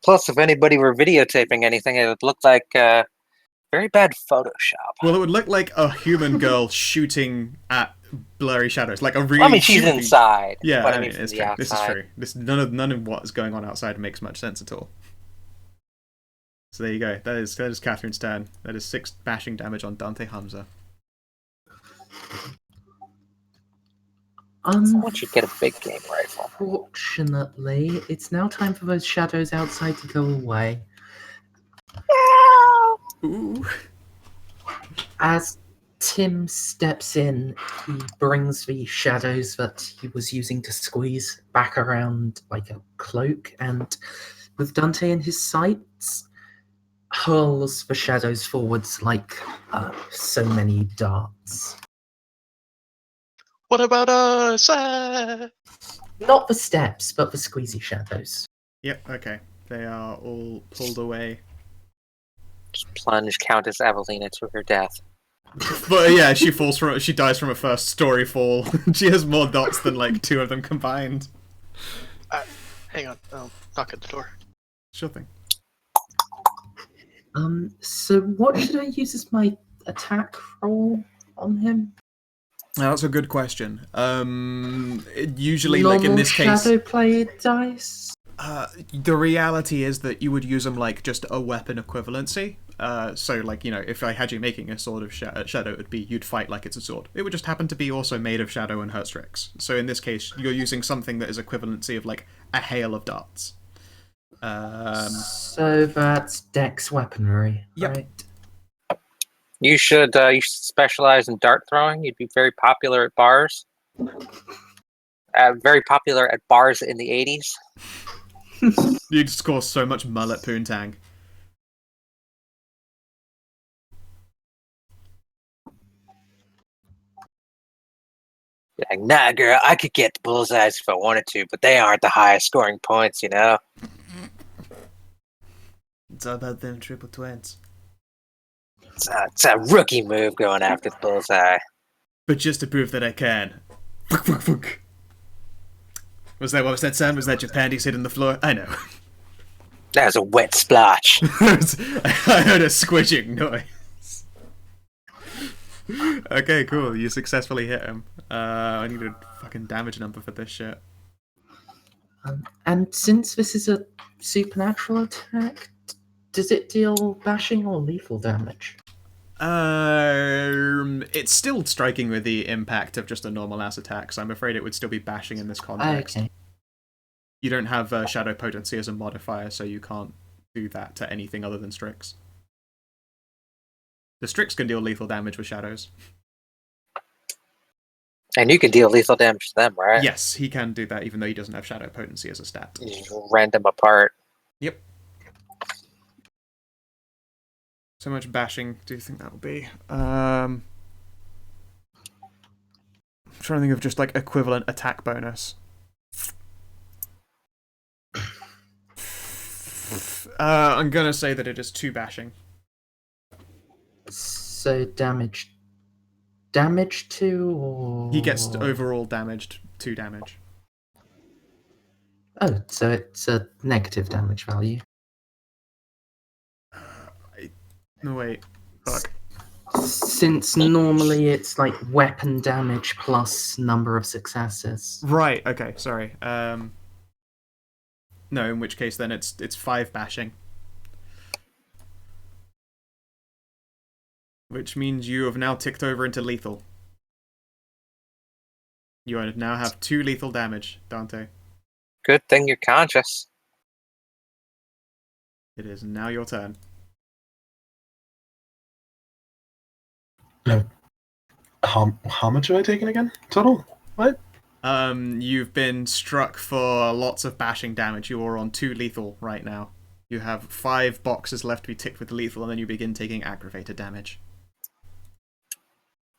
Plus, if anybody were videotaping anything, it would look like very bad Photoshop. Well, it would look like a human girl shooting at blurry shadows, like a really. I mean, she's shooting... inside. Yeah, but I mean, from it's the true. outside. This is true. None of what is going on outside makes much sense at all. So there you go. That is Catherine's turn. That is 6 bashing damage on Dante Hamza. Someone should get a big game rifle. Unfortunately, it's now time for those shadows outside to go away. Ooh. As Tim steps in, he brings the shadows that he was using to squeeze back around like a cloak, and with Dante in his sights, hurls the shadows forwards like so many darts. What about us? Not the steps, but the squeezy shadows. Yep. Okay. They are all pulled away. Just plunge Countess Evelina to her death. But yeah, she dies from a first story fall. She has more dots than like 2 of them combined. Hang on, I'll knock at the door. Sure thing. So what should I use as my attack roll on him? Now, that's a good question. Usually, like in this case, shadow play dice. the reality is that you would use them like just a weapon equivalency. So, like, you know, if I had you making a sword of shadow, it'd be you'd fight like it's a sword. It would just happen to be also made of shadow and hurt Strix. So in this case, you're using something that is equivalency of like a hail of darts. So that's Dex weaponry, Yep. right? You should specialize in dart throwing. You'd be very popular at bars. Very popular at bars in the 80s. You'd score so much mullet poontang. Like, nah, girl, I could get the bullseyes if I wanted to, but they aren't the highest scoring points, you know? It's all about them triple twins. It's a rookie move going after the bullseye. But just to prove that I can. Was that what was that sound? Was that your panties hitting the floor? I know. That was a wet splotch. I heard a squishing noise. Okay, cool. You successfully hit him. I need a fucking damage number for this shit. And since this is a supernatural attack, does it deal bashing or lethal damage? It's still striking with the impact of just a normal ass attack, so I'm afraid it would still be bashing in this context. Okay. You don't have shadow potency as a modifier, so you can't do that to anything other than Strix. The Strix can deal lethal damage with shadows. And you can deal lethal damage to them, right? Yes, he can do that, even though he doesn't have shadow potency as a stat. You just rend them apart. Yep. So much bashing do you think that will be? I'm trying to think of just like equivalent attack bonus. I'm gonna say that it is 2 bashing. So damage to, or He gets overall damaged 2 damage. Oh, so it's a negative damage value. No wait, fuck. Since normally it's like weapon damage plus number of successes. Right. Okay. Sorry. No. In which case, then it's 5 bashing, which means you have now ticked over into lethal. You now have 2 lethal damage, Dante. Good thing you're conscious. It is now your turn. How much have I taken again? Total? What? You've been struck for lots of bashing damage. You are on 2 lethal right now. You have 5 boxes left to be ticked with lethal, and then you begin taking aggravated damage.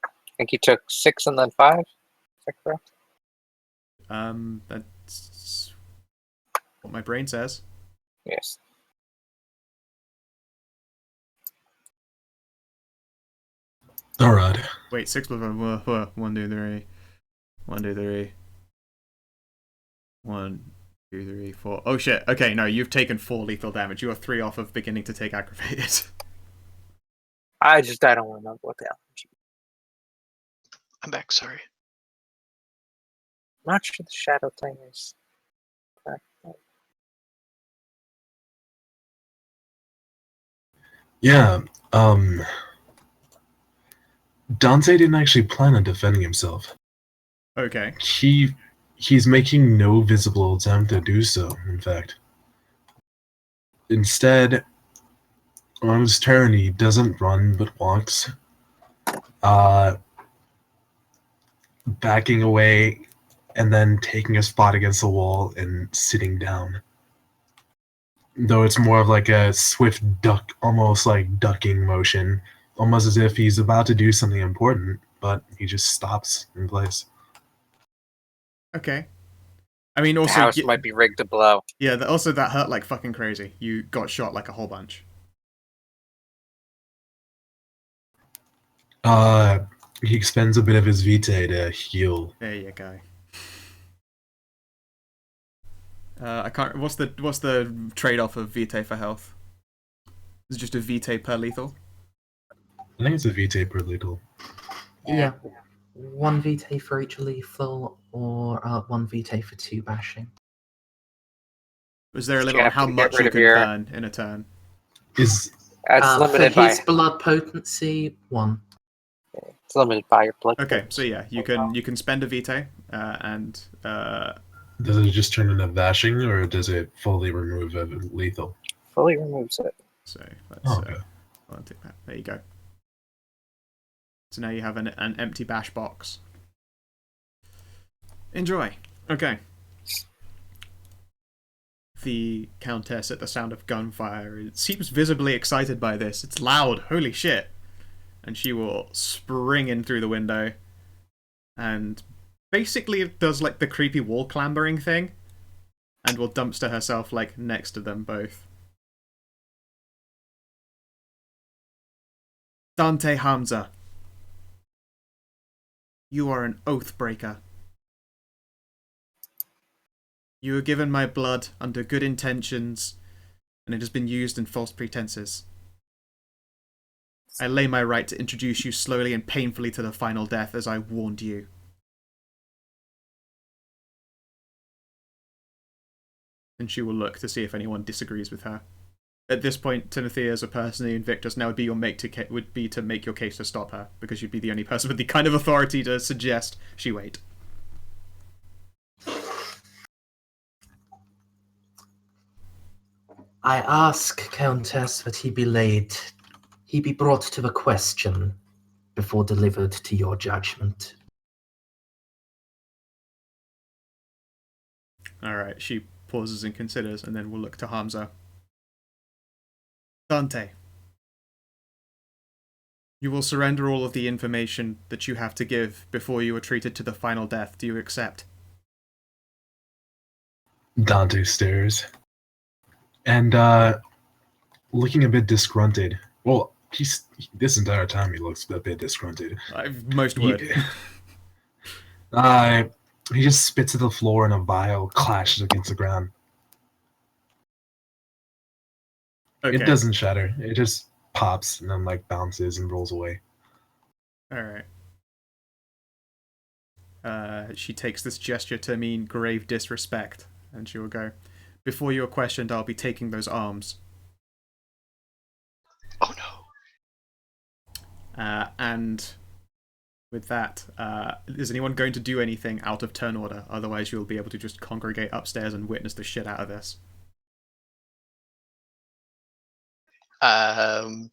I think you took 6 and then 5. Is that correct? That's what my brain says. Yes. Alright. Wait, 6 plus 1, 1, 2, 3. 1, 2, 3. 1, 2, 3, 4. Oh shit. Okay, no, you've taken 4 lethal damage. You are 3 off of beginning to take aggravated. I don't remember what the hell. I'm back, sorry. I'm not sure the shadow thing is. Yeah, Dante didn't actually plan on defending himself. Okay. He's making no visible attempt to do so, in fact. Instead, on his turn, he doesn't run but walks, backing away and then taking a spot against the wall and sitting down. Though it's more of like a swift duck, almost like ducking motion, almost as if he's about to do something important, but he just stops in place. Okay. I mean, The also, house might be rigged to blow. yeah. Also, that hurt like fucking crazy. You got shot like a whole bunch. He expends a bit of his vitae to heal. There you go. I can't. What's the trade-off of vitae for health? Is it just a vitae per lethal? I think it's a vitae per lethal. Yeah. 1 vitae for each lethal, or 1 vitae for 2 bashing. Is there a You limit on have how to get much rid you of can your- burn in a turn? Is It's For limited by his blood potency, 1. your blood. Okay, so yeah, you can spend a vitae and does it just turn into vashing, or does it fully remove a lethal? Fully removes it. so let's Oh, okay. I'll take that. There you go. So now you have an empty bash box. Enjoy. Okay. The Countess, at the sound of gunfire, seems visibly excited by this. It's loud. Holy shit. And she will spring in through the window and basically does like the creepy wall clambering thing and will dumpster herself like next to them both. Dante Hamza, you are an oath breaker. You were given my blood under good intentions, and it has been used in false pretenses. I lay my right to introduce you slowly and painfully to the final death, as I warned you. And she will look to see if anyone disagrees with her. At this point, Timothea, as a person in Invictus, now would be would be to make your case to stop her, because you'd be the only person with the kind of authority to suggest she wait. I ask, Countess, that he be brought to the question before delivered to your judgment. Alright, she pauses and considers, and then we'll look to Hamza. Dante, you will surrender all of the information that you have to give before you are treated to the final death. Do you accept? Dante stares. And looking a bit disgruntled. Well, this entire time he looks a bit disgruntled. Most would. He just spits at the floor and a vial clashes against the ground. Okay. It doesn't shatter. It just pops and then like bounces and rolls away. Alright. She takes this gesture to mean grave disrespect, and she will go, before you are questioned, I'll be taking those arms. Oh no. And with that, is anyone going to do anything out of turn order? Otherwise, you'll be able to just congregate upstairs and witness the shit out of this. As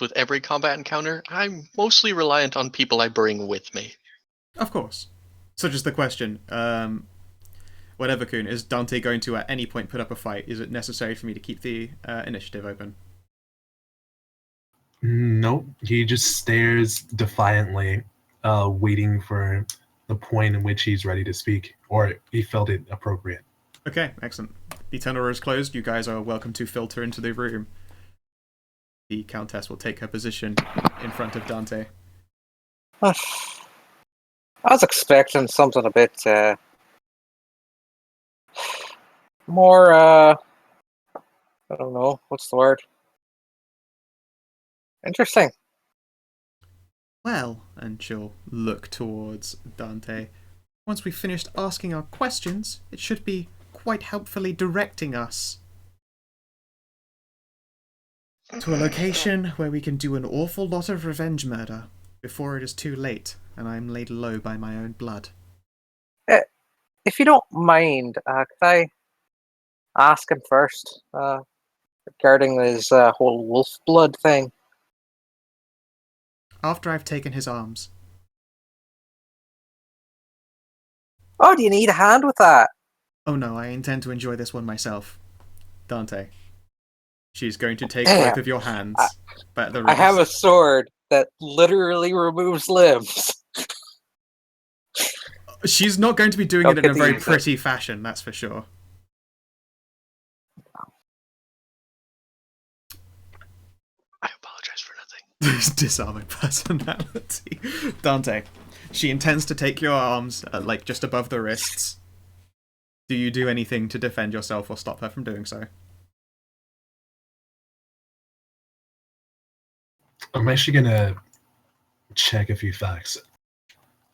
with every combat encounter, I'm mostly reliant on people I bring with me. Of course. Such as the question, whatever, Kuhn, is Dante going to at any point put up a fight? Is it necessary for me to keep the initiative open? Nope. He just stares defiantly, waiting for the point in which he's ready to speak, or he felt it appropriate. Okay, excellent. The tunnel is closed. You guys are welcome to filter into the room. The Countess will take her position in front of Dante. I was expecting something a bit more, I don't know, what's the word? Interesting. Well, and she'll look towards Dante. Once we've finished asking our questions, it should be quite helpfully directing us to a location where we can do an awful lot of revenge murder before it is too late and I'm laid low by my own blood. If you don't mind, could I ask him first regarding this whole wolf blood thing? After I've taken his arms. Oh, do you need a hand with that? Oh no, I intend to enjoy this one myself. Dante. She's going to take Damn. both of your hands. But the I have a sword that literally removes limbs. She's not going to be doing Don't it in get a to very use it. pretty fashion, that's for sure. I apologize for nothing. Disarming personality. Dante, she intends to take your arms, like, just above the wrists. Do you do anything to defend yourself or stop her from doing so? I'm actually gonna check a few facts.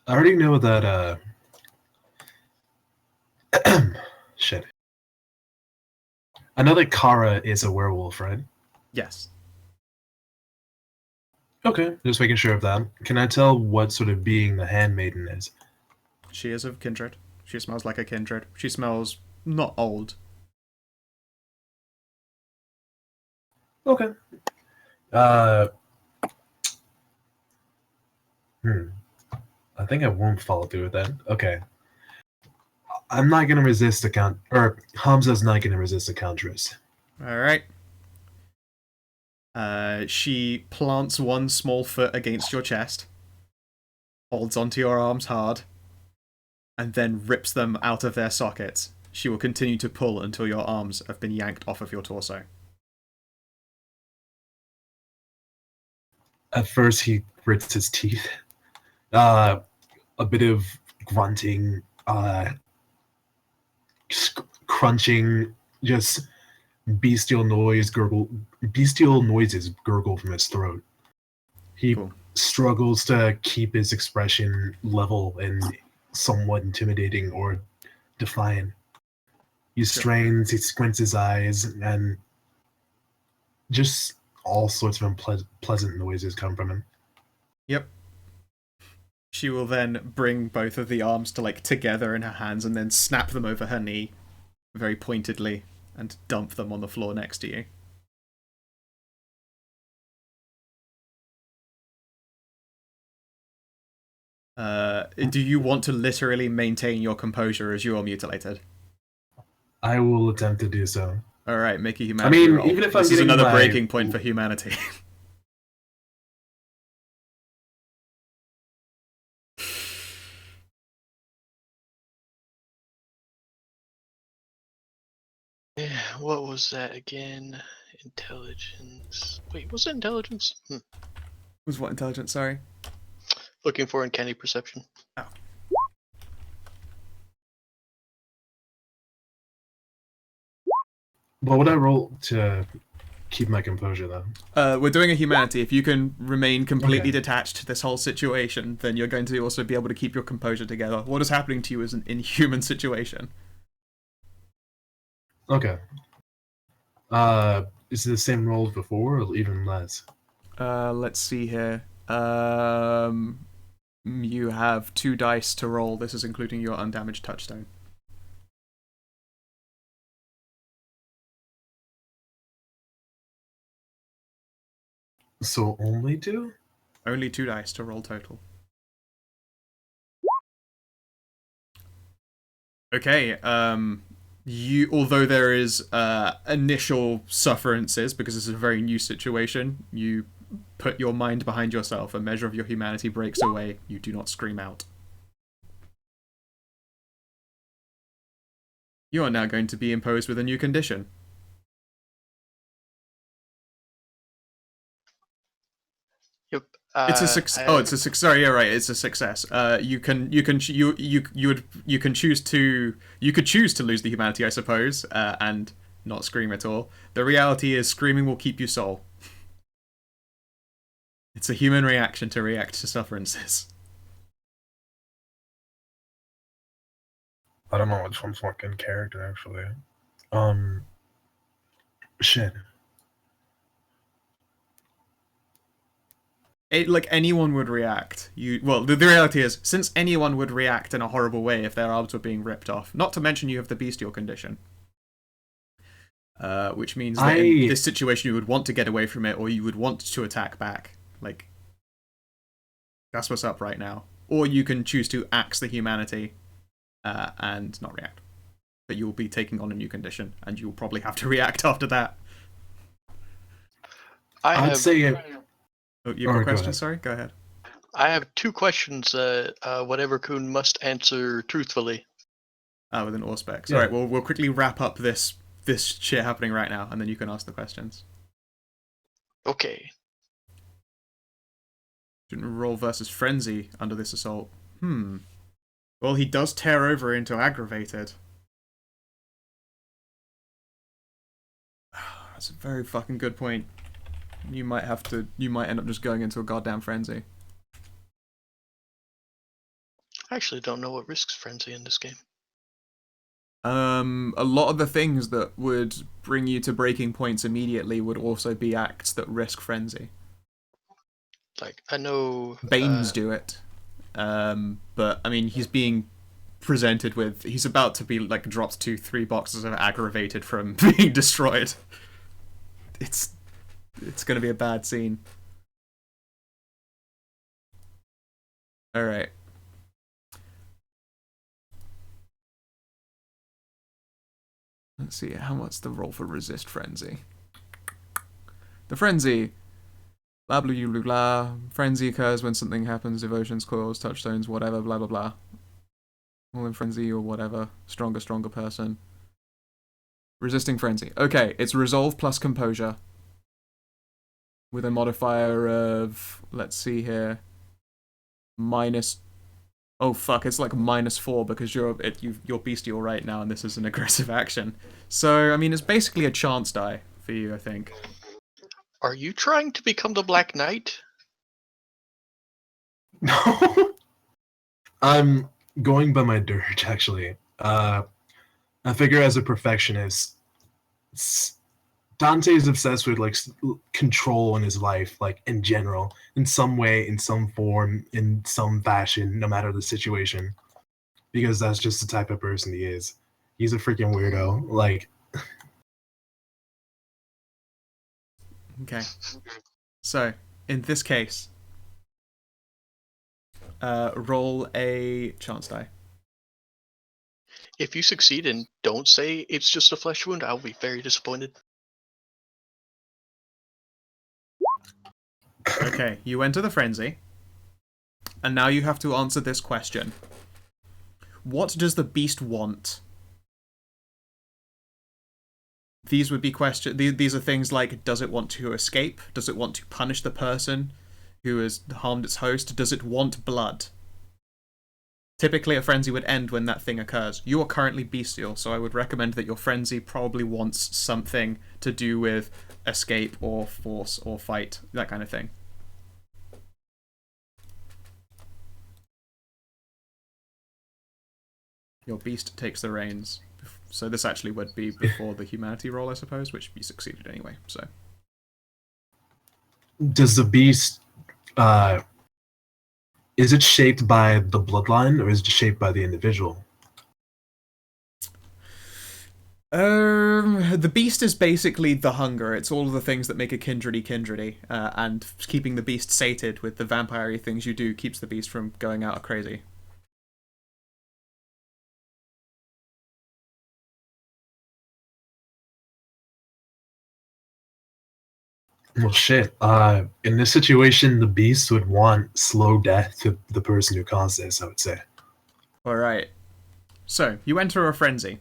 I already know that shit. I know that Kara is a werewolf, right? Yes. Okay, just making sure of that. Can I tell what sort of being the handmaiden is? She is of Kindred. She smells like a Kindred. She smells not old. Okay. I think I won't follow through with that. Okay. I'm not gonna resist the count, or Hamza's not gonna resist the Countress. Alright. She plants one small foot against your chest, holds onto your arms hard, and then rips them out of their sockets. She will continue to pull until your arms have been yanked off of your torso. At first, he grits his teeth. A bit of grunting, crunching, just bestial noises gurgle from his throat. He Cool. struggles to keep his expression level and somewhat intimidating or defiant. He strains, he squints his eyes, and just all sorts of unpleasant noises come from him. Yep. She will then bring both of the arms to like together in her hands and then snap them over her knee very pointedly and dump them on the floor next to you. Do you want to literally maintain your composure as you are mutilated? I will attempt to do so. Alright, make a humanity roll. Even if this I'm is getting another my... breaking point for humanity. Yeah, what was that again? Intelligence. Wait, was it intelligence? Was what intelligence, sorry? Looking for uncanny perception. Oh. What would I roll to keep my composure, though? We're doing a humanity. If you can remain completely detached to this whole situation, then you're going to also be able to keep your composure together. What is happening to you is an inhuman situation. Okay. Is it the same roll as before, or even less? Let's see here. You have 2 dice to roll. This is including your undamaged touchstone. So only 2? Only 2 dice to roll total. Okay, although there is initial sufferances, because this is a very new situation, you put your mind behind yourself, a measure of your humanity breaks away, you do not scream out. You are now going to be imposed with a new condition. Yep. It's a success. Oh, it's a success. Sorry, yeah, right. It's a success. You could choose to lose the humanity, I suppose, and not scream at all. The reality is, screaming will keep you soul. It's a human reaction to react to sufferances. I don't know which one's more in character, actually. Shit. Like anyone would react. Well, the reality is, since anyone would react in a horrible way if their arms were being ripped off. Not to mention you have the bestial condition, which means that in this situation you would want to get away from it, or you would want to attack back. Like, that's what's up right now. Or you can choose to axe the humanity and not react. But you'll be taking on a new condition, and you'll probably have to react after that. I'd say... Oh, you have a question? Sorry, go ahead. I have 2 questions. Whatever Kuhn must answer truthfully. With an Auspex. Yeah. All right, well, we'll quickly wrap up this shit happening right now, and then you can ask the questions. Okay. Shouldn't roll versus frenzy under this assault. Well, he does tear over into aggravated. That's a very fucking good point. You might end up just going into a goddamn frenzy. I actually don't know what risks frenzy in this game. A lot of the things that would bring you to breaking points immediately would also be acts that risk frenzy. Like, I know... Banes do it. But, I mean, he's being presented with... He's about to be, like, dropped 2-3 boxes of aggravated from being destroyed. It's gonna be a bad scene. Alright. Let's see, how much the roll for resist frenzy? The frenzy. Blah blah blah blah. Frenzy occurs when something happens, devotions, coils, touchstones, whatever, blah blah blah. All in frenzy or whatever. Stronger person. Resisting frenzy. Okay, it's resolve plus composure. With a modifier of, let's see here, minus... Oh fuck, it's like -4 because you're bestial right now and this is an aggressive action. So, I mean, it's basically a chance die for you, I think. Are you trying to become the Black Knight? No. I'm going by my dirge, actually. I figure as a perfectionist, Dante is obsessed with like control in his life, like in general, in some way, in some form, in some fashion, no matter the situation, because that's just the type of person he is. He's a freaking weirdo. Like, Okay. So, in this case, roll a chance die. If you succeed and don't say it's just a flesh wound, I'll be very disappointed. Okay, you enter the frenzy, and now you have to answer this question. What does the beast want? These would be these are things like, does it want to escape? Does it want to punish the person who has harmed its host? Does it want blood? Typically, a frenzy would end when that thing occurs. You are currently bestial, so I would recommend that your frenzy probably wants something to do with escape or force or fight, that kind of thing. Your beast takes the reins. So this actually would be before the humanity roll, I suppose, which you succeeded anyway, so. does the beast, is it shaped by the bloodline or is it shaped by the individual? The beast is basically the hunger. It's all of the things that make a kindredy, and keeping the beast sated with the vampire-y things you do keeps the beast from going out crazy. Well, shit. In this situation, the beast would want slow death to the person who caused this, I would say. Alright. So, you enter a frenzy.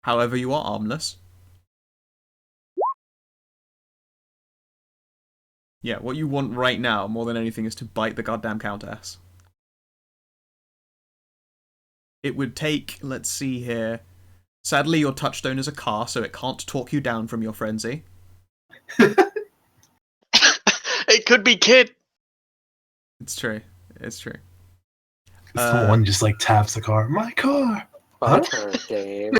However, you are armless. Yeah, what you want right now, more than anything, is to bite the goddamn countess. It would take, let's see here... Sadly, your touchstone is a car, so it can't talk you down from your frenzy. It could be Kit! It's true. It's true. Someone just like taps the car. My car! Butter, Dave.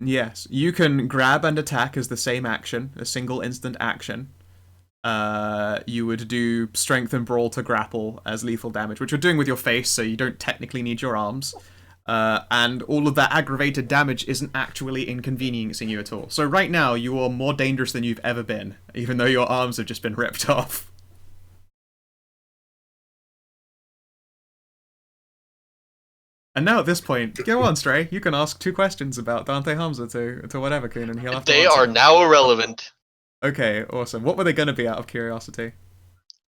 Yes, you can grab and attack as the same action, a single instant action. You would do strength and brawl to grapple as lethal damage, which you're doing with your face, so you don't technically need your arms. And all of that aggravated damage isn't actually inconveniencing you at all. So right now, you are more dangerous than you've ever been, even though your arms have just been ripped off. And now at this point, go on, Stray. You can ask 2 questions about Dante Hamza to whatever, Kuhn, and he'll have to They answer are them. now irrelevant. Okay, awesome. What were they going to be out of curiosity?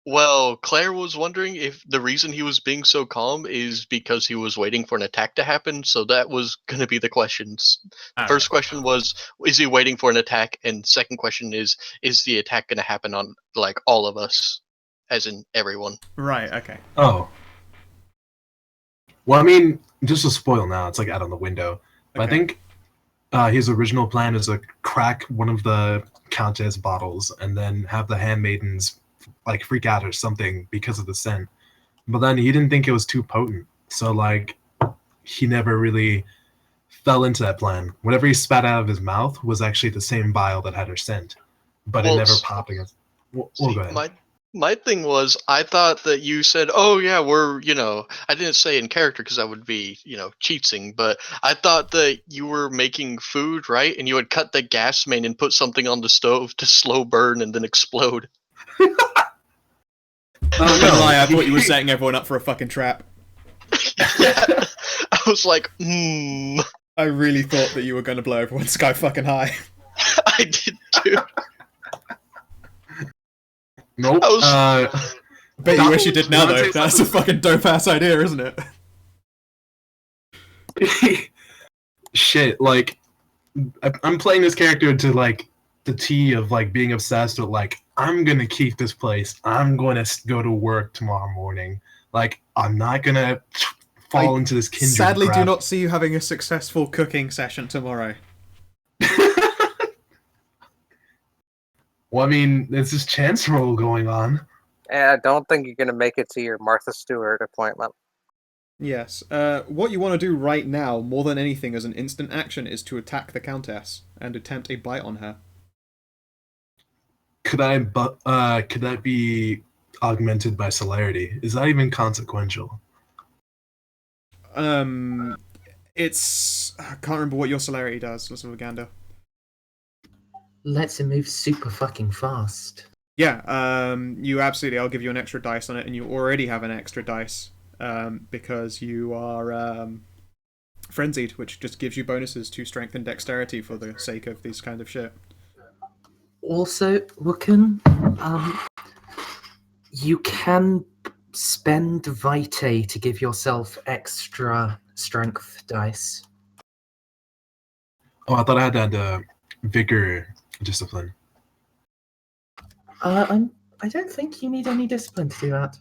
Well, Claire was wondering if the reason he was being so calm is because he was waiting for an attack to happen. So that was going to be the questions. First question was, is he waiting for an attack? And second question is the attack going to happen on like all of us, as in everyone? Right. Okay. Oh. Well, I mean, just to spoil now, it's like out on the window. But I Okay. think his original plan is to crack one of the Countess bottles and then have the handmaidens like freak out or something because of the scent. But then he didn't think it was too potent, so like he never really fell into that plan. Whatever he spat out of his mouth was actually the same vial that had her scent, but it Well, never popped against. Well, See, go ahead. my thing was, I thought that you said, "Oh yeah, we're," I didn't say in character because that would be, cheating. But I thought that you were making food, right? And you had cut the gas main and put something on the stove to slow burn and then explode. Not gonna lie, I he- thought you were setting everyone up for a fucking trap. Yeah, I was like, hmm. I really thought that you were gonna blow everyone sky fucking high. I did too. Nope. I was- Bet you wish you did now, Wanna though. say That's a something? fucking dope ass idea, isn't it? Shit, like I'm playing this character to like the T of like being obsessed with like I'm gonna keep this place. I'm going to go to work tomorrow morning. Like I'm not gonna fall into this Kindred Sadly, do crap. not see you having a successful cooking session tomorrow. Well, I mean, there's this chance roll going on. I don't think you're gonna make it to your Martha Stewart appointment. Yes. What you want to do right now, more than anything as an instant action, is to attack the Countess and attempt a bite on her. Could that be augmented by celerity? Is that even consequential? It's... I can't remember what your celerity does. Let's have a gander. Lets him move super fucking fast. Yeah, you absolutely... I'll give you an extra dice on it, and you already have an extra dice, because you are, frenzied, which just gives you bonuses to strength and dexterity for the sake of this kind of shit. Also, Wooken, you can spend Vitae to give yourself extra strength dice. Oh, I thought I had that vigor discipline. I don't think you need any discipline to do that.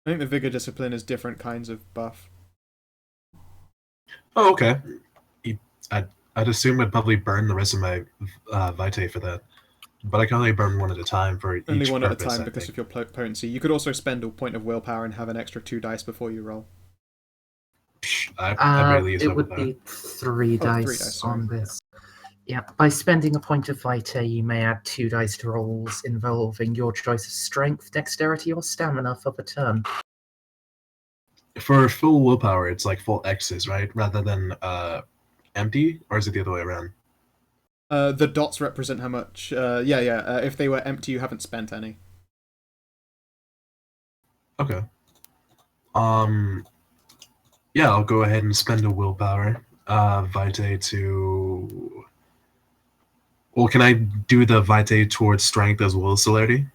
I think the Vigor Discipline is different kinds of buff. Oh, okay. I'd assume I'd probably burn the rest of my vitae for that, but I can only burn one at a time for Only each one at a purpose, time I because think. of your potency. You could also spend a point of willpower and have an extra 2 dice before you roll. I barely use It my would willpower. be 3 Oh, dice, 3 dice, sorry. on this. Yeah, by spending a point of Vitae, you may add 2 dice to rolls involving your choice of strength, dexterity, or stamina for the turn. For full willpower, it's like full X's, right? Rather than empty, or is it the other way around? The dots represent how much... if they were empty, you haven't spent any. Okay. Yeah, I'll go ahead and spend a willpower. Vitae to. Well, can I do the Vitae towards strength as well as celerity?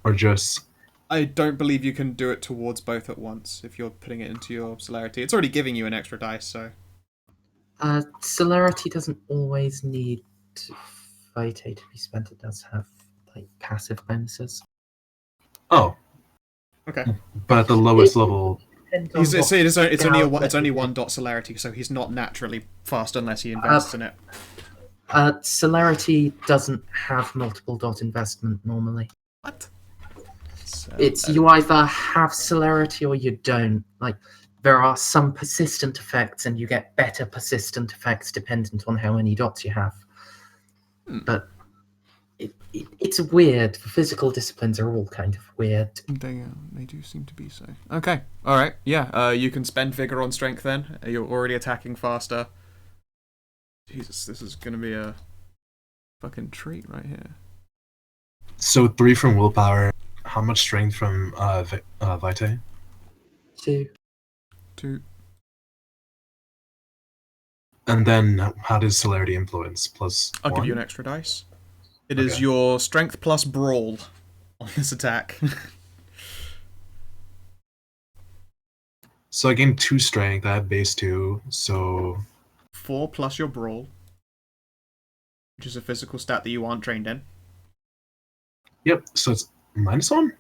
Or just. I don't believe you can do it towards both at once if you're putting it into your celerity. It's already giving you an extra dice, so... Celerity doesn't always need Vitae to be spent. It does have like passive bonuses. Oh. Okay. But at the lowest level. Depends on It's what only down- 1 dot celerity, so he's not naturally fast unless he invests in it. Celerity doesn't have multiple dot investment normally. What? It's you either have celerity or you don't. Like there are some persistent effects, and you get better persistent effects dependent on how many dots you have. But it's weird. The physical disciplines are all kind of weird. They do seem to be so. Okay, alright, yeah, you can spend Vigor on Strength then. You're already attacking faster. Jesus, this is gonna be a fucking treat right here. So 3 from willpower. How much strength from Vitae? 2. 2. And then how does celerity influence? Plus I'll give 1? you an extra dice. It is Okay. your Strength plus Brawl. on this attack. So I gained 2 strength. I have base 2, so 4 plus your brawl, which is a physical stat that you aren't trained in. yep. So it's -1.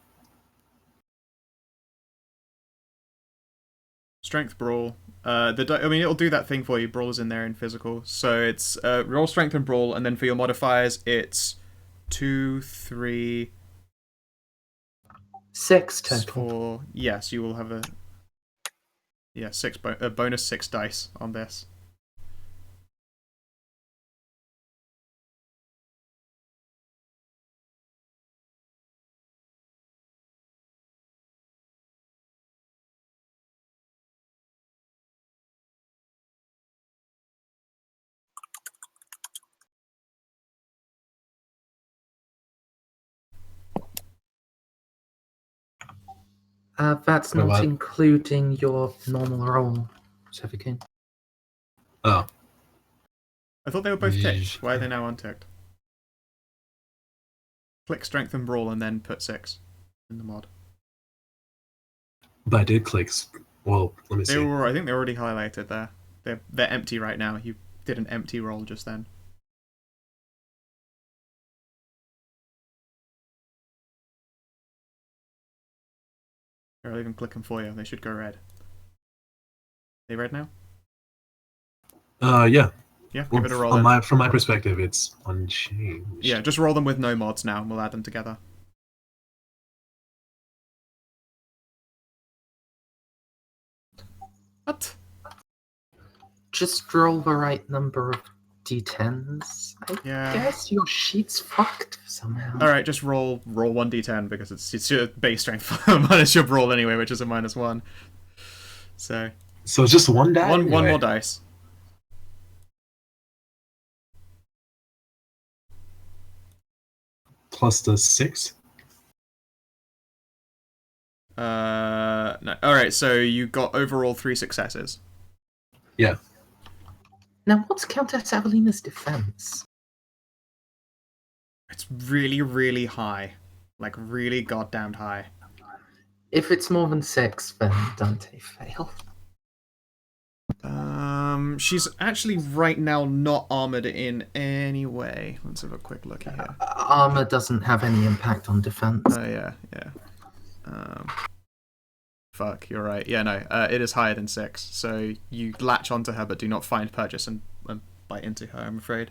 Strength brawl. I mean, it'll do that thing for you. Brawl's in there in physical, so it's roll strength and brawl, and then for your modifiers, it's 2, 3, 6 total. 4. Yes, you will have a bonus 6 dice on this. That's Wait, not what? including your normal roll, Sevikin. Oh, I thought they were both ticked. Yeesh. Why are they now unticked? Click strength and brawl and then put 6 in the mod. but I did click. Well, let me They see. were, I think they're already highlighted there. They're empty right now. You did an empty roll just then. Here, I'll even click them for you. They should go red. They red now? Yeah. Yeah, Well, give it a roll. Then. from my perspective, it's unchanged. Yeah, just roll them with no mods now, and we'll add them together. What? Just roll the right number of d10s. I Yeah. guess your sheet's fucked somehow. All right, just roll 1d10 because it's your base strength minus your brawl anyway, which is a -1. So So it's just one die. one Anyway. more dice. Plus the 6. No. All right, so you got overall 3 successes. Yeah. Now, what's Countess Evelina's defense? It's really, really high, like really goddamn high. If it's more than 6, then Dante failed. She's actually right now not armored in any way. Let's have a quick look here. Armor doesn't have any impact on defense. Oh yeah. Fuck, you're right. Yeah, no, it is higher than 6. So you latch onto her, but do not find purchase and bite into her. I'm afraid.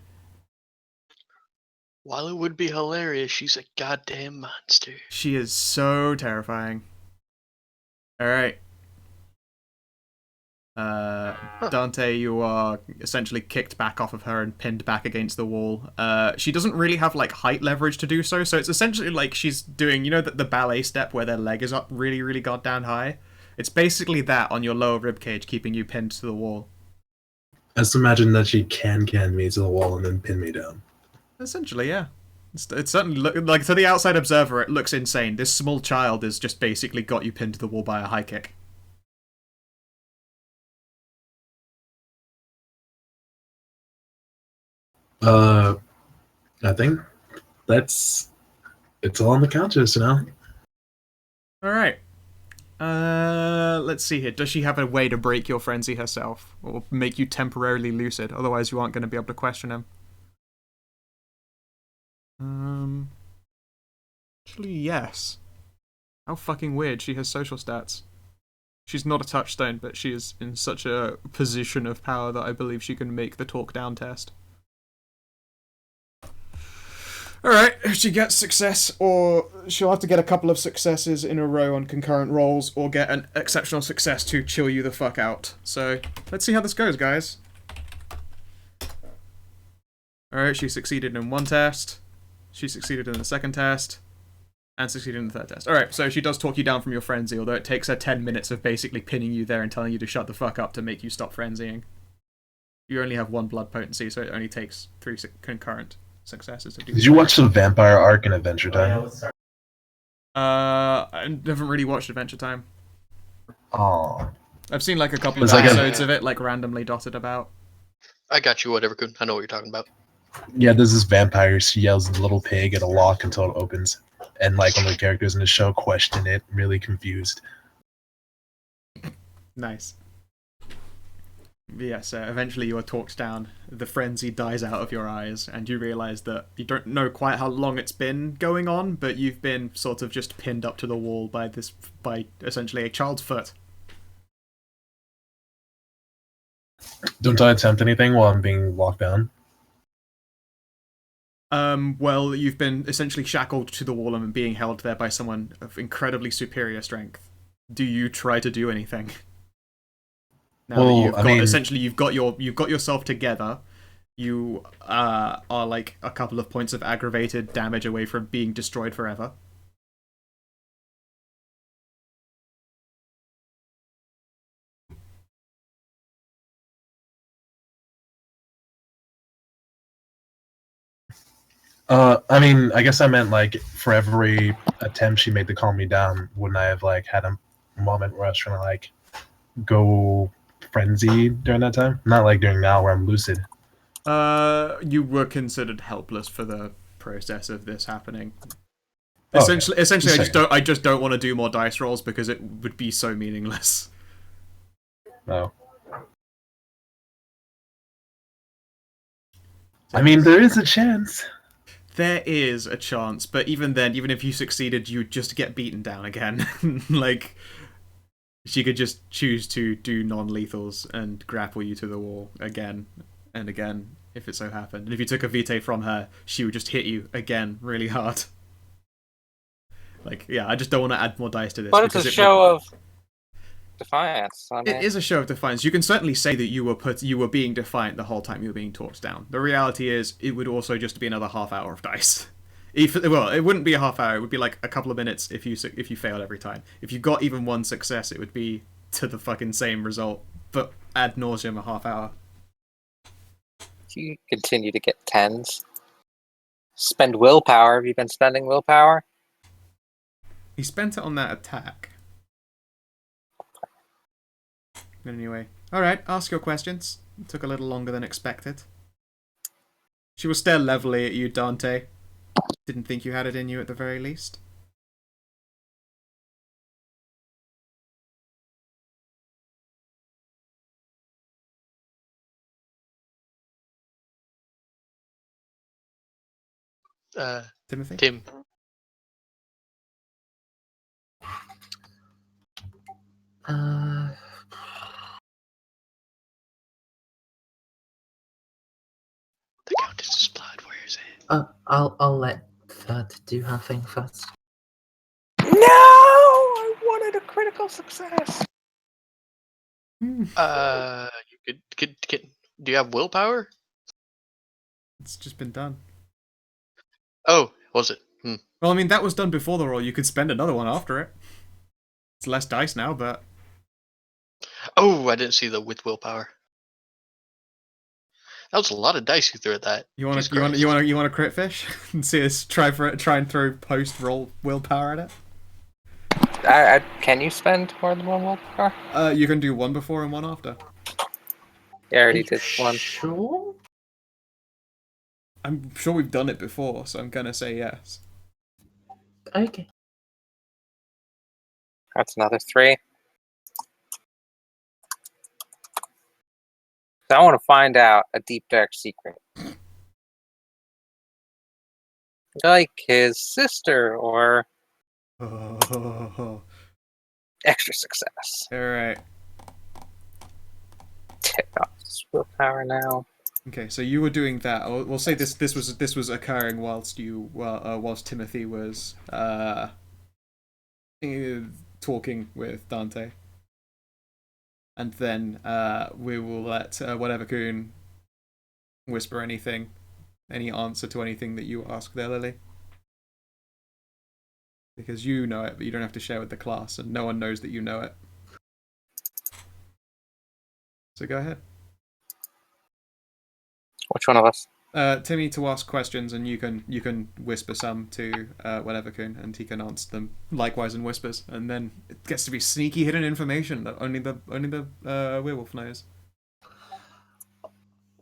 While it would be hilarious, she's a goddamn monster. She is so terrifying. All right. Dante, you are essentially kicked back off of her and pinned back against the wall. She doesn't really have like height leverage to do so, so it's essentially like she's doing, you know, the ballet step where their leg is up really, really goddamn high. It's basically that on your lower rib cage, keeping you pinned to the wall. Just imagine that she can me to the wall and then pin me down. Essentially, yeah. It certainly like to the outside observer, it looks insane. This small child has just basically got you pinned to the wall by a high kick. I think it's all on the Countess now. All right. Let's see here. Does she have a way to break your frenzy herself, or make you temporarily lucid? Otherwise, you aren't going to be able to question him. Actually, yes. How fucking weird. She has social stats. She's not a touchstone, but she is in such a position of power that I believe she can make the talk down test. Alright, if she gets success, or she'll have to get a couple of successes in a row on concurrent rolls, or get an exceptional success to chill you the fuck out. So, let's see how this goes, guys. Alright, she succeeded in one test, she succeeded in the second test, and succeeded in the third test. Alright, so she does talk you down from your frenzy, although it takes her 10 minutes of basically pinning you there and telling you to shut the fuck up to make you stop frenzying. You only have 1 blood potency, so it only takes 3 concurrent successes to do. Did you watch the Vampire arc in Adventure Time? I haven't really watched Adventure Time. Oh, I've seen like a couple of It's like episodes of it, like randomly dotted about. I got you, whatever, Kun. I know what you're talking about. yeah. There's this vampire. She yells "little pig" at a lock until it opens. And like one of the characters in the show questioned it, really confused. Nice. Yeah, so eventually you are talked down, the frenzy dies out of your eyes, and you realise that you don't know quite how long it's been going on, but you've been sort of just pinned up to the wall by essentially a child's foot. Don't I attempt anything while I'm being locked down? Well, you've been essentially shackled to the wall and being held there by someone of incredibly superior strength. Do you try to do anything? Now that you've got essentially you've got yourself together, you are like a couple of points of aggravated damage away from being destroyed forever. I mean, I guess I meant like for every attempt she made to calm me down, wouldn't I have like had a moment where I was trying to like go frenzy during that time? Not like during now where I'm lucid. You were considered helpless for the process of this happening. Oh, Essentially, okay. I just don't want to do more dice rolls because it would be so meaningless. No. I mean, there is a chance. There is a chance, but even then, even if you succeeded, you'd just get beaten down again. Like, she could just choose to do non-lethals and grapple you to the wall again and again, if it so happened. And if you took a vitae from her, she would just hit you again really hard. Like, yeah, I just don't want to add more dice to this. But it's a show of defiance. I mean, It is a show of defiance. You can certainly say that you were being defiant the whole time you were being talked down. The reality is, it would also just be another half hour of dice. Well, it wouldn't be a half hour. It would be like a couple of minutes if you failed every time. If you got even one success, it would be to the fucking same result, but ad nauseum a half hour. you continue to get tens. Spend willpower. Have you been spending willpower? He spent it on that attack. Anyway, alright, ask your questions. It took a little longer than expected. She will stare levelly at you, Dante. Didn't think you had it in you at the very least. Timothy? Tim. The Countess's blood, where is it? I'll let Third do her thing first. No! I wanted a critical success. You could do you have willpower? It's just been done. Oh, was it? Well, I mean, that was done before the roll. You could spend another one after it. It's less dice now, but... Oh, I didn't see the with willpower. That was a lot of dice you threw at that. You want to crit fish and see us try and throw post roll willpower at it? Can you spend more than one willpower? You can do one before and one after. Yeah, I already did one. Sure. I'm sure we've done it before, so I'm gonna say yes. Okay. That's another 3. So I want to find out a deep, dark secret. Like his sister or extra success. Alright. Take off this willpower now. Okay, so you were doing that. We'll say this was occurring whilst Timothy was talking with Dante. And then we will let whatever Coon whisper anything, any answer to anything that you ask there, Lily. Because you know it, but you don't have to share with the class, and no one knows that you know it. So go ahead. Which one of us? Timmy to ask questions, and you can whisper some to whatever Coon, and he can answer them likewise in whispers, and then it gets to be sneaky hidden information that only the werewolf knows.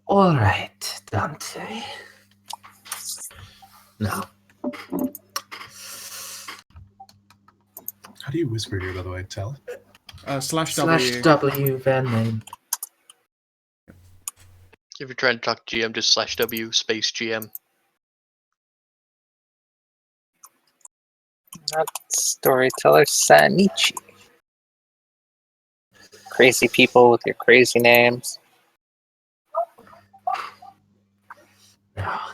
All right, Dante. Now, How do you whisper here, by the way? Tell. Slash Slash W. W van name. If you're trying to talk to GM, just /W space GM. Not storyteller Sanichi. Crazy people with your crazy names. Ah.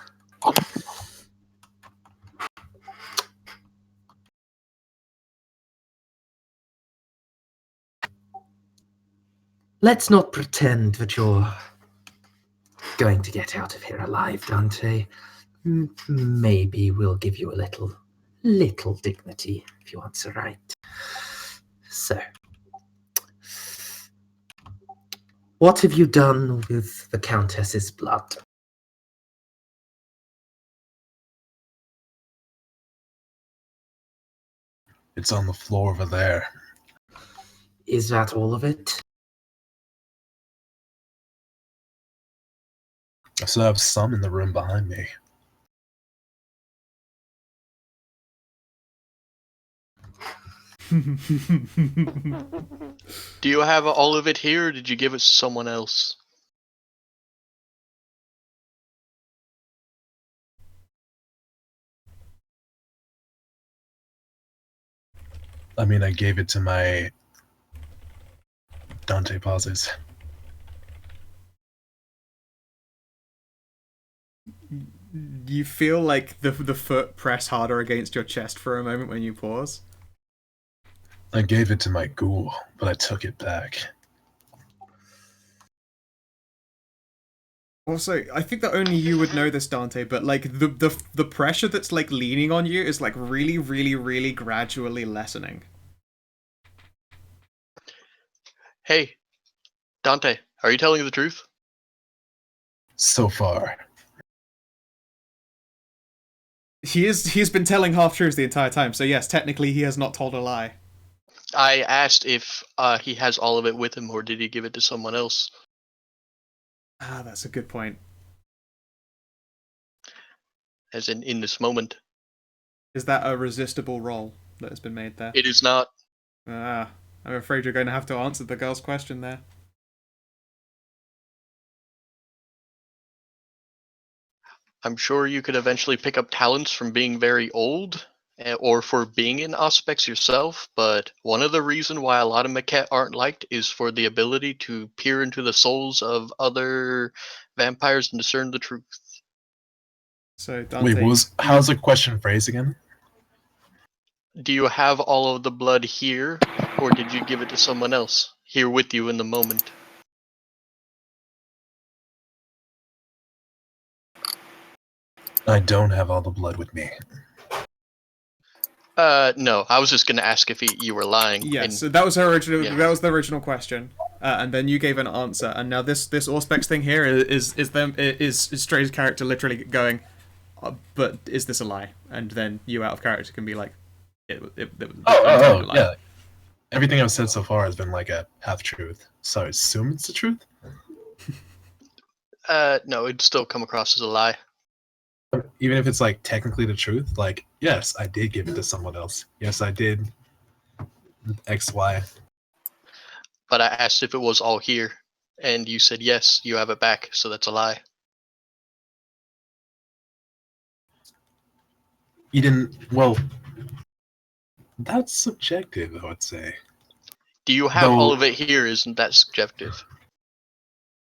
Let's not pretend that you're going to get out of here alive, Dante. Maybe we'll give you a little dignity if you answer right. So, what have you done with the Countess's blood? It's on the floor over there. Is that all of it? I still have some in the room behind me. Do you have all of it here, or did you give it to someone else? I mean, I gave it to my... Dante pauses. You feel like the foot press harder against your chest for a moment when you pause. I gave it to my ghoul, but I took it back. Also, I think that only you would know this, Dante, but like the pressure that's like leaning on you is like really, really, really gradually lessening. Hey, Dante, are you telling the truth? So far. He's been telling half truths the entire time, so yes, technically he has not told a lie. I asked if he has all of it with him, or did he give it to someone else? Ah, that's a good point. As in this moment. Is that a resistible roll that has been made there? It is not. Ah, I'm afraid you're going to have to answer the girl's question there. I'm sure you could eventually pick up talents from being very old, or for being in aspects yourself, but one of the reasons why a lot of Maquette aren't liked is for the ability to peer into the souls of other vampires and discern the truth. So Dante, Wait, how's the question phrased again? Do you have all of the blood here, or did you give it to someone else, here with you in the moment? I don't have all the blood with me. No, I was just gonna ask if you were lying. yes, that was her original. Yeah. That was the original question, and then you gave an answer. And now this Auspex thing here is Stray's character literally going, but is this a lie? And then you out of character can be like, it was a lie. Yeah. Everything I've said so far has been like a half truth. So I assume it's the truth? No, it'd still come across as a lie. Even if it's like technically the truth, like, yes, I did give it to someone else. Yes, I did X, Y. But I asked if it was all here, and you said yes, you have it back, so that's a lie. You didn't, well, that's subjective, I would say. Do you have all of it here? Isn't that subjective?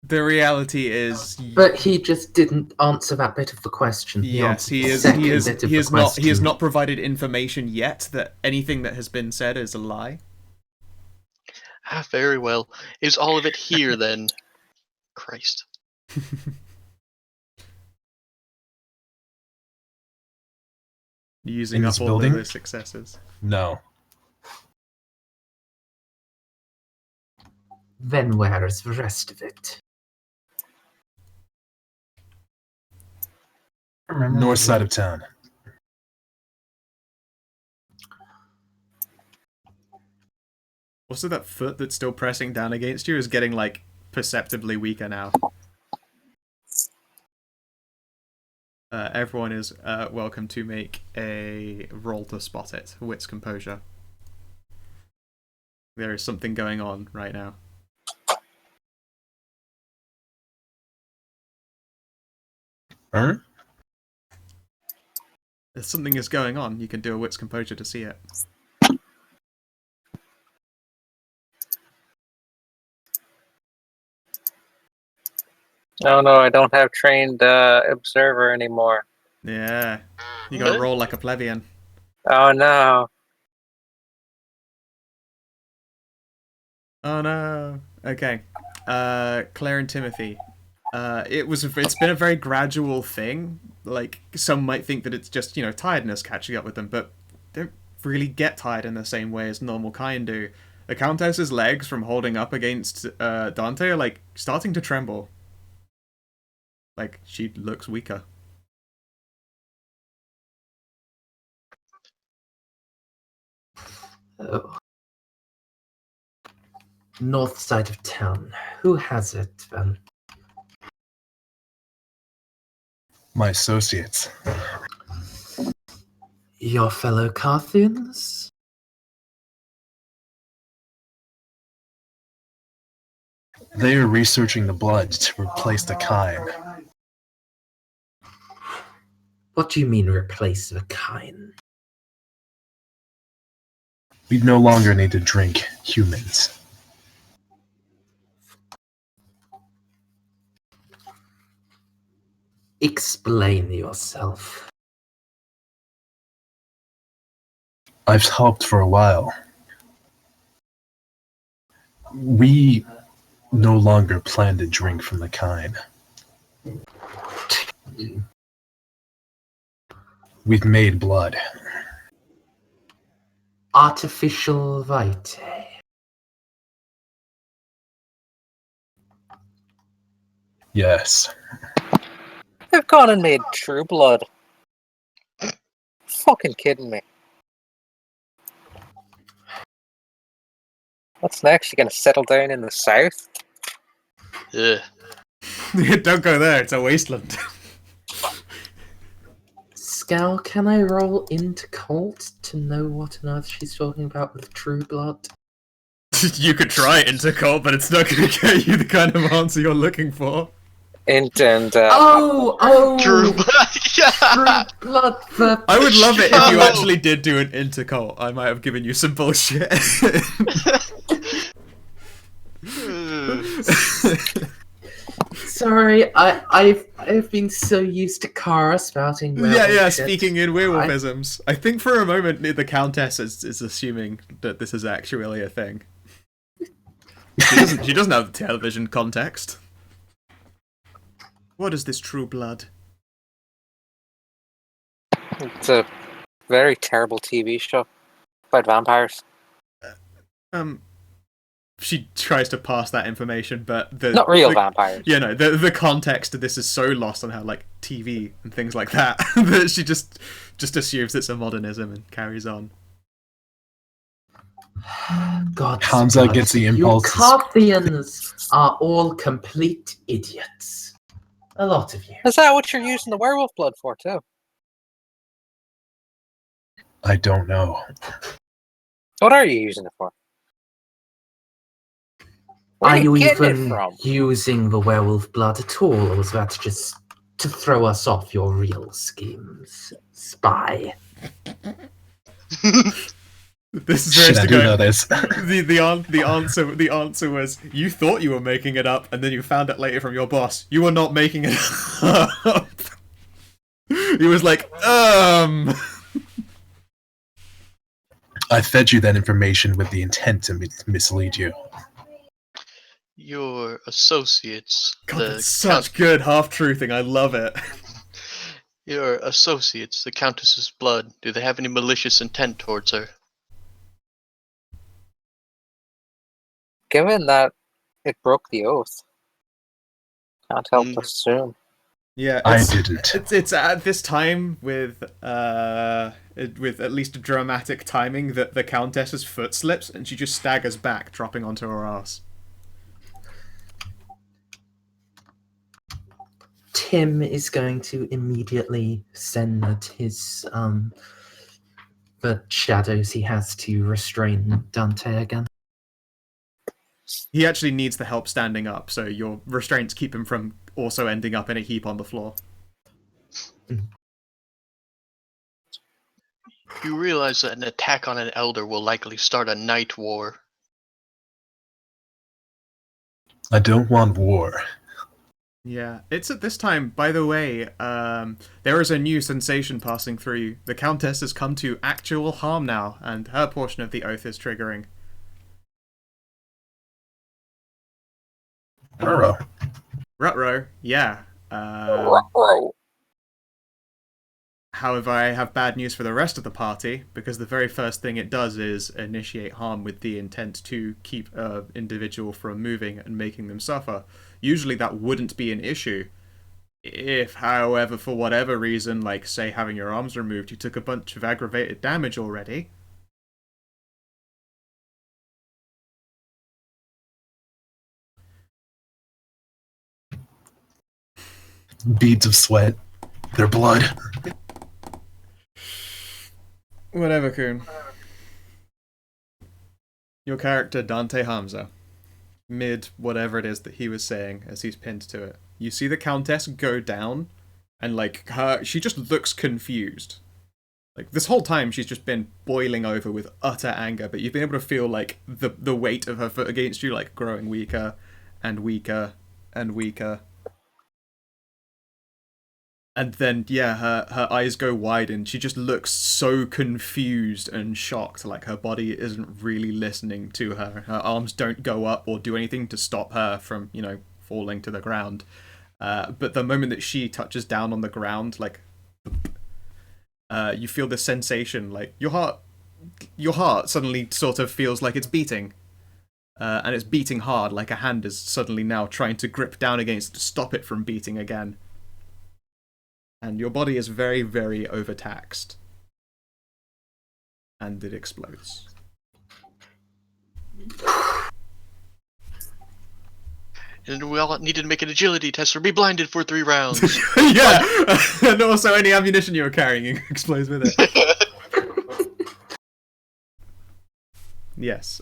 The reality is, But he just didn't answer that bit of the question. yes, he is. He has not provided information yet that anything that has been said is a lie. Ah, very well. Is all of it here then? Christ. Using In up this all building? of the successes. No. Then where is the rest of it? North side of town. Also, that foot that's still pressing down against you is getting, like, perceptibly weaker now. Everyone is welcome to make a roll to spot it. Wits composure. There is something going on right now. Huh? If something is going on, you can do a wit's composure to see it. Oh no, I don't have trained observer anymore. Yeah. You gotta roll like a plebeian. Oh no. Oh no. Okay. Claire and Timothy. It's been a very gradual thing. Like, some might think that it's just, tiredness catching up with them, but they don't really get tired in the same way as normal kind do. The Countess's legs from holding up against Dante are, like, starting to tremble. Like, she looks weaker. Oh. North side of town. Who has it, then? My associates. Your fellow Carthians? They are researching the blood to replace the kind. What do you mean, replace the kind? We no longer need to drink humans. Explain yourself. I've helped for a while. We no longer plan to drink from the kind. We've made blood. Artificial vitae. Yes. They've gone and made true blood. Fucking kidding me. What's next? You gonna settle down in the south? Ugh. Don't go there, it's a wasteland. Scowl, can I roll into cult to know what on earth she's talking about with true blood? You could try intercol, but it's not going to get you the kind of answer you're looking for. And True blood. Yeah. True blood for... I would love it if you No. actually did do an intercol. I might have given you some bullshit. Sorry, I've been so used to Kara spouting werewolf yeah, shit. speaking in werewolfisms. I think for a moment the Countess is assuming that this is actually a thing. She doesn't have the television context. What is this true blood? it's a very terrible TV show about vampires. She tries to pass that information, but Not real vampires. You know, the context of this is so lost on how, like, TV and things like that, that she just assumes it's a modernism and carries on. God, Hamza gets the impulse. You Carthians are all complete idiots. A lot of you. Is that what you're using the werewolf blood for, too? I don't know. What are you using it for? Where Are you you getting it even from? using the werewolf blood at all, or was that just to throw us off your real schemes, spy? This is Shit, supposed I to do go. know this. The answer was you thought you were making it up, and then you found out later from your boss you were not making it up. He was like, I fed you that information with the intent to mislead you. Your associates. God, the that's such good half-truthing. I love it. Your associates, the Countess's blood. Do they have any malicious intent towards her? Given that it broke the oath, can't help but assume. Yeah, I didn't. It's at this time with at least dramatic timing that the Countess's foot slips and she just staggers back, dropping onto her ass. Tim is going to immediately send his the shadows he has to restrain Dante again. He actually needs the help standing up, so your restraints keep him from also ending up in a heap on the floor. You realize that an attack on an elder will likely start a night war. I don't want war. Yeah, it's at this time, by the way, there is a new sensation passing through you. The Countess has come to actual harm now, and her portion of the oath is triggering. Burrow. Rutro, yeah. However, I have bad news for the rest of the party, because the very first thing it does is initiate harm with the intent to keep an individual from moving and making them suffer. Usually that wouldn't be an issue. If, however, for whatever reason, like, say, having your arms removed, you took a bunch of aggravated damage already. Beads of sweat. Their blood. Whatever, Kun. Your character, Dante Hamza, mid whatever it is that he was saying as he's pinned to it, you see the Countess go down, and, like, she just looks confused. Like, this whole time she's just been boiling over with utter anger, but you've been able to feel, like, the weight of her foot against you, like, growing weaker and weaker and weaker. And then, yeah, her eyes go wide and she just looks so confused and shocked, like her body isn't really listening to her. Her arms don't go up or do anything to stop her from, falling to the ground. But the moment that she touches down on the ground, like, you feel this sensation, like, your heart suddenly sort of feels like it's beating. And it's beating hard, like a hand is suddenly now trying to grip down against it to stop it from beating again. And your body is very, very overtaxed. And it explodes. And we all needed to make an agility test or be blinded for 3 rounds. Yeah! And also any ammunition you're carrying explodes with it. Yes,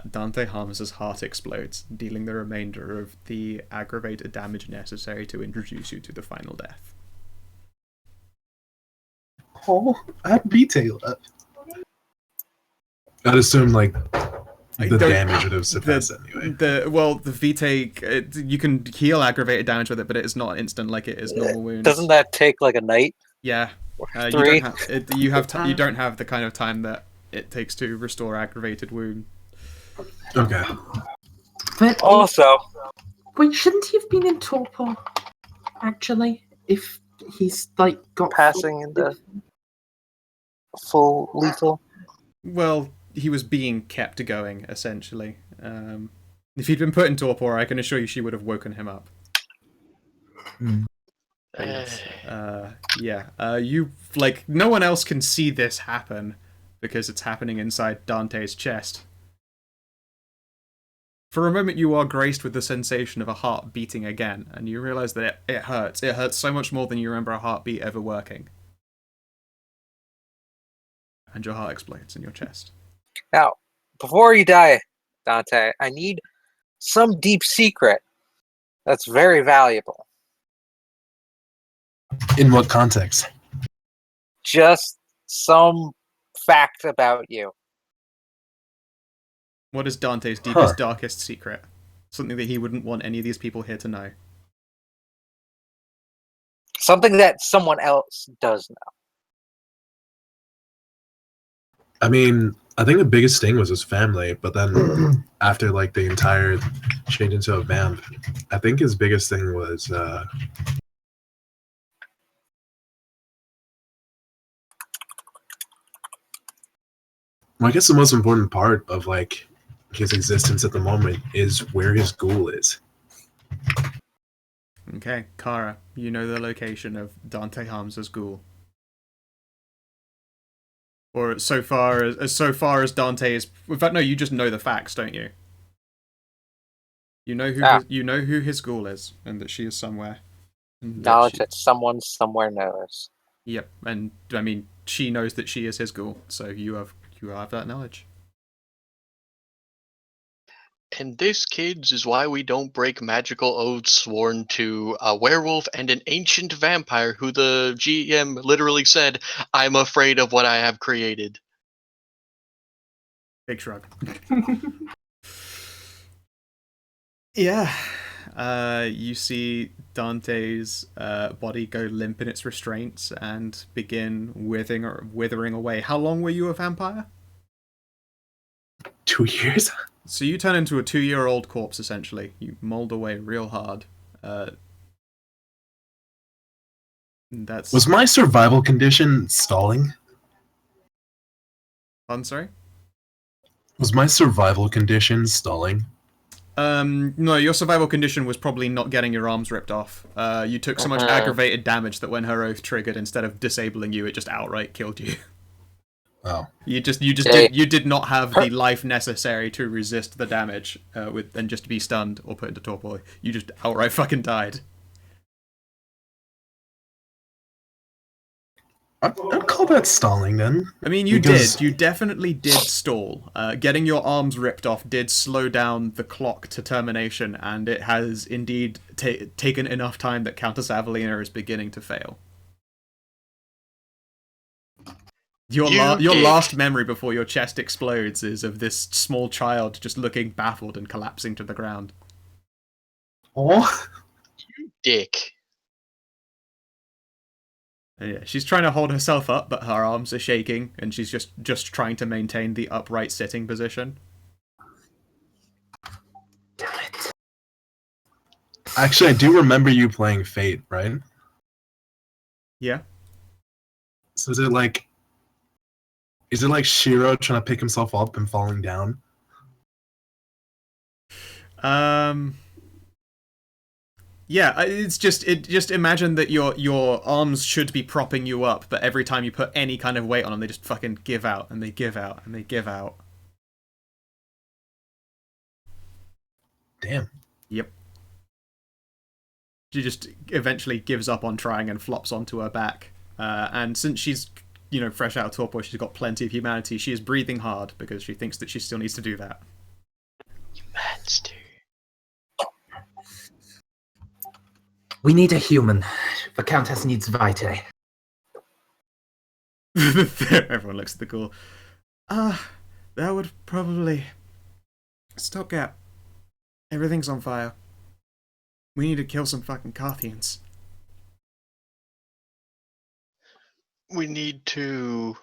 Dante Harms's heart explodes, dealing the remainder of the aggravated damage necessary to introduce you to the final death. Oh, I had Vitae left. I'd assume, like, the damage would have suppressed anyway. The Vitae, you can heal aggravated damage with it, but it is not instant like it is normal wounds. Doesn't that take like a night? Yeah. You 3? don't have the kind of time that it takes to restore aggravated wound. Okay. But Also, wait, shouldn't he have been in torpor? Actually, if he's like got passing into full lethal. Well, he was being kept going, essentially. If he'd been put in torpor, I can assure you she would have woken him up. You, like, no one else can see this happen because it's happening inside Dante's chest. For a moment, you are graced with the sensation of a heart beating again, and you realize that it hurts. It hurts so much more than you remember a heartbeat ever working. And your heart explodes in your chest. Now, before you die, Dante, I need some deep secret that's very valuable. In what context? Just some fact about you. What is Dante's deepest, darkest secret? Something that he wouldn't want any of these people here to know. Something that someone else does know. I mean, I think the biggest thing was his family, but then after, like, the entire change into a vamp, I think his biggest thing was well, I guess the most important part of, like, his existence at the moment is where his ghoul is. Okay, Kara, you know the location of Dante Harms's ghoul. Or so far as Dante is. In fact, no, you just know the facts, don't you? You know who his ghoul is, and that she is somewhere. Knowledge that someone somewhere knows. Yep, and I mean, she knows that she is his ghoul, so you have that knowledge. And this, kids, is why we don't break magical oaths sworn to a werewolf and an ancient vampire who the GM literally said, I'm afraid of what I have created. Big shrug. Yeah. You see Dante's body go limp in its restraints and begin withering away. How long were you a vampire? 2 years? So you turn into a 2-year-old corpse, essentially. You mold away real hard. That's... Was my survival condition stalling? I'm sorry? Was my survival condition stalling? No, your survival condition was probably not getting your arms ripped off. You took so much aggravated damage that when her oath triggered, instead of disabling you, it just outright killed you. Oh. You did not have the life necessary to resist the damage and just be stunned or put into torpor. You just outright fucking died. I'd call that stalling then. I mean, you definitely did stall. Getting your arms ripped off did slow down the clock to termination, and it has indeed taken enough time that Countess Avelina is beginning to fail. Your last memory before your chest explodes is of this small child just looking baffled and collapsing to the ground. Oh, You dick. Yeah, she's trying to hold herself up, but her arms are shaking, and she's just trying to maintain the upright sitting position. Damn it. actually, I do remember you playing Fate, right? Yeah. So is it like Shiro trying to pick himself up and falling down? Yeah, it's just imagine that your arms should be propping you up, but every time you put any kind of weight on them, they just fucking give out and they give out and they give out. Damn. Yep. She just eventually gives up on trying and flops onto her back. And since she's, fresh out of torpor, she's got plenty of humanity. She is breathing hard because she thinks that she still needs to do that. You monster. We need a human. The Countess needs vitae. Everyone looks at the ghoul. That would probably... Stopgap. Everything's on fire. We need to kill some fucking Carthians. We need to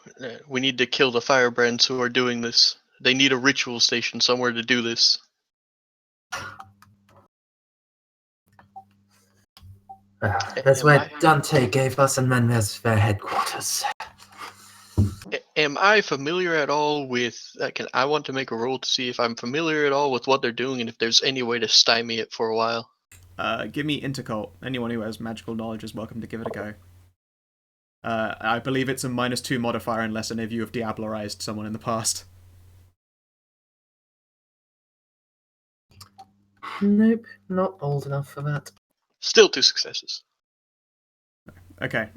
kill the firebrands who are doing this. They need a ritual station somewhere to do this. That's where Dante gave us and Mendes their headquarters. Am I familiar at all with... I want to make a roll to see if I'm familiar at all with what they're doing and if there's any way to stymie it for a while. Give me Intercult. Anyone who has magical knowledge is welcome to give it a go. I believe it's a -2 modifier unless any of you have Diablerized someone in the past. Nope, not old enough for that. Still 2 successes. Okay.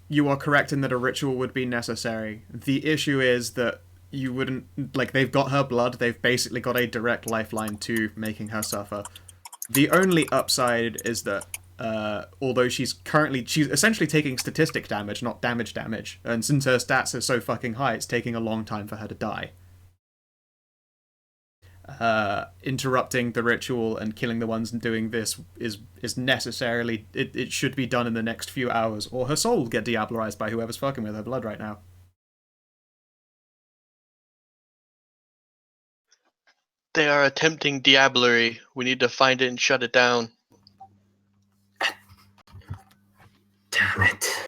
You are correct in that a ritual would be necessary. The issue is that you wouldn't... they've got her blood, they've basically got a direct lifeline to making her suffer. The only upside is that, although she's essentially taking statistic damage, not damage, and since her stats are so fucking high, it's taking a long time for her to die. Interrupting the ritual and killing the ones doing this is necessarily... It should be done in the next few hours, or her soul will get diablerized by whoever's fucking with her blood right now. They are attempting diablerie. We need to find it and shut it down. Damn it.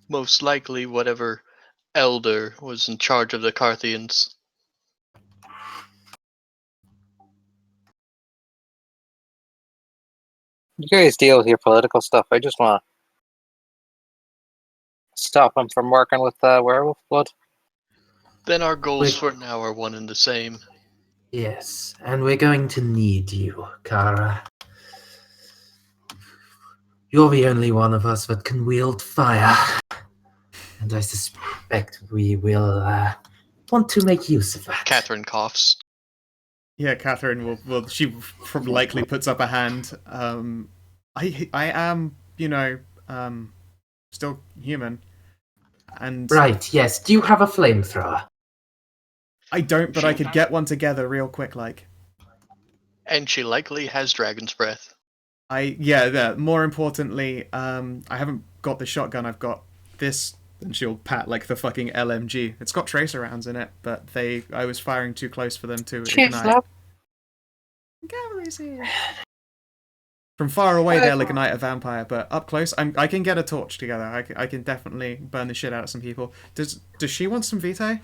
Most likely whatever elder was in charge of the Carthians. You guys deal with your political stuff. I just want to stop them from working with werewolf blood. Then our goals Wait. for now are one and the same. Yes, and we're going to need you, Kara. You're the only one of us that can wield fire. and I suspect we will want to make use of that. Catherine coughs. Yeah, Catherine will she likely puts up a hand. I am, still human, and Right, yes. Do you have a flamethrower? I don't, but I could get one together real quick, like. And she likely has dragon's breath. More importantly, I haven't got the shotgun. I've got this, and she'll pat like the fucking LMG. It's got tracer rounds in it, but I was firing too close for them to ignite. Cavalry's here. From far away, they'll ignite a vampire, but up close, I can get a torch together. I can definitely burn the shit out of some people. Does she want some vitae?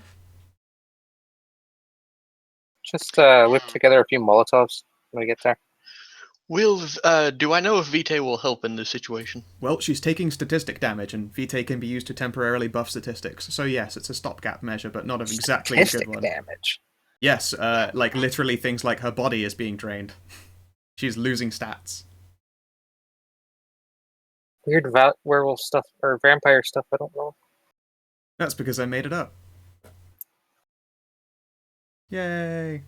Just whip together a few Molotovs when we get there. Do I know if Vitae will help in this situation? Well, she's taking statistic damage, and Vitae can be used to temporarily buff statistics. So yes, it's a stopgap measure, but not exactly a good one. Damage. Yes, like literally things like her body is being drained. She's losing stats. Weird werewolf stuff or vampire stuff. I don't know. That's because I made it up. Yay!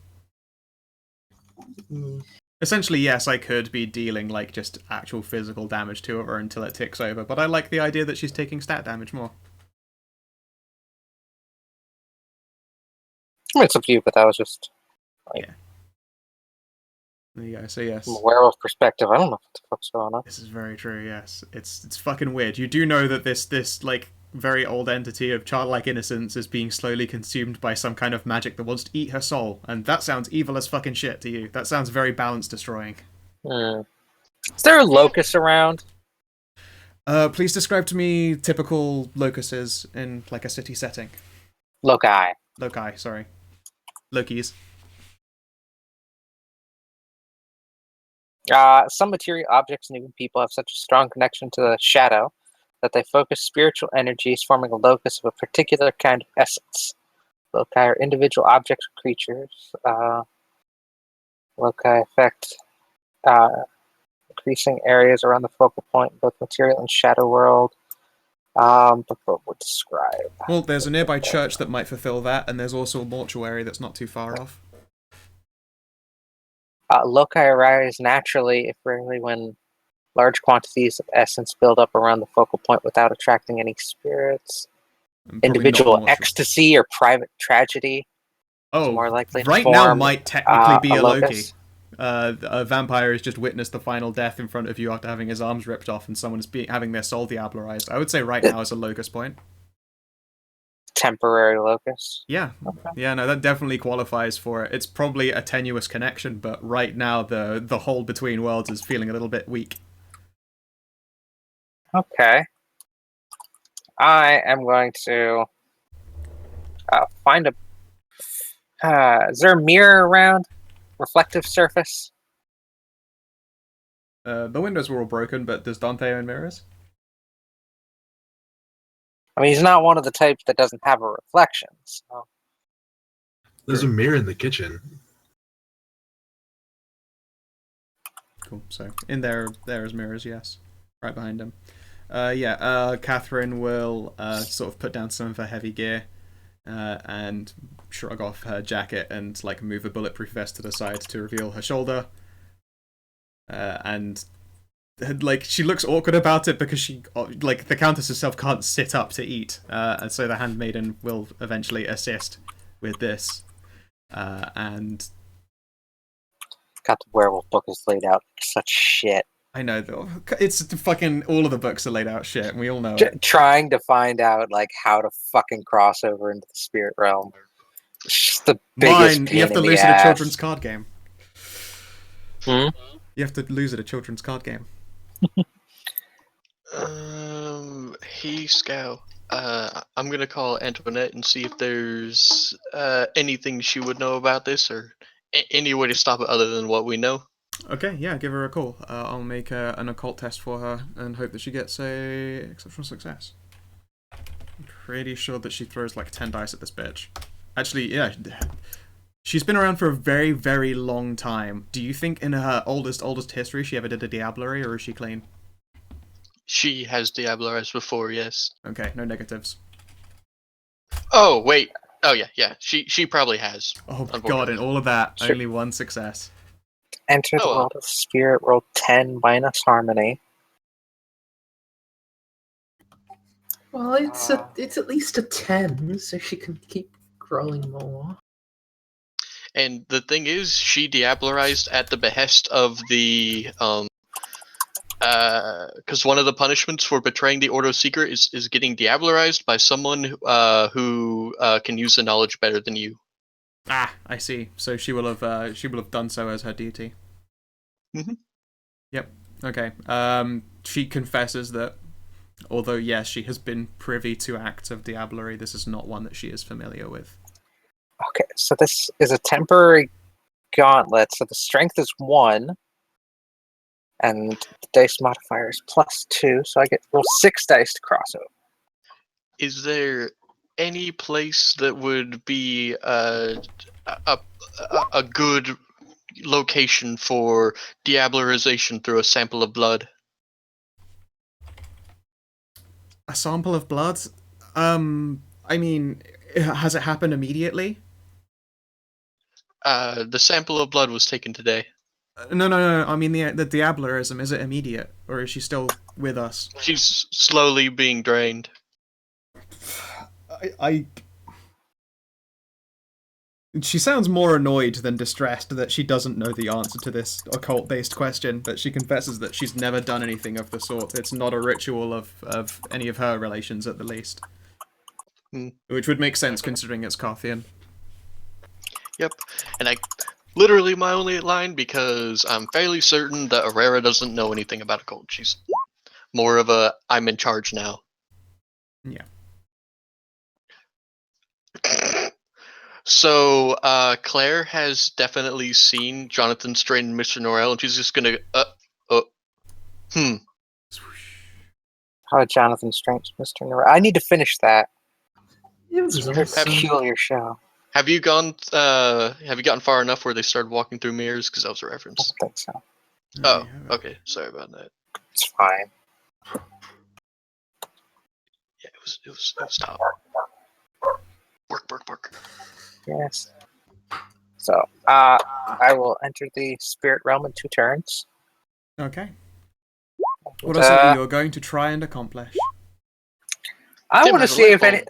Essentially, yes, I could be dealing like just actual physical damage to her until it ticks over, but I like the idea that she's taking stat damage more. I mean, it's up to you, but that was just Yeah. There you go. So yes, from a werewolf perspective. I don't know what the fuck's going on. this is very true. Yes, it's fucking weird. You do know that this like very old entity of childlike innocence is being slowly consumed by some kind of magic that wants to eat her soul, and that sounds evil as fucking shit to you. That sounds very balance destroying. Is there a locust around? Please describe to me typical locuses in like a city setting. Loci. Loci, sorry. Lokis. Some material objects and even people have such a strong connection to the shadow that they focus spiritual energies, forming a locus of a particular kind of essence. Loci are individual objects or creatures. Loci affect increasing areas around the focal point, both material and shadow world. But what would describe? Well, there's a nearby church that might fulfill that, and there's also a mortuary that's not too far off. Loci arise naturally, if rarely, when large quantities of essence build up around the focal point without attracting any spirits. Individual ecstasy or private tragedy is more likely to right form, now might technically be a Loki. locus. A vampire has just witnessed the final death in front of you after having his arms ripped off, and someone's having their soul diablerized. I would say right now is a locus point. Temporary locus. Yeah. Okay. Yeah, no, that definitely qualifies for it. It's probably a tenuous connection, but right now the hold between worlds is feeling a little bit weak. Okay. I am going to find a... is there a mirror around? Reflective surface? The windows were all broken, but does Dante own mirrors? I mean, he's not one of the types that doesn't have a reflection, so... There's a mirror in the kitchen. Cool, so in there's mirrors, yes. Right behind him. Catherine will sort of put down some of her heavy gear and shrug off her jacket and like move a bulletproof vest to the side to reveal her shoulder. And like she looks awkward about it because she like the Countess herself can't sit up to eat, and so the handmaiden will eventually assist with this. And God, the werewolf book is laid out such shit. I know, though. It's fucking all of the books are laid out shit, and we all know it. Trying to find out like how to fucking cross over into the spirit realm. It's just the biggest pain You have to in the lose at a ass. children's card game. Hmm? You have to lose at a children's card game. Hey, Scow. I'm gonna call Antoinette and see if there's anything she would know about this, or any way to stop it other than what we know. Okay, yeah, give her a call. I'll make an occult test for her and hope that she gets a exceptional success. I'm pretty sure that she throws like 10 dice at this bitch. Actually, yeah. She's been around for a very, very long time. Do you think in her oldest history she ever did a diablerie, or is she clean? She has diablerized before, yes. Okay, no negatives. Oh wait. Oh yeah. She probably has. Oh my god, and all of that, Sure. only one success. Enter the Oh, well. world of spirit. Roll 10 minus harmony. Well, it's at least a 10, so she can keep growing more. And the thing is, she diablerized at the behest of the because one of the punishments for betraying the Ordo Secret is getting diablerized by someone who can use the knowledge better than you. Ah, I see. So she will have done so as her duty. Mhm. Yep. Okay. She confesses that, although yes, she has been privy to acts of diablerie, this is not one that she is familiar with. Okay, so this is a temporary gauntlet. So the strength is 1, and the dice modifier is +2. So I get roll 6 dice to cross over. Is there any place that would be a good location for diablerization through a sample of blood? A sample of blood? I mean, has it happened immediately? The sample of blood was taken today. No. I mean, the diablerism, is it immediate, or is she still with us? She's slowly being drained. I She sounds more annoyed than distressed that she doesn't know the answer to this occult-based question, but she confesses that she's never done anything of the sort. It's not a ritual of any of her relations, at the least. Which would make sense considering it's Carthian. Yep, and literally my only line, because I'm fairly certain that Aurora doesn't know anything about occult. She's more of a I'm in charge now. Yeah. So Claire has definitely seen Jonathan Strain and Mr. Norrell, and she's just gonna Oh, Jonathan Strange, Mr. Nora. I need to finish that. It was It's a very awesome. peculiar show. Have you gotten far enough where they started walking through mirrors? Because that was a I reference. don't think so. Oh, okay. Sorry about that. It's fine. Yeah, it was top. Work. Yes. So, I will enter the spirit realm in 2 turns. Okay. What is it that you're going to try and accomplish? I Tim want to has a see light if any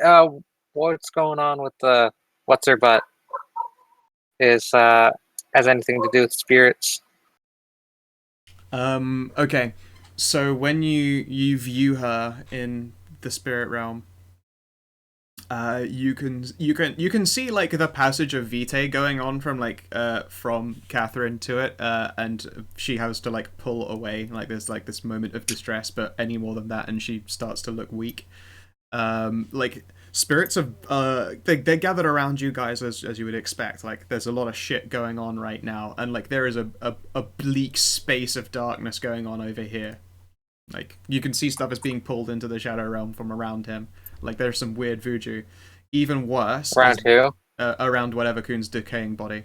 what's going on with the what's her butt is has anything to do with spirits. Okay. So when you view her in the spirit realm, you can see like the passage of vitae going on from Catherine to it, and she has to like pull away, like there's like this moment of distress, but any more than that and she starts to look weak. Like spirits of they're gathered around you guys as you would expect. Like there's a lot of shit going on right now, and like there is a bleak space of darkness going on over here. Like you can see stuff is being pulled into the shadow realm from around him. Like there's some weird voodoo. Even worse, Round 2. Around whatever Kuhn's decaying body.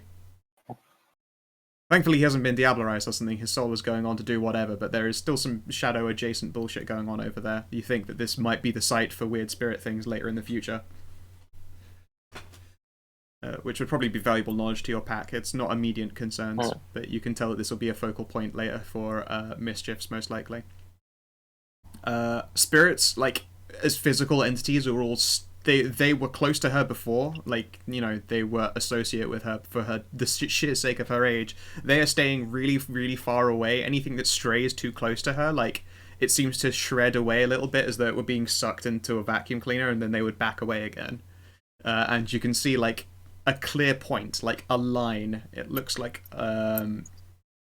Thankfully, he hasn't been diablerized or something. His soul is going on to do whatever, but there is still some shadow-adjacent bullshit going on over there. You think that this might be the site for weird spirit things later in the future. Which would probably be valuable knowledge to your pack. It's not immediate concerns, but you can tell that this will be a focal point later for mischiefs, most likely. Spirits, like, as physical entities, are all... They were close to her before, like, you know, they were associate with her for the sheer sake of her age. They are staying really, really far away. Anything that strays too close to her, like, it seems to shred away a little bit as though it were being sucked into a vacuum cleaner, and then they would back away again. And you can see, like, a clear point, like a line. It looks like,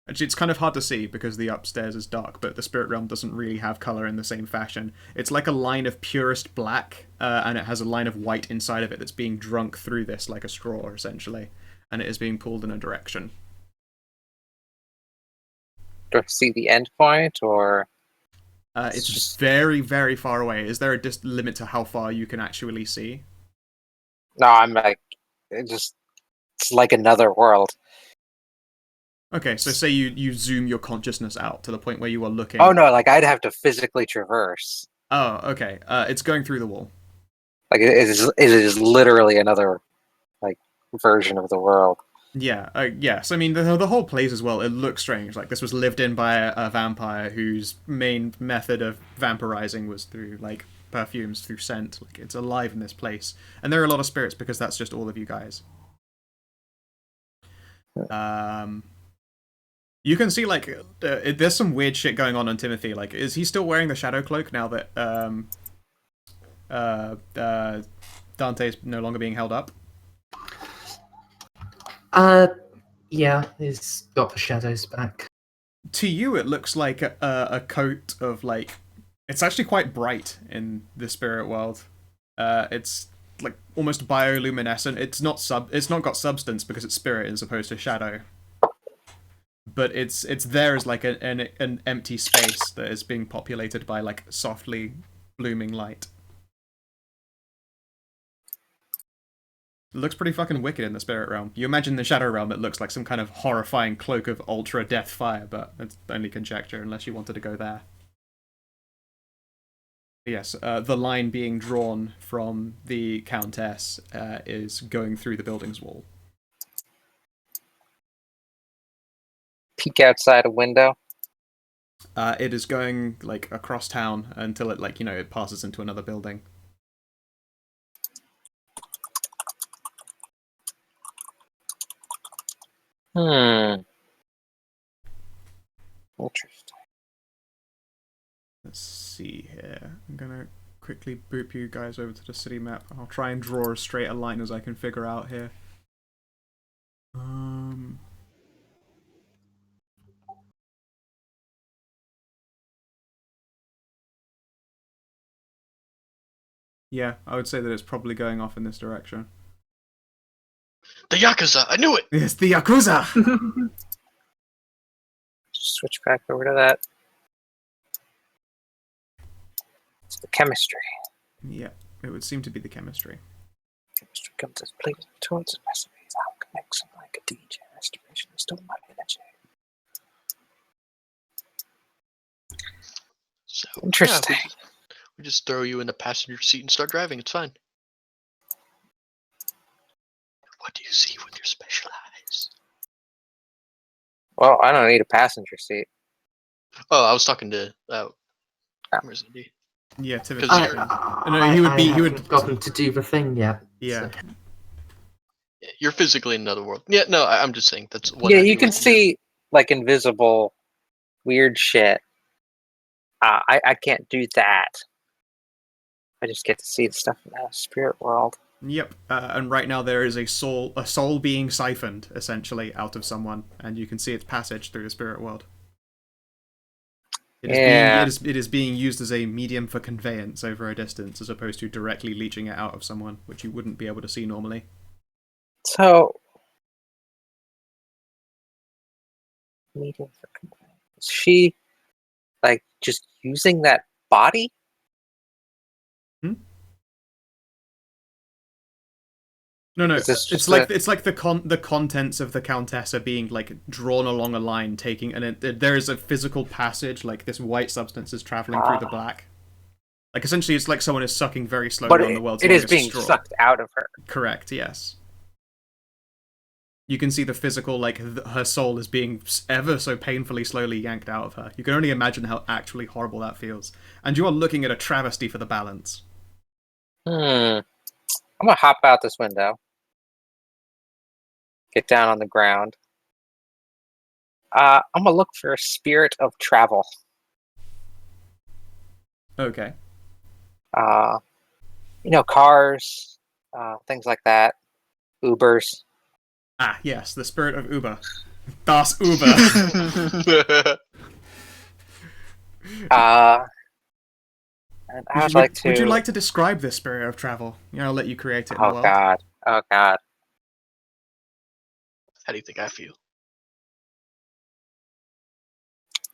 actually, it's kind of hard to see because the upstairs is dark, but the spirit realm doesn't really have color in the same fashion. It's like a line of purest black, and it has a line of white inside of it that's being drunk through this like a straw, essentially, and it is being pulled in a direction. Do I see the end point, or...? It's just very, very far away. Is there a limit to how far you can actually see? No, I'm like... it's like another world. Okay, so say you zoom your consciousness out to the point where you are looking... Oh no, like I'd have to physically traverse. Oh, okay. It's going through the wall. Like it is literally another like version of the world. Yeah, yes. I mean, the whole place as well, it looks strange. Like, this was lived in by a vampire whose main method of vampirizing was through, like, perfumes, through scent. Like, it's alive in this place. And there are a lot of spirits because that's just all of you guys. You can see, like, there's some weird shit going on Timothy. Like, is he still wearing the shadow cloak now that Dante's no longer being held up? Yeah, he's got the shadows back. To you, it looks like a coat of, like, it's actually quite bright in the spirit world. It's like almost bioluminescent. It's not got substance because it's spirit as opposed to shadow. But it's there as like an empty space that is being populated by like softly blooming light. It looks pretty fucking wicked in the spirit realm. You imagine the shadow realm, it looks like some kind of horrifying cloak of ultra death fire, but it's only conjecture unless you wanted to go there. Yes, the line being drawn from the Countess is going through the building's wall. Peek outside a window. It is going like across town until it it passes into another building. Interesting. Let's see here. I'm gonna quickly boop you guys over to the city map. I'll try and draw as straight a line as I can figure out here. Yeah, I would say that it's probably going off in this direction. The Yakuza! I knew it! It's the Yakuza! Switch back over to that. It's the chemistry. Yeah, it would seem to be the chemistry. Chemistry comes as pleasing towards and recipes out connects like a DJ restoration of stolen energy. So, Interesting. Yeah, we just throw you in the passenger seat and start driving. It's fine. What do you see with your special eyes? Well, I don't need a passenger seat. Oh, I was talking to. Where's the D? Yeah, Timothy. No, he would be. I He would. haven't gotten to do the thing yet. Yeah. So. Yeah, you're physically in another world. Yeah, no, I'm just saying that's what. Yeah, I you do can with see like invisible, weird shit. I can't do that. I just get to see the stuff in the spirit world. Yep, and right now there is a soul being siphoned, essentially, out of someone, and you can see its passage through the spirit world. It is being used as a medium for conveyance over a distance, as opposed to directly leeching it out of someone, which you wouldn't be able to see normally. So, medium for conveyance. Is she like just using that body? No, It's like the contents of the Countess are being like drawn along a line, there is a physical passage, like this white substance is traveling through the black. Like essentially, it's like someone is sucking very slowly on the world's longest straw. It is being sucked out of her. Correct. Yes. You can see the physical, like her soul is being ever so painfully slowly yanked out of her. You can only imagine how actually horrible that feels, and you are looking at a travesty for the balance. I'm gonna hop out this window. Get down on the ground. I'm gonna look for a spirit of travel. Okay. Cars, things like that. Ubers. Ah, yes, the spirit of Uber. Das Uber. And I would like to. Would you like to describe this spirit of travel? I'll let you create it in the world. Oh god. How do you think I feel?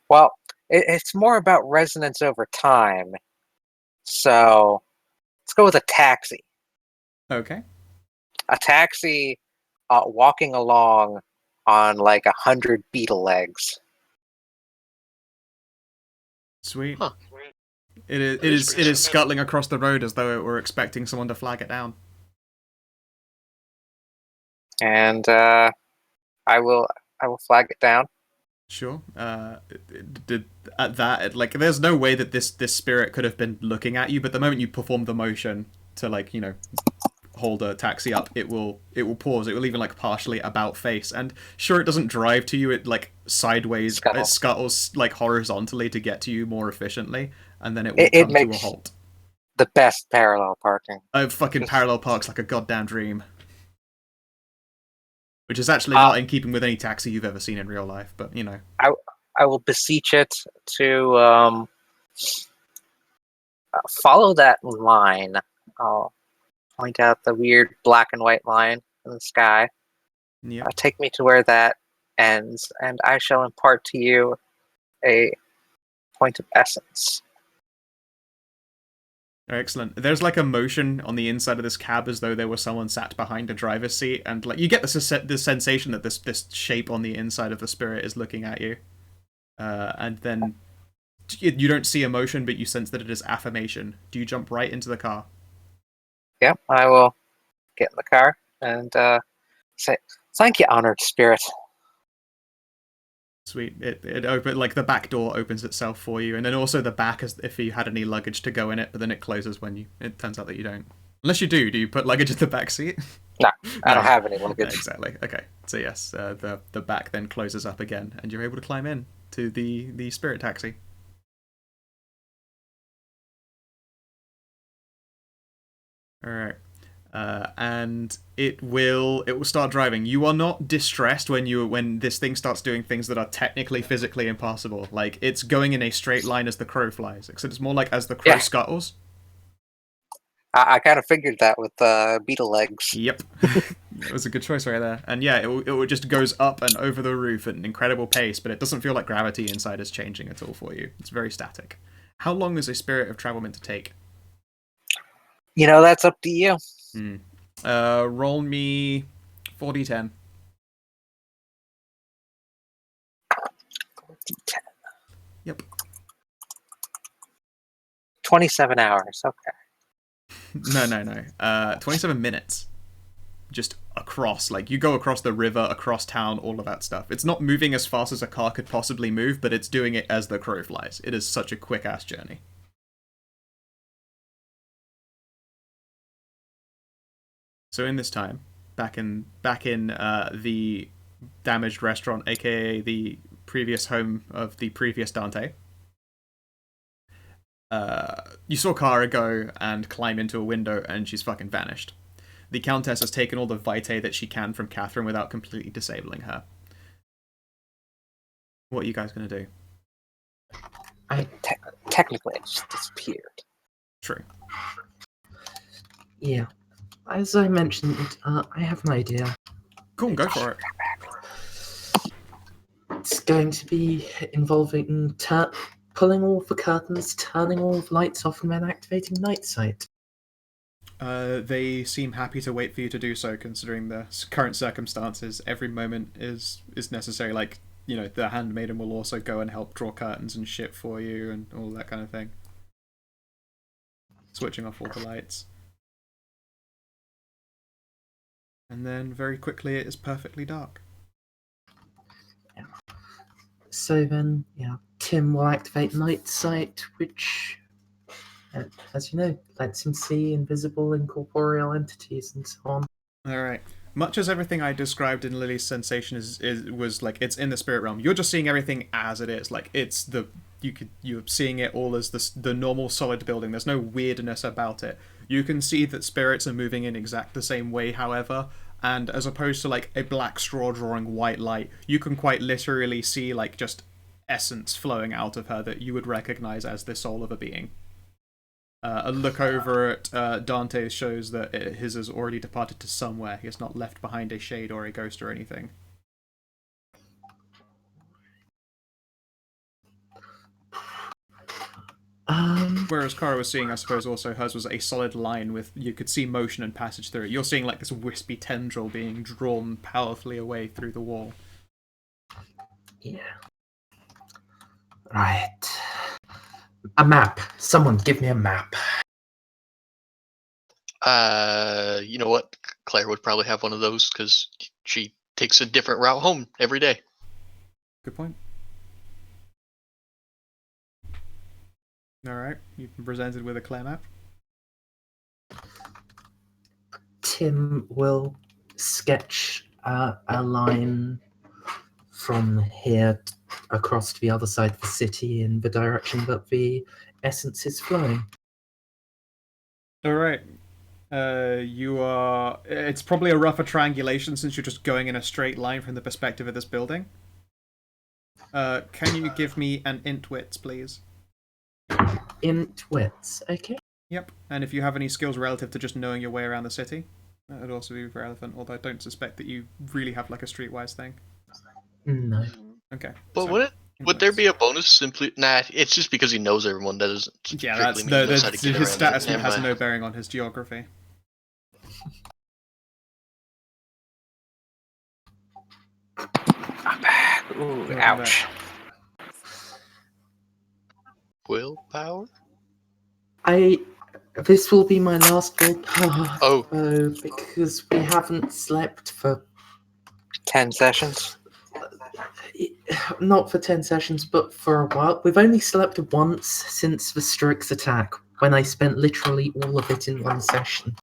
Well, it's more about resonance over time. So, let's go with a taxi. Okay. A taxi walking along on like 100 beetle legs. Sweet. Huh. It is. It is scuttling across the road as though it were expecting someone to flag it down. And I will flag it down. Sure. At that, like, there's no way that this spirit could have been looking at you, but the moment you perform the motion to, like, you know, hold a taxi up, it will pause. It will even, like, partially about face, and sure, it doesn't drive to you. It, like, sideways, it scuttles, like, horizontally to get to you more efficiently, and then it will come to a halt. The best parallel parking. Fucking parallel parks like a goddamn dream. Which is actually not in keeping with any taxi you've ever seen in real life, but, you know. I will beseech it to follow that line. I'll point out the weird black and white line in the sky. Yep. Take me to where that ends, and I shall impart to you a point of essence. Excellent. There's like a motion on the inside of this cab as though there was someone sat behind a driver's seat, and like you get the sensation that this shape on the inside of the spirit is looking at you, and then you don't see emotion, but you sense that it is affirmation. Do you jump right into the car? Yeah, I will get in the car and say, "Thank you, honored spirit." Sweet. It open, like the back door opens itself for you, and then also the back as if you had any luggage to go in it, but then it closes when it turns out that you don't. Unless you do you put luggage in the back seat? No, I don't have any luggage. Exactly. Okay. So yes, the back then closes up again, and you're able to climb in to the spirit taxi. All right. And it will start driving. You are not distressed when this thing starts doing things that are technically physically impossible. Like, it's going in a straight line as the crow flies. Except it's more like as the crow scuttles. I kind of figured that with beetle legs. Yep. It was a good choice right there. And yeah, it just goes up and over the roof at an incredible pace, but it doesn't feel like gravity inside is changing at all for you. It's very static. How long is a spirit of travel meant to take? You know, that's up to you. Roll me 4d10. 4d10. Yep. 27 hours. Okay. No. 27 minutes. Just across. Like, you go across the river, across town, all of that stuff. It's not moving as fast as a car could possibly move, but it's doing it as the crow flies. It is such a quick-ass journey. So in this time, back in the damaged restaurant, aka the previous home of the previous Dante, you saw Kara go and climb into a window, and she's fucking vanished. The Countess has taken all the vitae that she can from Catherine without completely disabling her. What are you guys gonna do? Technically, I just disappeared. True. Yeah. As I mentioned, I have an idea. Cool, go for it. It's going to be involving pulling all the curtains, turning all the lights off, and then activating night sight. They seem happy to wait for you to do so, considering the current circumstances. Every moment is necessary. Like, you know, the handmaiden will also go and help draw curtains and shit for you and all that kind of thing. Switching off all the lights. And then very quickly it is perfectly dark. Yeah. So then, Tim will activate night sight, which, as you know, lets him see invisible incorporeal entities and so on. Alright. Much as everything I described in Lily's sensation was like, it's in the spirit realm. You're just seeing everything as it is. Like, it's you're seeing it all as the normal solid building. There's no weirdness about it. You can see that spirits are moving in exact the same way, however, and as opposed to like a black straw drawing white light, you can quite literally see like just essence flowing out of her that you would recognize as the soul of a being. A look over at Dante shows that his has already departed to somewhere. He has not left behind a shade or a ghost or anything. Whereas Kara was seeing, I suppose, also hers was a solid line with, you could see motion and passage through it. You're seeing like this wispy tendril being drawn powerfully away through the wall. Yeah. Right. A map. Someone give me a map. You know what? Claire would probably have one of those because she takes a different route home every day. Good point. Alright, you've been presented with a Claire map. Tim will sketch a line from here across to the other side of the city in the direction that the essence is flowing. Alright. You are... It's probably a rougher triangulation since you're just going in a straight line from the perspective of this building. Can you give me an int wits, please? Int wits, okay. Yep. And if you have any skills relative to just knowing your way around the city, that would also be relevant, although I don't suspect that you really have like a streetwise thing. No. Okay. But so, would there be a bonus simply? Nah, it's just because he knows everyone. That doesn't. Yeah, that's strictly mean he knows how to get his around status it. has no bearing on his geography. Ooh, Welcome ouch. Willpower. This will be my last willpower. Oh. Because we haven't slept for 10 sessions. not for 10 sessions, but for a while. We've only slept once since the Strix attack, when I spent literally all of it in one session.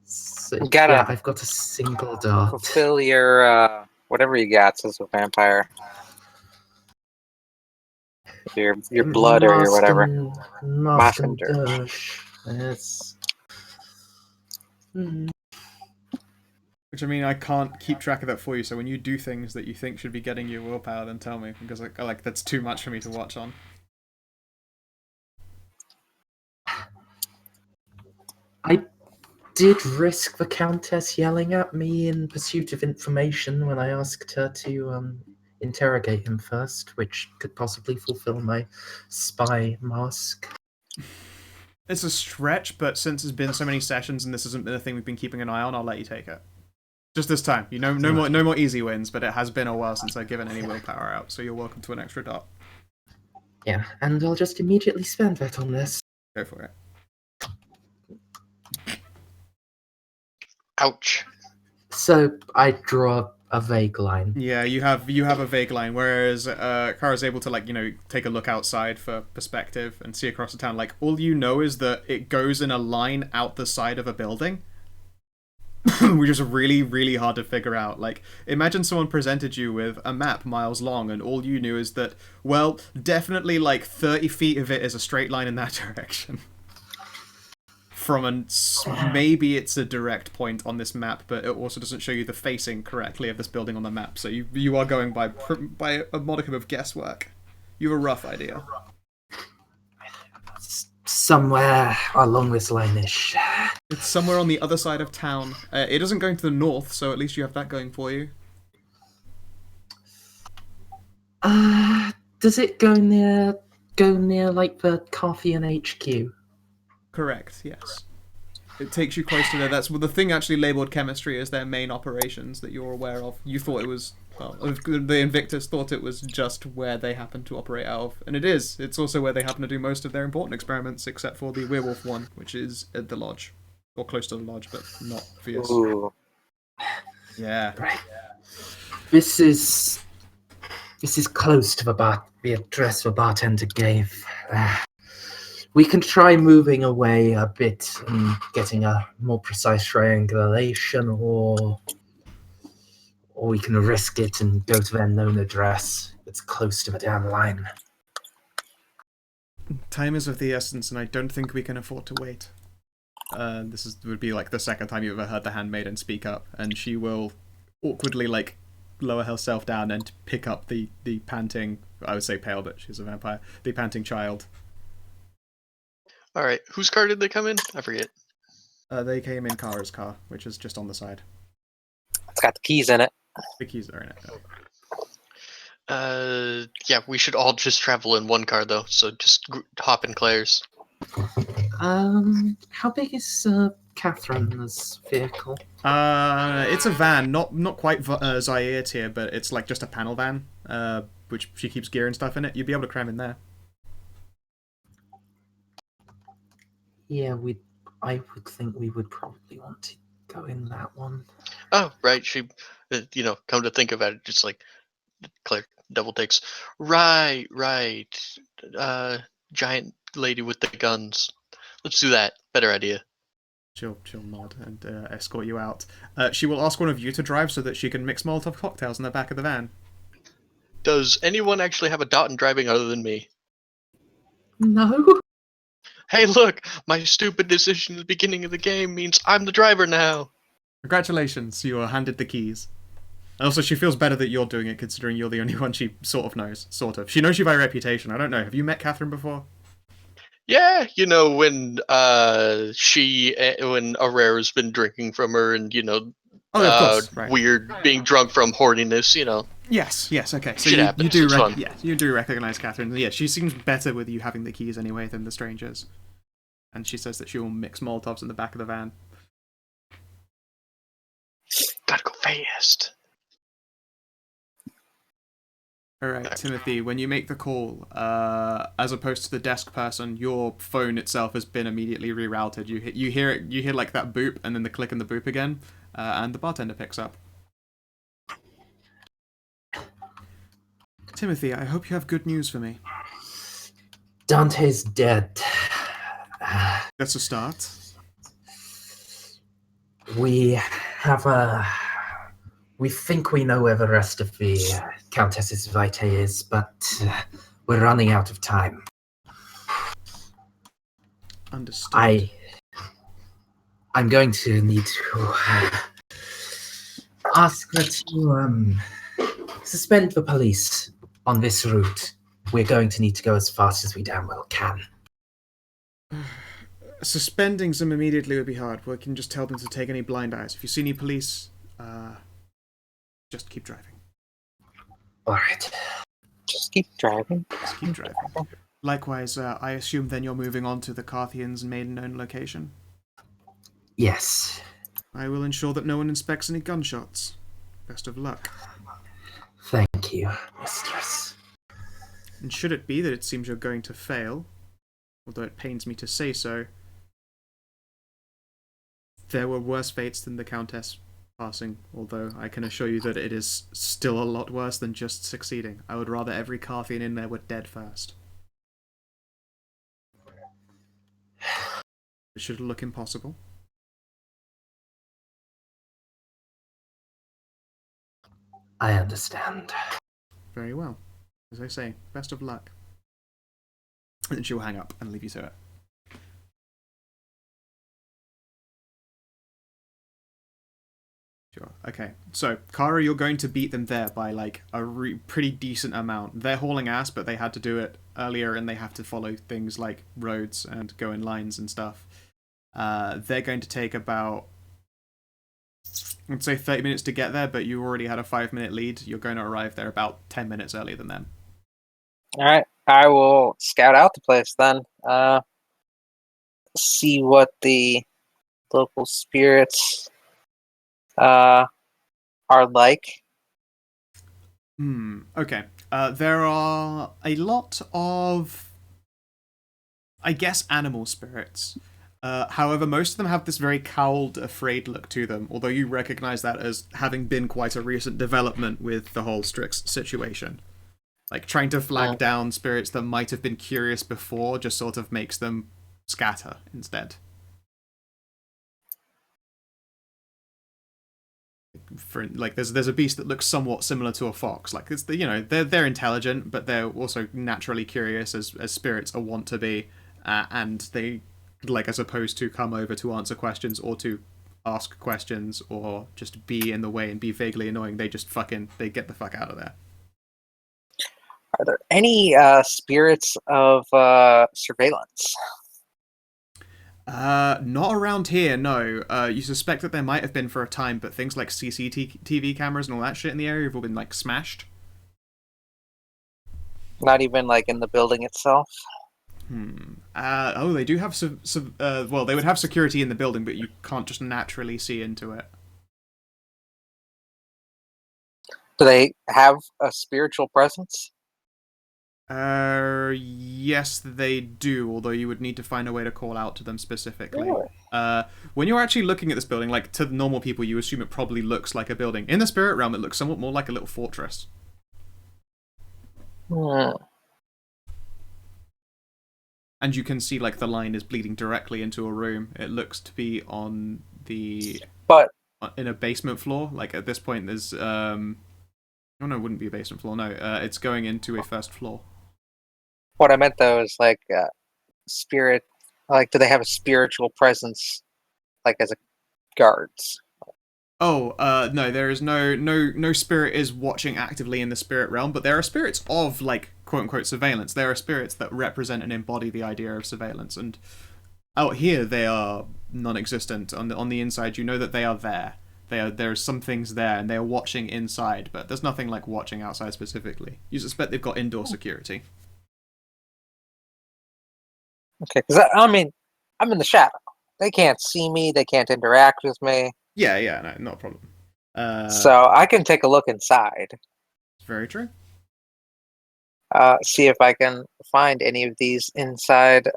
So, You gotta yeah, I've got a single dart. fulfill your whatever you got as a vampire. Your blood or your whatever. Mask and Dirge. Dirge. Yes. Which, I mean, I can't keep track of that for you, so when you do things that you think should be getting you willpower, then tell me, because like that's too much for me to watch on. I did risk the Countess yelling at me in pursuit of information when I asked her to interrogate him first, which could possibly fulfill my spy mask. It's a stretch, but since it's been so many sessions and this hasn't been a thing we've been keeping an eye on, I'll let you take it. Just this time. You know, no more easy wins, but it has been a while since I've given any willpower out, so you're welcome to an extra dot. Yeah, and I'll just immediately spend that on this. Go for it. Ouch. So I draw a vague line. Yeah, you have a vague line, whereas Kara's able to, like, you know, take a look outside for perspective and see across the town. Like, all you know is that it goes in a line out the side of a building, which is really, really hard to figure out. Like, imagine someone presented you with a map miles long, and all you knew is that, well, definitely like 30 feet of it is a straight line in that direction. Maybe it's a direct point on this map, but it also doesn't show you the facing correctly of this building on the map. So you are going by a modicum of guesswork. You have a rough idea. Somewhere along this line-ish. It's somewhere on the other side of town. It doesn't go to the north, so at least you have that going for you. Does it go near like the Carthian HQ? Correct, yes. It takes you close to there. That's the thing actually labelled chemistry as their main operations that you're aware of. You thought it was, well, the Invictus thought it was just where they happen to operate out of. And it is. It's also where they happen to do most of their important experiments, except for the werewolf one, which is at the lodge. Or close to the lodge, but not fierce. Ooh. Yeah. Right. This is close to the address the bartender gave. We can try moving away a bit and getting a more precise triangulation, or we can risk it and go to their known address. It's close to the damn line. Time is of the essence, and I don't think we can afford to wait. Would be like the second time you've ever heard the handmaiden speak up, and she will awkwardly like lower herself down and pick up the panting, I would say pale, but she's a vampire, the panting child. Alright, whose car did they come in? I forget. They came in Kara's car, which is just on the side. It's got the keys in it. The keys are in it. Yeah, we should all just travel in one car though, so just hop in Claire's. How big is Catherine's vehicle? It's a van, not quite Zaire tier, but it's like just a panel van, which she keeps gear and stuff in it. You'd be able to cram in there. Yeah, I would think we would probably want to go in that one. Oh, right. She, come to think of it, just like Claire double takes. Right, right. Uh, Giant lady with the guns. Let's do that. Better idea. She'll nod and escort you out. She will ask one of you to drive so that she can mix Molotov cocktails in the back of the van. Does anyone actually have a dot in driving other than me? No. Hey, look! My stupid decision at the beginning of the game means I'm the driver now. Congratulations, you are handed the keys. And also, she feels better that you're doing it, considering you're the only one she sort of knows. Sort of. She knows you by reputation. I don't know. Have you met Catherine before? Yeah, when when Arere's been drinking from her, and Oh, of course. Right. weird being drunk from horniness, Yes. Okay. So Shit you happens, do it's fun. you do recognize Catherine. Yeah, she seems better with you having the keys anyway than the strangers. And she says that she will mix Molotovs in the back of the van. Gotta go fast. All right, Timothy. When you make the call, as opposed to the desk person, your phone itself has been immediately rerouted. You hear it. You hear like that boop, and then the click and the boop again, and the bartender picks up. Timothy, I hope you have good news for me. Dante's dead. That's a start. We think we know where the rest of the Countess's Vitae is, but we're running out of time. Understood. I'm going to need to ask her to suspend the police on this route. We're going to need to go as fast as we damn well can. Suspending them immediately would be hard. We can just tell them to take any blind eyes. If you see any police, just keep driving. All right. Just keep driving. Just keep driving. Likewise, I assume then you're moving on to the Carthians' main known location. Yes. I will ensure that no one inspects any gunshots. Best of luck. Thank you, mistress. And should it be that it seems you're going to fail, although it pains me to say so, there were worse fates than the Countess passing, although I can assure you that it is still a lot worse than just succeeding. I would rather every Carthian in there were dead first. It should look impossible. I understand. Very well. As I say, best of luck. And then she will hang up and leave you to it. Sure. Okay. So, Kara, you're going to beat them there by like a pretty decent amount. They're hauling ass, but they had to do it earlier, and they have to follow things like roads and go in lines and stuff. They're going to take about, I'd say 30 minutes to get there, but you already had a 5-minute lead. You're going to arrive there about 10 minutes earlier than them. All right, I will scout out the place then. See what the local spirits are like. Okay. There are a lot of, I guess, animal spirits. However, most of them have this very cowled, afraid look to them, although you recognize that as having been quite a recent development with the whole Strix situation. Like, trying to flag down spirits that might have been curious before just sort of makes them scatter instead. There's a beast that looks somewhat similar to a fox. Like, it's they're intelligent, but they're also naturally curious as spirits are wont to be, and they, like, as opposed to come over to answer questions or to ask questions or just be in the way and be vaguely annoying, they just they get the fuck out of there. Are there any spirits of surveillance? Not around here, no. You suspect that there might have been for a time, but things like CCTV cameras and all that shit in the area have all been, like, smashed. Not even, like, in the building itself? They do have well, they would have security in the building, but you can't just naturally see into it. Do they have a spiritual presence? Yes, they do. Although you would need to find a way to call out to them specifically. Really? When you're actually looking at this building, like to normal people, you assume it probably looks like a building. In the spirit realm, it looks somewhat more like a little fortress. Hmm. And you can see like the line is bleeding directly into a room. It looks to be on the But in a basement floor. Like at this point, there's oh no, it wouldn't be a basement floor. No, it's going into a first floor. what I meant though is like spirit. Like, do they have a spiritual presence, like as a guards? Oh, no, there is no spirit is watching actively in the spirit realm, but there are spirits of, like, quote-unquote surveillance. There are spirits that represent and embody the idea of surveillance, and out here they are non-existent. On the inside, you know that they are there. There are some things there, and they are watching inside, but there's nothing like watching outside specifically. You suspect they've got indoor security. Okay, because I mean, I'm in the shadow. They can't see me. They can't interact with me. Yeah, no, not a problem. So I can take a look inside. It's very true. See if I can find any of these inside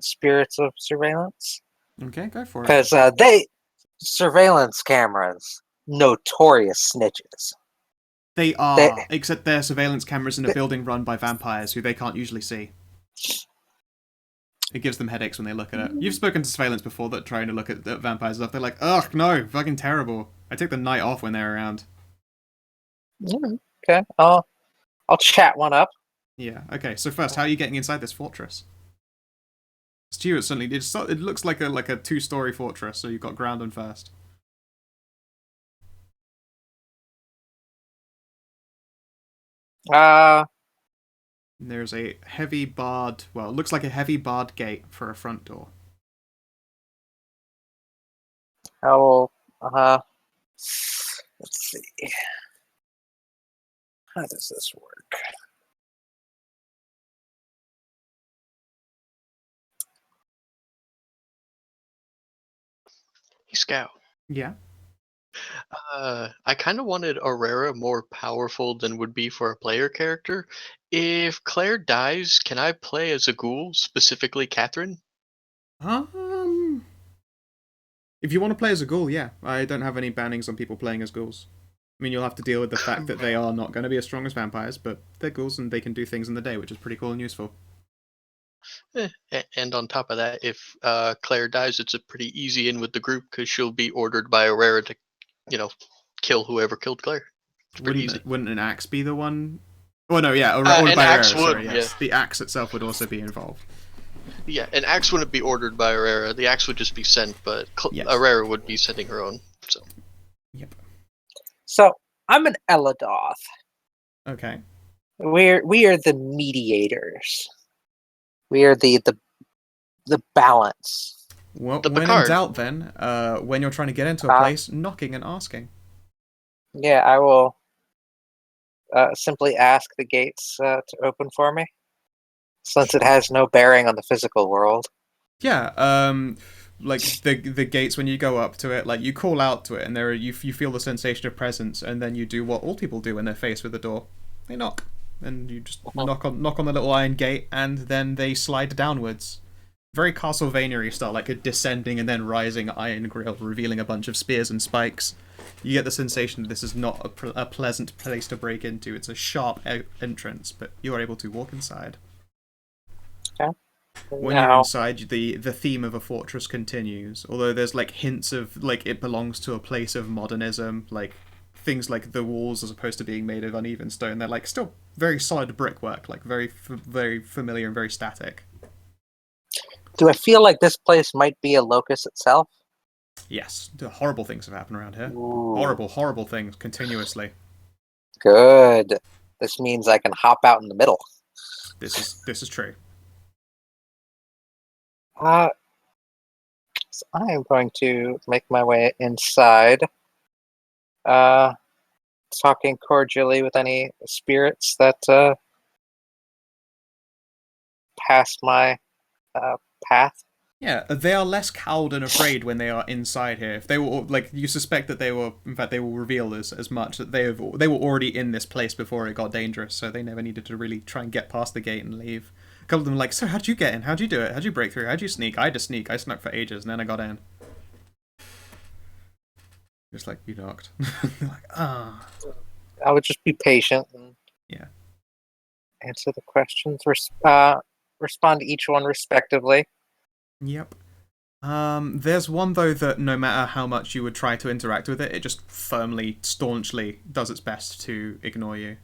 spirits of surveillance. Okay, go for it. Because surveillance cameras, notorious snitches. They are, except they're surveillance cameras in a building run by vampires who they can't usually see. It gives them headaches when they look at it. You've spoken to surveillance before that trying to look at vampires stuff. They're like, ugh, no, fucking terrible. I take the night off when they're around. Okay, I'll chat one up. Yeah, okay, so first, how are you getting inside this fortress? It's to you, it looks like a two-story fortress, so you've got ground and first. There's a heavy barred, well, it looks like a heavy barred gate for a front door. Let's see. How does this work? Hey, Scout. Yeah. I kind of wanted Aurora more powerful than would be for a player character. If Claire dies, can I play as a ghoul, specifically Catherine? If you want to play as a ghoul, yeah. I don't have any bannings on people playing as ghouls. I mean, you'll have to deal with the fact that they are not going to be as strong as vampires, but they're ghouls and they can do things in the day, which is pretty cool and useful. And on top of that, if Claire dies, it's a pretty easy in with the group because she'll be ordered by Aurora to, kill whoever killed Claire. It's pretty easy. Wouldn't an axe be the one? Oh no, yeah, or an by axe Aurora, would, sorry, yes. yeah. The axe itself would also be involved. Yeah, an axe wouldn't be ordered by Aurora. The axe would just be sent, but Yes. Aurora would be sending her own. So. Yep. So I'm an Eladoth. Okay. We are the mediators. We are the balance. Well, The when in Picard. doubt, then, when you're trying to get into a place, knocking and asking. Yeah, I will simply ask the gates to open for me, since it has no bearing on the physical world. Yeah, like the gates when you go up to it, like you call out to it, and you feel the sensation of presence, and then you do what all people do when they're faced with the door. They knock, and you just knock on the little iron gate, and then they slide downwards. Very Castlevania-y style, like a descending and then rising iron grill, revealing a bunch of spears and spikes. You get the sensation that this is not a pleasant place to break into. It's a sharp entrance, but you are able to walk inside. Okay. When you're inside, the theme of a fortress continues, although there's like hints of like it belongs to a place of modernism, like things like the walls as opposed to being made of uneven stone, they're like still very solid brickwork, like very familiar and very static. Do I feel like this place might be a locus itself? Yes, horrible things have happened around here. Ooh. Horrible things continuously. Good. This means I can hop out in the middle. This is true. So I am going to make my way inside, talking cordially with any spirits that pass my path. Yeah, they are less cowed and afraid when they are inside here. If they were like, you suspect that they were, in fact, they will reveal as much that they were already in this place before it got dangerous, so they never needed to really try and get past the gate and leave. A couple of them were like, so how'd you get in? How'd you do it? How'd you break through? How'd you sneak? I had to sneak. I snuck for ages, and then I got in. Just like, you knocked. Like, ah. I would just be patient and Yeah. answer the questions. Respond to each one respectively. Yep. There's one though that no matter how much you would try to interact with it, it just firmly, staunchly does its best to ignore you.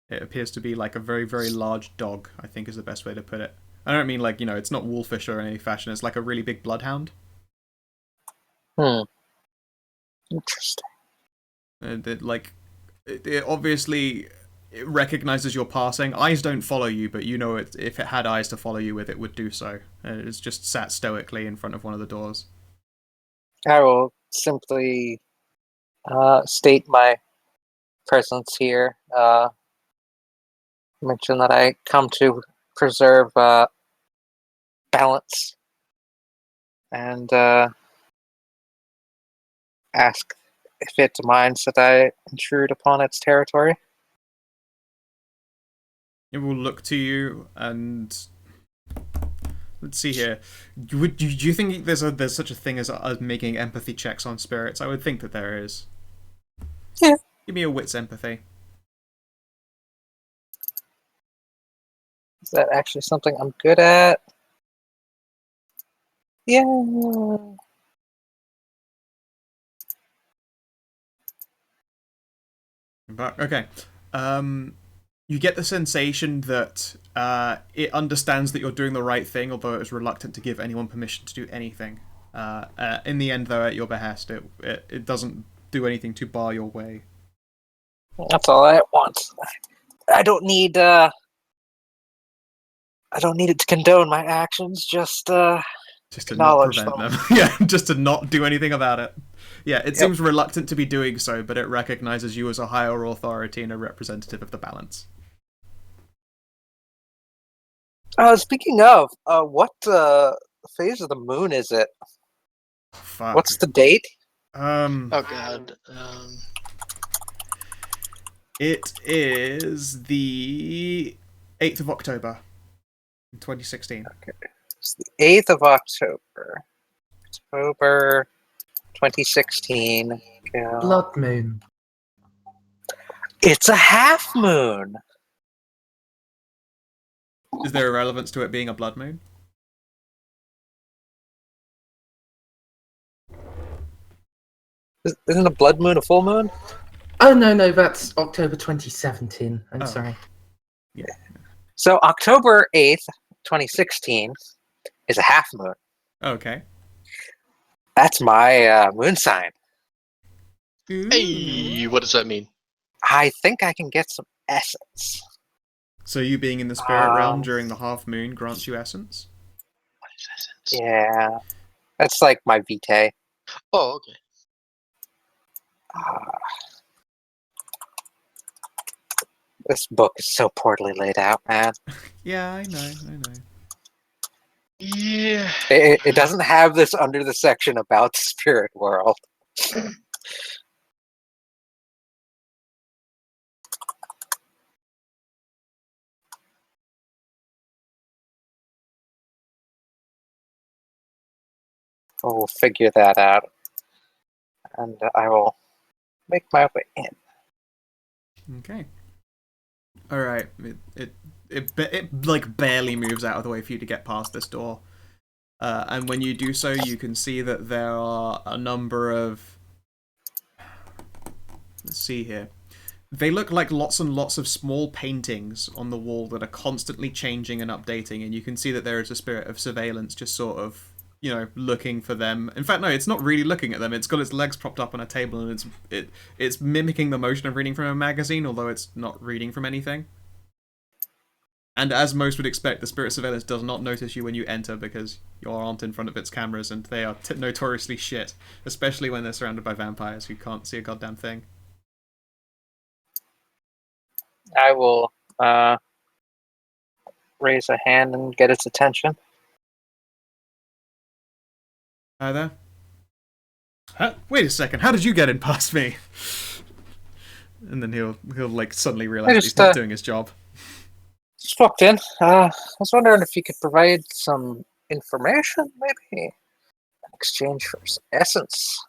It appears to be like a very, very large dog, I think is the best way to put it. I don't mean like, it's not wolfish or in any fashion, it's like a really big bloodhound. Interesting. It obviously it recognizes your passing. Eyes don't follow you, but if it had eyes to follow you with, it would do so. It's just sat stoically in front of one of the doors. I will simply state my presence here. Mention that I come to preserve balance, and ask if it minds that I intrude upon its territory. It will look to you and let's see here. Do you think there's such a thing as making empathy checks on spirits? I would think that there is. Yeah. Give me a wits empathy. Is that actually something I'm good at? Yeah. But okay. You get the sensation that it understands that you're doing the right thing, although it is reluctant to give anyone permission to do anything. In the end, though, at your behest, it doesn't do anything to bar your way. That's all I want. I don't need it to condone my actions, just to not acknowledge prevent them. them. Yeah, just to not do anything about it. Yeah, it Yep. seems reluctant to be doing so, but it recognizes you as a higher authority and a representative of the balance. Speaking of, what phase of the moon is it? Fuck. What's the date? Oh god. It is the 8th of October, 2016. It's the 8th of October. October 2016. Yeah. Blood moon. It's a half moon. Is there a relevance to it being a blood moon? Isn't a blood moon a full moon? Oh no, that's October 2017. I'm Oh. sorry. Yeah. So October 8th, 2016 is a half moon. Okay. That's my moon sign. Ooh. Hey, what does that mean? I think I can get some essence. So you being in the spirit realm during the half moon grants you essence? What is essence? Yeah. That's like my vitae. Oh, okay. This book is so poorly laid out, man. Yeah, I know. Yeah. It doesn't have this under the section about the spirit world. We'll figure that out, and I will make my way in. Okay. All right. It like barely moves out of the way for you to get past this door, and when you do so, you can see that there are a number of. Let's see here. They look like lots and lots of small paintings on the wall that are constantly changing and updating, and you can see that there is a spirit of surveillance just sort of, looking for them. In fact, no, it's not really looking at them. It's got its legs propped up on a table, and it's mimicking the motion of reading from a magazine, although it's not reading from anything. And as most would expect, the spirit surveillance does not notice you when you enter because you aren't in front of its cameras, and they are notoriously shit, especially when they're surrounded by vampires who can't see a goddamn thing. I will raise a hand and get its attention. Hi there. Huh? Wait a second. How did you get in past me? And then he'll like suddenly realize that he's not doing his job. Just walked in. I was wondering if you could provide some information, maybe, in exchange for some essence.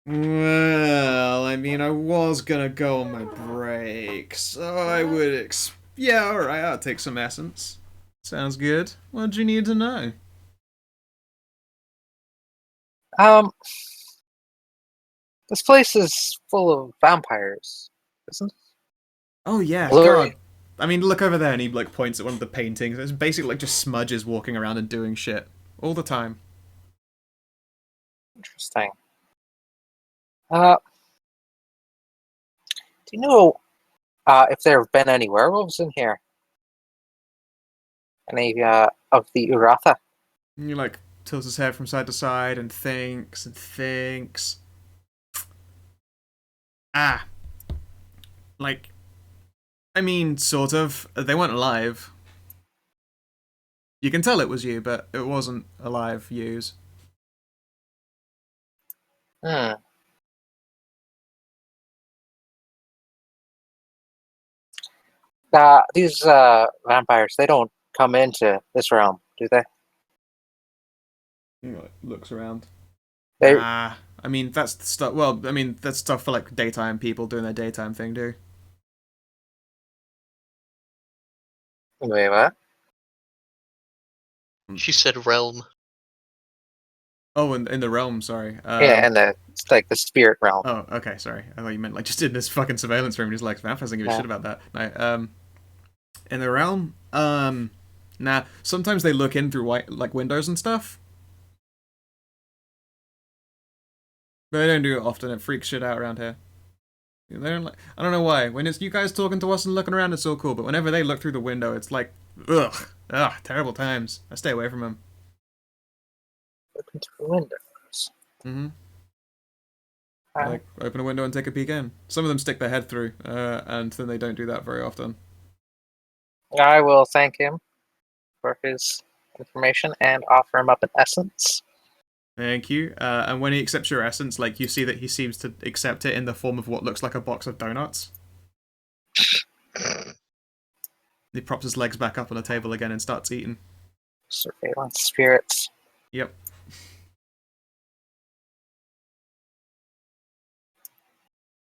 Well, I mean, I was gonna go on my break, so I would yeah, alright, I'll take some essence. Sounds good. What do you need to know? This place is full of vampires, isn't it? Oh yeah, Blurry. God. I mean, look over there, and he like points at one of the paintings. It's basically like just smudges walking around and doing shit all the time. Interesting. Do you know if there have been any werewolves in here? Any of the Uratha? And he like tilts his head from side to side and thinks and thinks. Ah, like, I mean, sort of. They weren't alive. You can tell it was you, but it wasn't alive yous. Hmm. These vampires, they don't come into this realm, do they? He like, looks around. They I mean, that's the stuff. Well, I mean, that's stuff for like daytime people doing their daytime thing, do. Wait, what? She said realm. Oh, in the realm, sorry. Yeah, and it's like the spirit realm. Oh, okay, sorry. I thought you meant like just in this fucking surveillance room. And he's like, vampires don't give a Yeah. shit about that. No, in the realm, nah. Sometimes they look in through like windows and stuff. But they don't do it often. It freaks shit out around here. They don't like. I don't know why. When it's you guys talking to us and looking around, it's so cool. But whenever they look through the window, it's like, ugh, terrible times. I stay away from them. Looking through windows. Mm-hmm. Uh, Like open a window and take a peek in. Some of them stick their head through, and then they don't do that very often. I will thank him for his information and offer him up an essence. Thank you. And when he accepts your essence, like you see that he seems to accept it in the form of what looks like a box of donuts. He props his legs back up on the table again and starts eating. Surveillance spirits. Yep.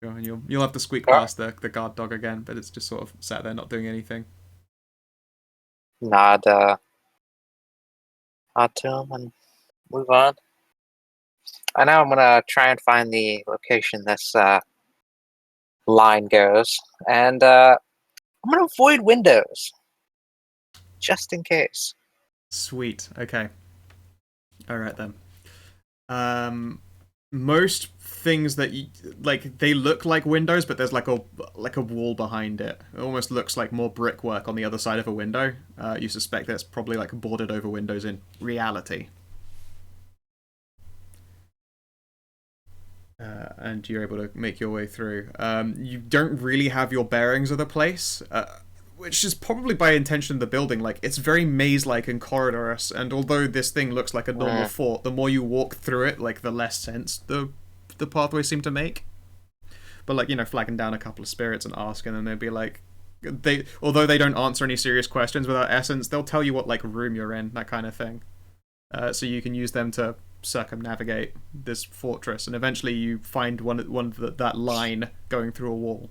And you'll have to squeak past the guard dog again, but it's just sort of sat there not doing anything. Nod to him and move on. I know I'm gonna try and find the location this line goes, and I'm gonna avoid windows, just in case. Sweet. Okay. All right then. Most things that like they look like windows, but there's like a wall behind it. It almost looks like more brickwork on the other side of a window. You suspect that it's probably like boarded over windows in reality. And you're able to make your way through. You don't really have your bearings of the place, which is probably by intention of the building. Like, it's very maze-like and corridorous, and although this thing looks like a normal fort, the more you walk through it, like, the less sense the pathways seem to make. But, like, you know, flagging down a couple of spirits and asking them, they'd be like... although they don't answer any serious questions without essence, they'll tell you what, like, room you're in, that kind of thing. So you can use them to circumnavigate this fortress, and eventually you find one that line going through a wall.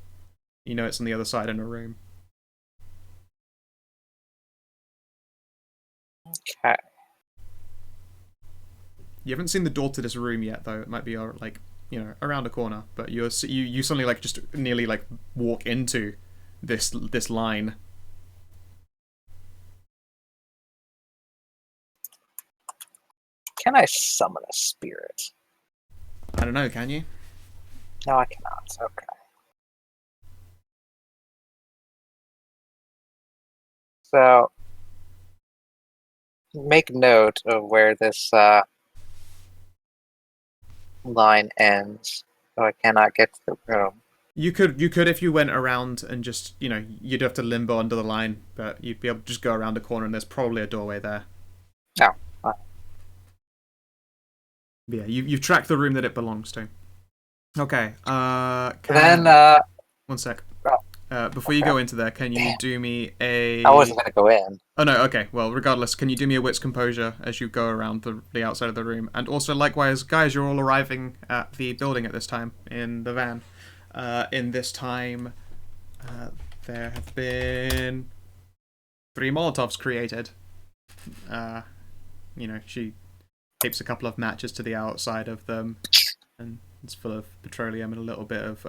You know it's on the other side in a room. Okay. You haven't seen the door to this room yet, though. It might be like, you know, around a corner, but you suddenly like just nearly like walk into this line. Can I summon a spirit? I don't know, can you? No, I cannot. Okay. So, make note of where this line ends, so I cannot get to the room. You could if you went around and just, you know, you'd have to limbo under the line, but you'd be able to just go around a corner and there's probably a doorway there. No. Yeah, you've tracked the room that it belongs to. Okay. Then, One sec. Before okay. you go into there, can you do me a? I wasn't gonna go in. Oh no. Okay. Well, regardless, can you do me a wits composure as you go around the outside of the room? And also, likewise, guys, you're all arriving at the building at this time in the van. In this time, there have been 3 Molotovs created. She tapes a couple of matches to the outside of them, and it's full of petroleum and a little bit of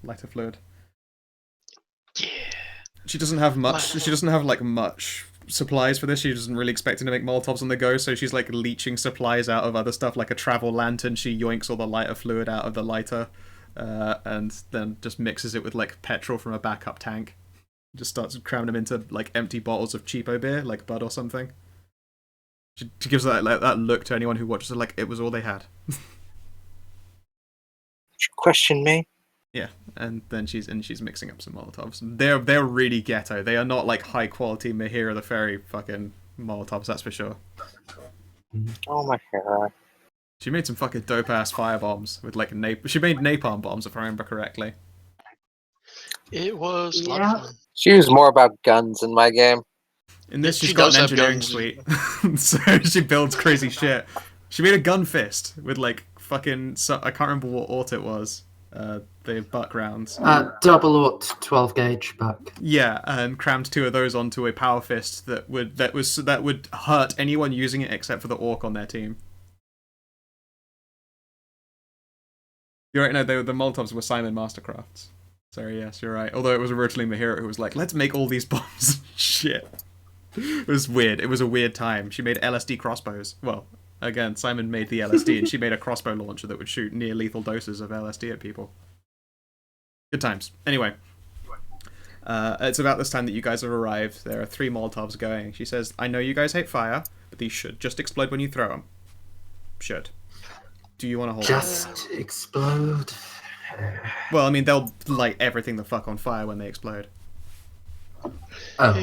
lighter fluid. Yeah. She doesn't have much. She doesn't have like much supplies for this. She isn't really expecting to make Molotovs on the go, so she's like leeching supplies out of other stuff, like a travel lantern. She yoinks all the lighter fluid out of the lighter, and then just mixes it with like petrol from a backup tank. Just starts cramming them into like empty bottles of cheapo beer, like Bud or something. She gives that look to anyone who watches her, like it was all they had. Question me? Yeah, and then she's mixing up some Molotovs. They're really ghetto. They are not like high quality Mahira the Fairy fucking Molotovs, that's for sure. Oh my god. She made some fucking dope ass firebombs with like she made napalm bombs if I remember correctly. It was a lot of fun. She was more about guns in my game. In this, She she's got does an have engineering guns. suite, so she builds crazy shit. She made a gun fist with like fucking. I can't remember what aught it was. The buck rounds. Double aught 12 gauge back. Yeah, and crammed 2 of those onto a power fist that would hurt anyone using it except for the orc on their team. You're right. No, the Molotovs were Simon Mastercrafts. Sorry, yes, you're right. Although it was originally Mahira who was like, let's make all these bombs. Shit. It was weird. It was a weird time. She made LSD crossbows. Well, again, Simon made the LSD and she made a crossbow launcher that would shoot near lethal doses of LSD at people. Good times. Anyway. It's about this time that you guys have arrived. There are 3 Molotovs going. She says, I know you guys hate fire, but these should just explode when you throw them. Should. Do you want to hold Just explode? Well, I mean, they'll light everything the fuck on fire when they explode. Oh.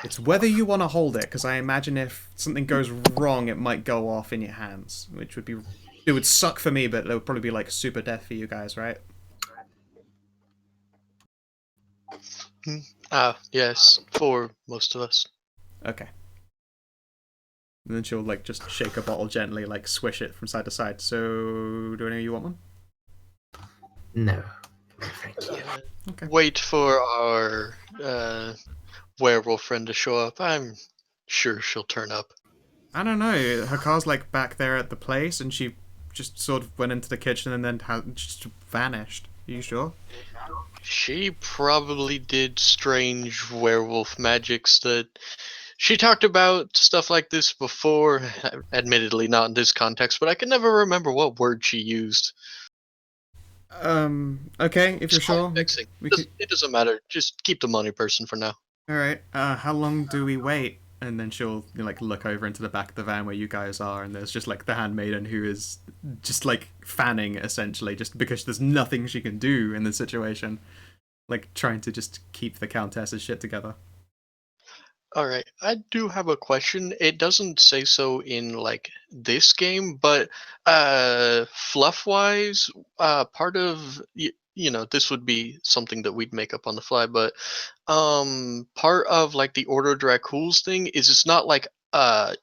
It's whether you want to hold it, because I imagine if something goes wrong, it might go off in your hands, which would be... It would suck for me, but it would probably be, like, super death for you guys, right? Yes, for most of us. Okay. And then she'll, like, just shake a bottle gently, like, swish it from side to side. So, do any of you want one? No. Thank you. Okay. Wait for our werewolf friend to show up. I'm sure she'll turn up. I don't know. Her car's, like, back there at the place, and she just sort of went into the kitchen and then just vanished. Are you sure? She probably did strange werewolf magics that... She talked about stuff like this before, admittedly not in this context, but I can never remember what word she used. Okay, if you're sure. It doesn't matter. Just keep the money person for now. Alright, how long do we wait? And then she'll, like, look over into the back of the van where you guys are, and there's just, like, the handmaiden who is just, like, fanning, essentially, just because there's nothing she can do in the situation. Like, trying to just keep the Countess's shit together. Alright, I do have a question. It doesn't say so in, like, this game, but fluff-wise, part of... You know, this would be something that we'd make up on the fly, but part of like the Order of Dracul's thing is it's not like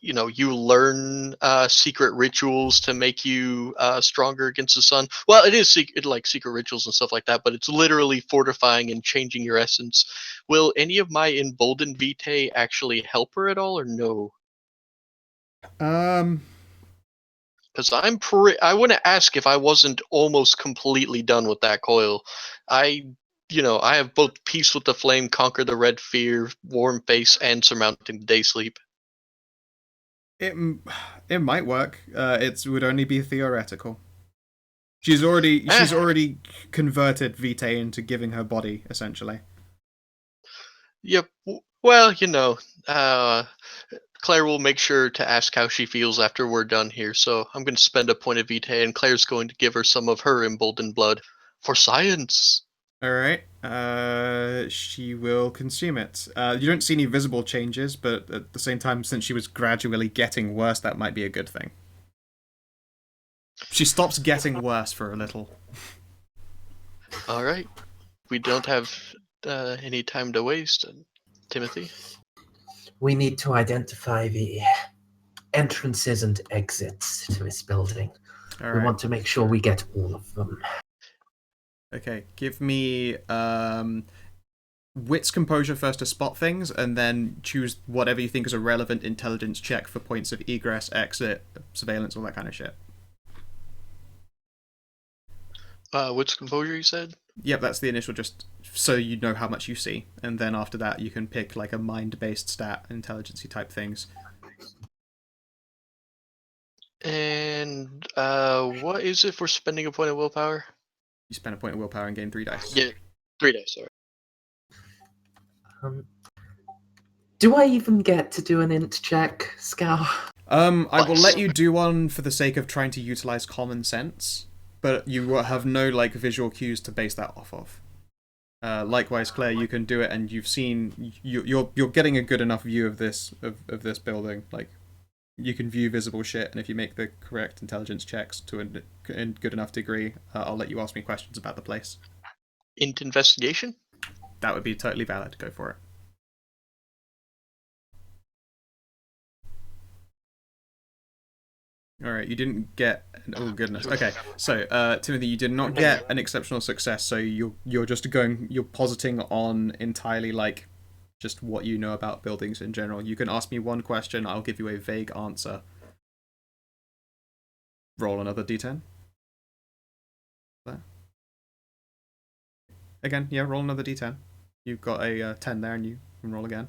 you know, you learn secret rituals to make you stronger against the sun. Well, it is like secret rituals and stuff like that, but it's literally fortifying and changing your essence. Will any of my emboldened vitae actually help her at all, or no? Because I want to ask if I wasn't almost completely done with that coil. I have both Peace with the Flame, Conquer the Red Fear, Warm Face, and Surmounting the Day Sleep. It might work. It would only be theoretical. She's already converted Vitae into giving her body, essentially. Yep. Well, you know, Claire will make sure to ask how she feels after we're done here, so I'm going to spend a point of vitae, and Claire's going to give her some of her emboldened blood for science. All right. She will consume it. You don't see any visible changes, but at the same time, since she was gradually getting worse, that might be a good thing. She stops getting worse for a little. All right. We don't have any time to waste, Timothy. We need to identify the entrances and exits to this building. All We right. want to make sure we get all of them. Okay. Give me wits composure first to spot things, and then choose whatever you think is a relevant intelligence check for points of egress, exit, surveillance, all that kind of shit. What's composure you said? Yep, that's the initial, just so you know how much you see, and then after that you can pick like a mind-based stat, intelligence-y type things. And what is it for spending a point of willpower? You spend a point of willpower and gain 3 dice. Yeah, 3 dice. Sorry. Do I even get to do an int check, Scout? I will Nice. let you do one for the sake of trying to utilize common sense, but you will have no like visual cues to base that off of. Likewise, Claire, you can do it, and you've seen you're getting a good enough view of this building. Like, you can view visible shit, and if you make the correct intelligence checks to a good enough degree, I'll let you ask me questions about the place. Int investigation? That would be totally valid. Go for it. All right, you didn't get. Oh goodness. Okay, so Timothy, you did not get an exceptional success. So you're just going. You're positing on entirely like just what you know about buildings in general. You can ask me one question. I'll give you a vague answer. Roll another d10. There. Again, yeah. Roll another d10. You've got a 10 there, and you can roll again.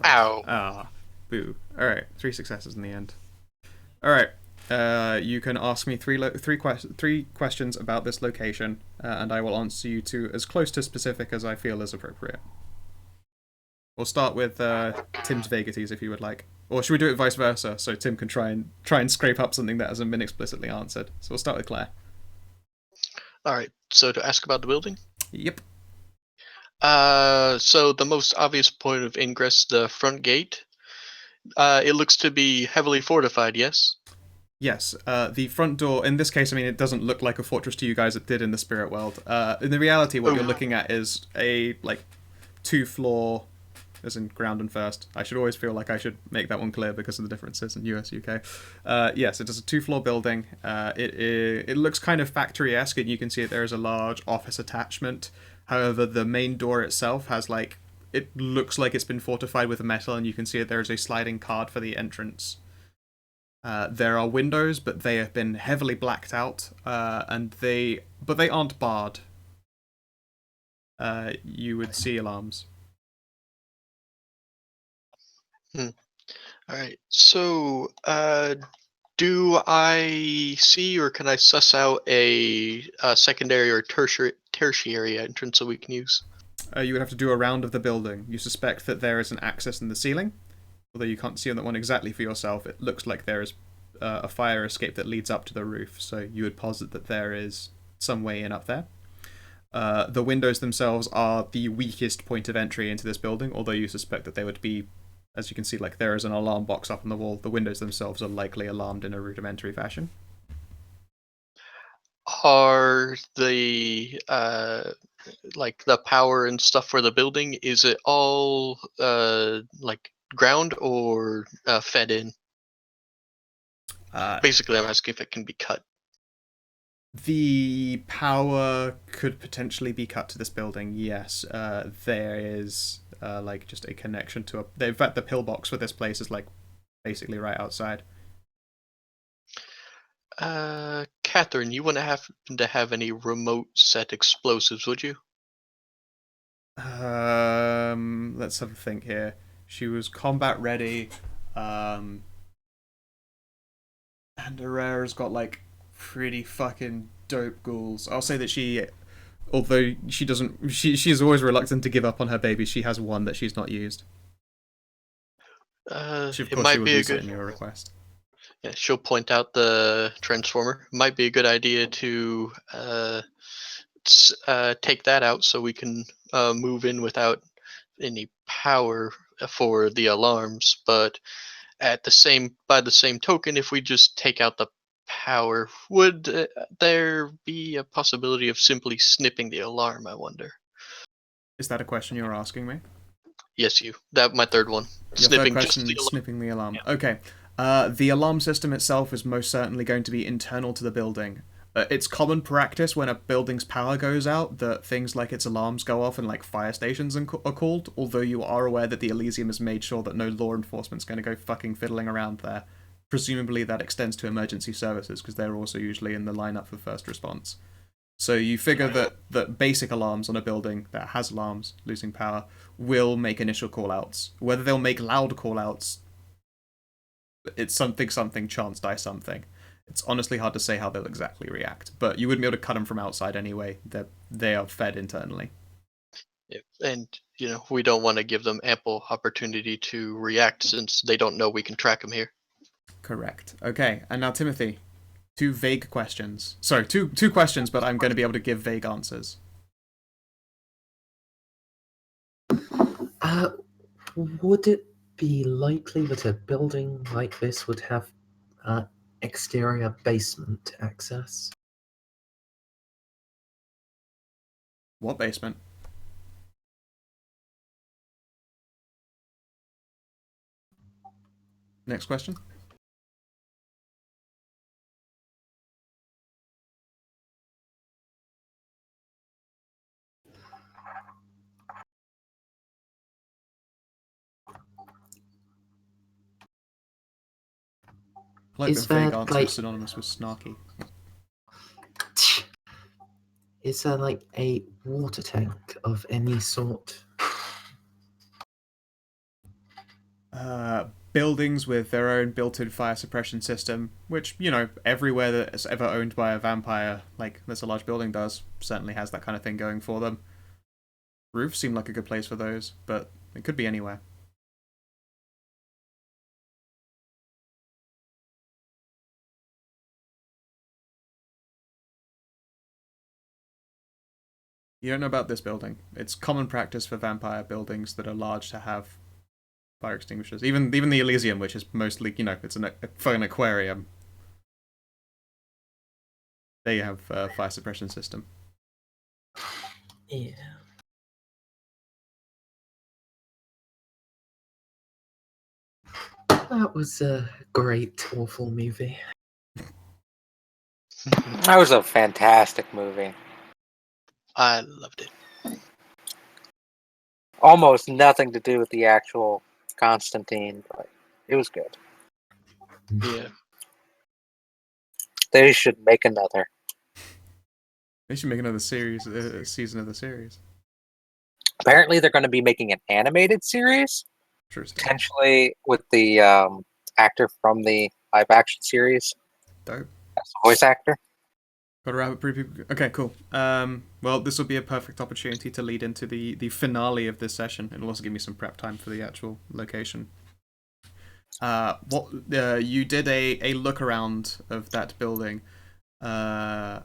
Ow. Ah, boo. All right, 3 successes in the end. All right. You can ask me three questions about this location, and I will answer you to as close to specific as I feel is appropriate. We'll start with Tim's vaguities, if you would like, or should we do it vice versa, so Tim can try and scrape up something that hasn't been explicitly answered. So we'll start with Claire. All right. So to ask about the building. Yep. So the most obvious point of ingress, the front gate. It looks to be heavily fortified. Yes. Yes, the front door, in this case, I mean, it doesn't look like a fortress to you guys, it did in the spirit world. In the reality, what you're looking at is a, like, 2-floor, as in ground and first. I should always feel like I should make that one clear because of the differences in US, UK. Yes, it is a 2-floor building. It looks kind of factory-esque, and you can see that there is a large office attachment. However, the main door itself has, like, it looks like it's been fortified with metal, and you can see that there is a sliding card for the entrance. There are windows, but they have been heavily blacked out, but they aren't barred. You would see alarms. All right. So, do I see or can I suss out a secondary or tertiary entrance that we can use? You would have to do a round of the building. You suspect that there is an access in the ceiling, although you can't see on that one exactly for yourself. It looks like there is a fire escape that leads up to the roof, so you would posit that there is some way in up there. The windows themselves are the weakest point of entry into this building, although you suspect that they would be, as you can see, like there is an alarm box up on the wall. The windows themselves are likely alarmed in a rudimentary fashion. Are the like the power and stuff for the building, is it all like ground or fed in? Basically, I'm asking if it can be cut. The power could potentially be cut to this building, yes. There is like just a connection to in fact, the pillbox for this place is like basically right outside. Catherine, you wouldn't happen to have any remote set explosives, would you? Let's have a think here. She was combat ready, and Herrera's got like pretty fucking dope ghouls. I'll say that she, although she doesn't, she's always reluctant to give up on her baby. She has one that she's not used. She, of It course, might she would be a use it good. in your request. Yeah, she'll point out the transformer. Might be a good idea to take that out so we can move in without any power for the alarms. But by the same token, if we just take out the power, would there be a possibility of simply snipping the alarm? I wonder. Is that a question you're asking me? Yes, you. That my third one. Your Snipping third just question, the alarm. snipping the alarm. Okay. The alarm system itself is most certainly going to be internal to the building. It's common practice when a building's power goes out that things like its alarms go off and like fire stations are called, although you are aware that the Elysium has made sure that no law enforcement's going to go fucking fiddling around there. Presumably that extends to emergency services because they're also usually in the lineup for first response. So you figure that basic alarms on a building that has alarms losing power will make initial callouts. Whether they'll make loud callouts, it's something chance die something. It's honestly hard to say how they'll exactly react, but you wouldn't be able to cut them from outside anyway. They are fed internally. Yeah. And we don't want to give them ample opportunity to react since they don't know we can track them here. Correct. Okay, and now Timothy, two vague questions. Sorry, two questions, but I'm going to be able to give vague answers. Would it be likely that a building like this would have exterior basement access? What basement? Next question. I like Is that vague there, answer like- is synonymous with snarky. Is there like a water tank of any sort? Buildings with their own built-in fire suppression system, which, everywhere that's ever owned by a vampire, like this a large building does, certainly has that kind of thing going for them. Roofs seem like a good place for those, but it could be anywhere. You don't know about this building. It's common practice for vampire buildings that are large to have fire extinguishers. Even the Elysium, which is mostly, it's a fucking aquarium. They have a fire suppression system. Yeah. That was a great, awful movie. That was a fantastic movie. I loved it. Almost nothing to do with the actual Constantine, but it was good. Yeah. They should make another. They should make another series, season of the series. Apparently, they're going to be making an animated series, Interesting. potentially with the actor from the live-action series Dope. as the voice actor. Got a rabbit pretty people. Okay, cool. Well, this will be a perfect opportunity to lead into the finale of this session. It'll also give me some prep time for the actual location. You did a look around of that building. Kara,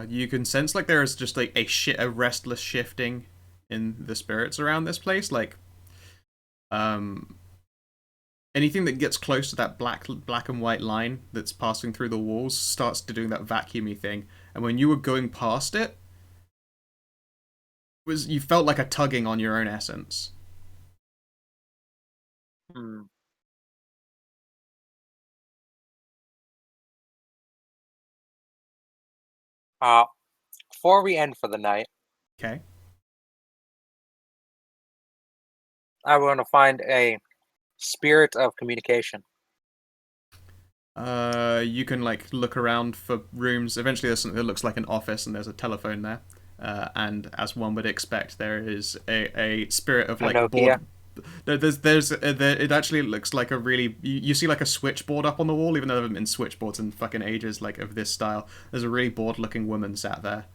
you can sense like there is just like a restless shifting in the spirits around this place. Like, anything that gets close to that black and white line that's passing through the walls starts to doing that vacuumy thing. And when you were going past it, you felt like a tugging on your own essence. Before we end for the night, Okay. I want to find a spirit of communication. You can like look around for rooms. Eventually, there's something that looks like an office, and there's a telephone there. And as one would expect, there is a spirit of like Nokia. board. It actually looks like a really you see like a switchboard up on the wall, even though there haven't been switchboards in fucking ages like of this style. There's a really bored-looking woman sat there.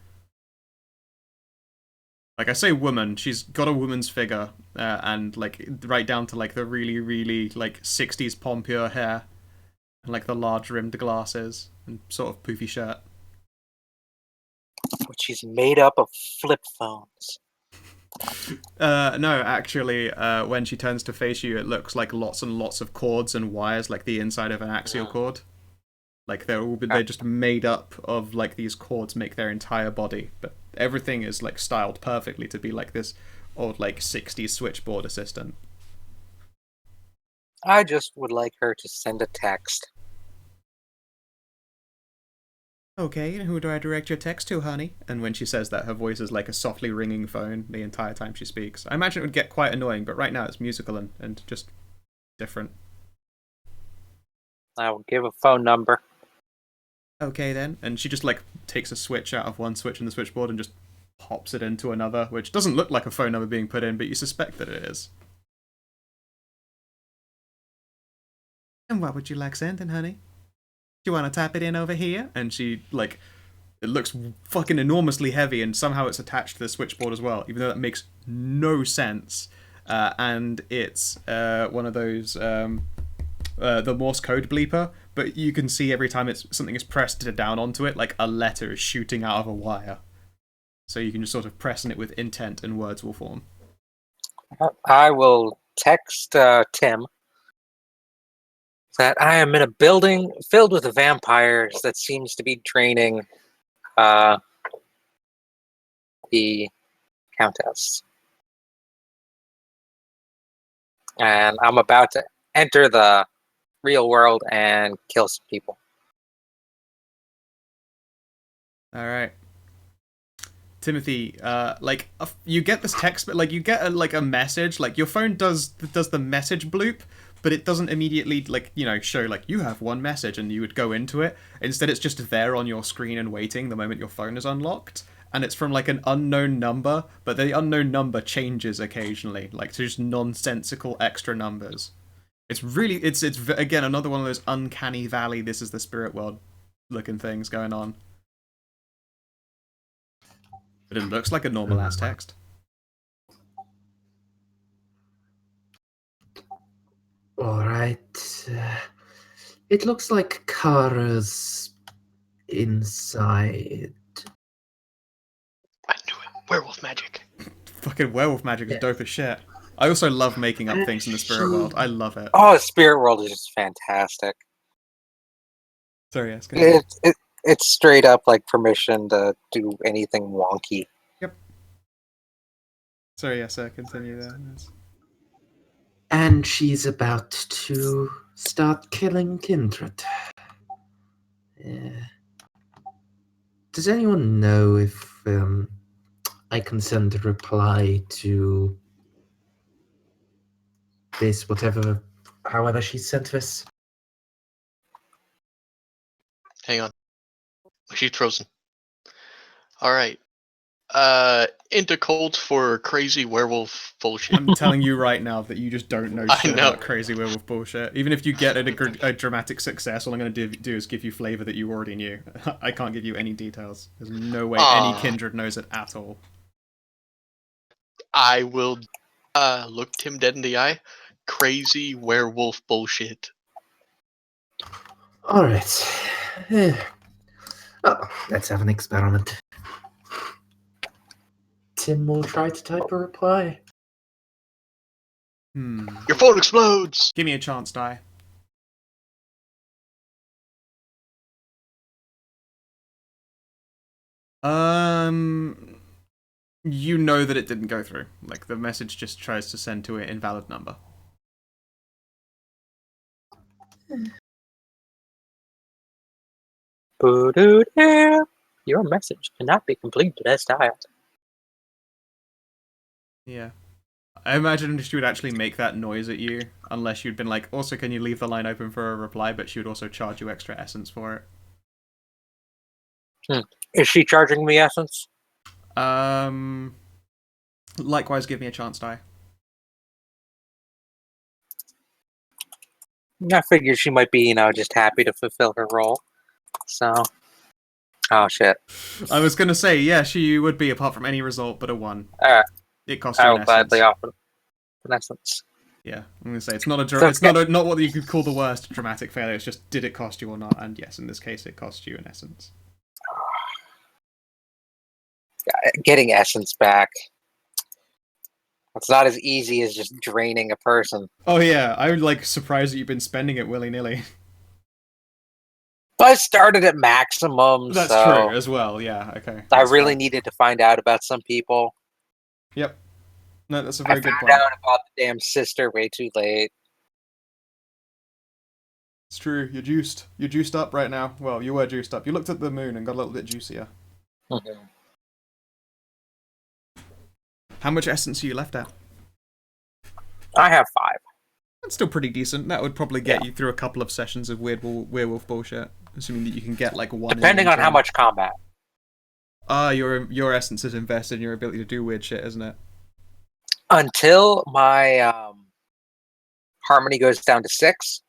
Like I say, woman. She's got a woman's figure, and like right down to like the really, really like 60s pompadour hair. And like the large rimmed glasses and sort of poofy shirt. but she's made up of flip phones. No, actually, when she turns to face you, it looks like lots and lots of cords and wires, like the inside of an axial cord. Like they're just made up of like these cords make their entire body, but everything is like styled perfectly to be like this old like 60s switchboard assistant. I just would like her to send a text. Okay, and who do I direct your text to, honey? And when she says that, her voice is like a softly ringing phone the entire time she speaks. I imagine it would get quite annoying, but right now it's musical and just different. I will give a phone number. Okay then, and she just like takes a switch out of one switch in the switchboard and just pops it into another, which doesn't look like a phone number being put in, but you suspect that it is. And what would you like sending, honey? Do you want to tap it in over here? And she like, it looks fucking enormously heavy, and somehow it's attached to the switchboard as well, even though that makes no sense. And it's one of those the Morse code bleeper, but you can see every time something is pressed down onto it, like a letter is shooting out of a wire. So you can just sort of press on it with intent and words will form. I will text Tim that I am in a building filled with vampires that seems to be draining the Countess. And I'm about to enter the real world and kill some people. All right, Timothy. You get this text, but like you get a message. Like your phone does the message bloop, but it doesn't immediately show like you have one message and you would go into it. Instead, it's just there on your screen and waiting the moment your phone is unlocked. And it's from like an unknown number, but the unknown number changes occasionally, like to just nonsensical extra numbers. It's really, it's again another one of those uncanny valley. This is the spirit world looking things going on. But it looks like a normal ass text. All right. It looks like Kara's inside. I knew it. Werewolf magic. Fucking werewolf magic is dope as shit. I also love making up things in the spirit world. I love it. Oh, the spirit world is just fantastic. Sorry, yes. It's straight up like permission to do anything wonky. Yep. Sorry, yes, continue there. Yes. And she's about to start killing Kindred. Does anyone know if I can send a reply to this, however she sent this? Hang on. She's frozen. Alright. Into cult for crazy werewolf bullshit. I'm telling you right now that you just don't know shit about crazy werewolf bullshit. Even if you get a dramatic success, all I'm going to do is give you flavor that you already knew. I can't give you any details. There's no way any kindred knows it at all. I will look Tim dead in the eye. Crazy werewolf bullshit. Alright. Let's have an experiment. Tim will try to type a reply. Your phone explodes! Give me a chance, die. You know that it didn't go through. Like, the message just tries to send to an invalid number. Your message cannot be completed as dialed. Yeah. I imagine she would actually make that noise at you, unless you'd been like, also can you leave the line open for a reply, but she would also charge you extra essence for it. Is she charging me essence? Likewise, give me a chance die. I figured she might be, just happy to fulfill her role. So, oh shit. I was gonna say, yeah, she would be apart from any result but a 1. Alright. It costs you I an will gladly essence. offer an essence. Yeah, I'm gonna say it's not what you could call the worst dramatic failure. It's just did it cost you or not? And yes, in this case, it cost you an essence. Getting essence back. It's not as easy as just draining a person. Oh yeah, I'm like surprised that you've been spending it willy-nilly. But I started at maximum, That's so true as well, yeah, okay. I That's really fair. needed to find out about some people. Yep. No, that's a I very good found point. out about the damn sister way too late. It's true, you're juiced. You're juiced up right now. Well, you were juiced up. You looked at the moon and got a little bit juicier. Mhm. How much essence are you left at? I have 5. That's still pretty decent. That would probably get you through a couple of sessions of werewolf bullshit. Assuming that you can get like one. Depending on how much combat. Your essence is invested in your ability to do weird shit, isn't it? Until my harmony goes down to 6,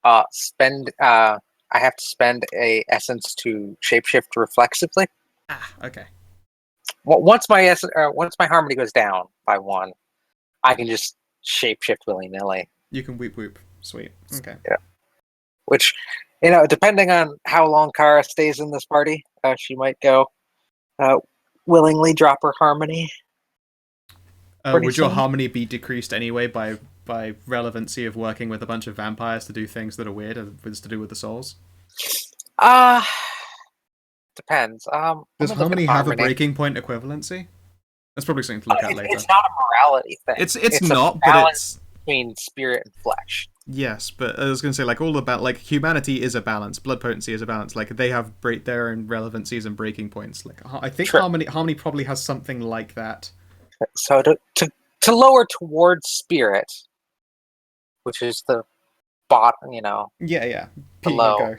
I have to spend a essence to shapeshift reflexively. Ah, okay. Well, once my harmony goes down by 1, I can just shapeshift willy-nilly. You can whoop whoop. Sweet. Okay. Yeah. Which, depending on how long Kara stays in this party, she might go willingly drop her harmony. Would your soon. harmony be decreased anyway by relevancy of working with a bunch of vampires to do things that are weird, as to do with the souls? Depends. Does harmony have a breaking point equivalency? That's probably something to look at later. It's not a morality thing. It's a not, but balance it's between spirit and flesh. yes. But I was going to say, like all about like humanity is a balance, blood potency is a balance. Like they have their own relevancies and breaking points. Like I think Sure. harmony probably has something like that. So to lower towards spirit, which is the bottom, Yeah. below.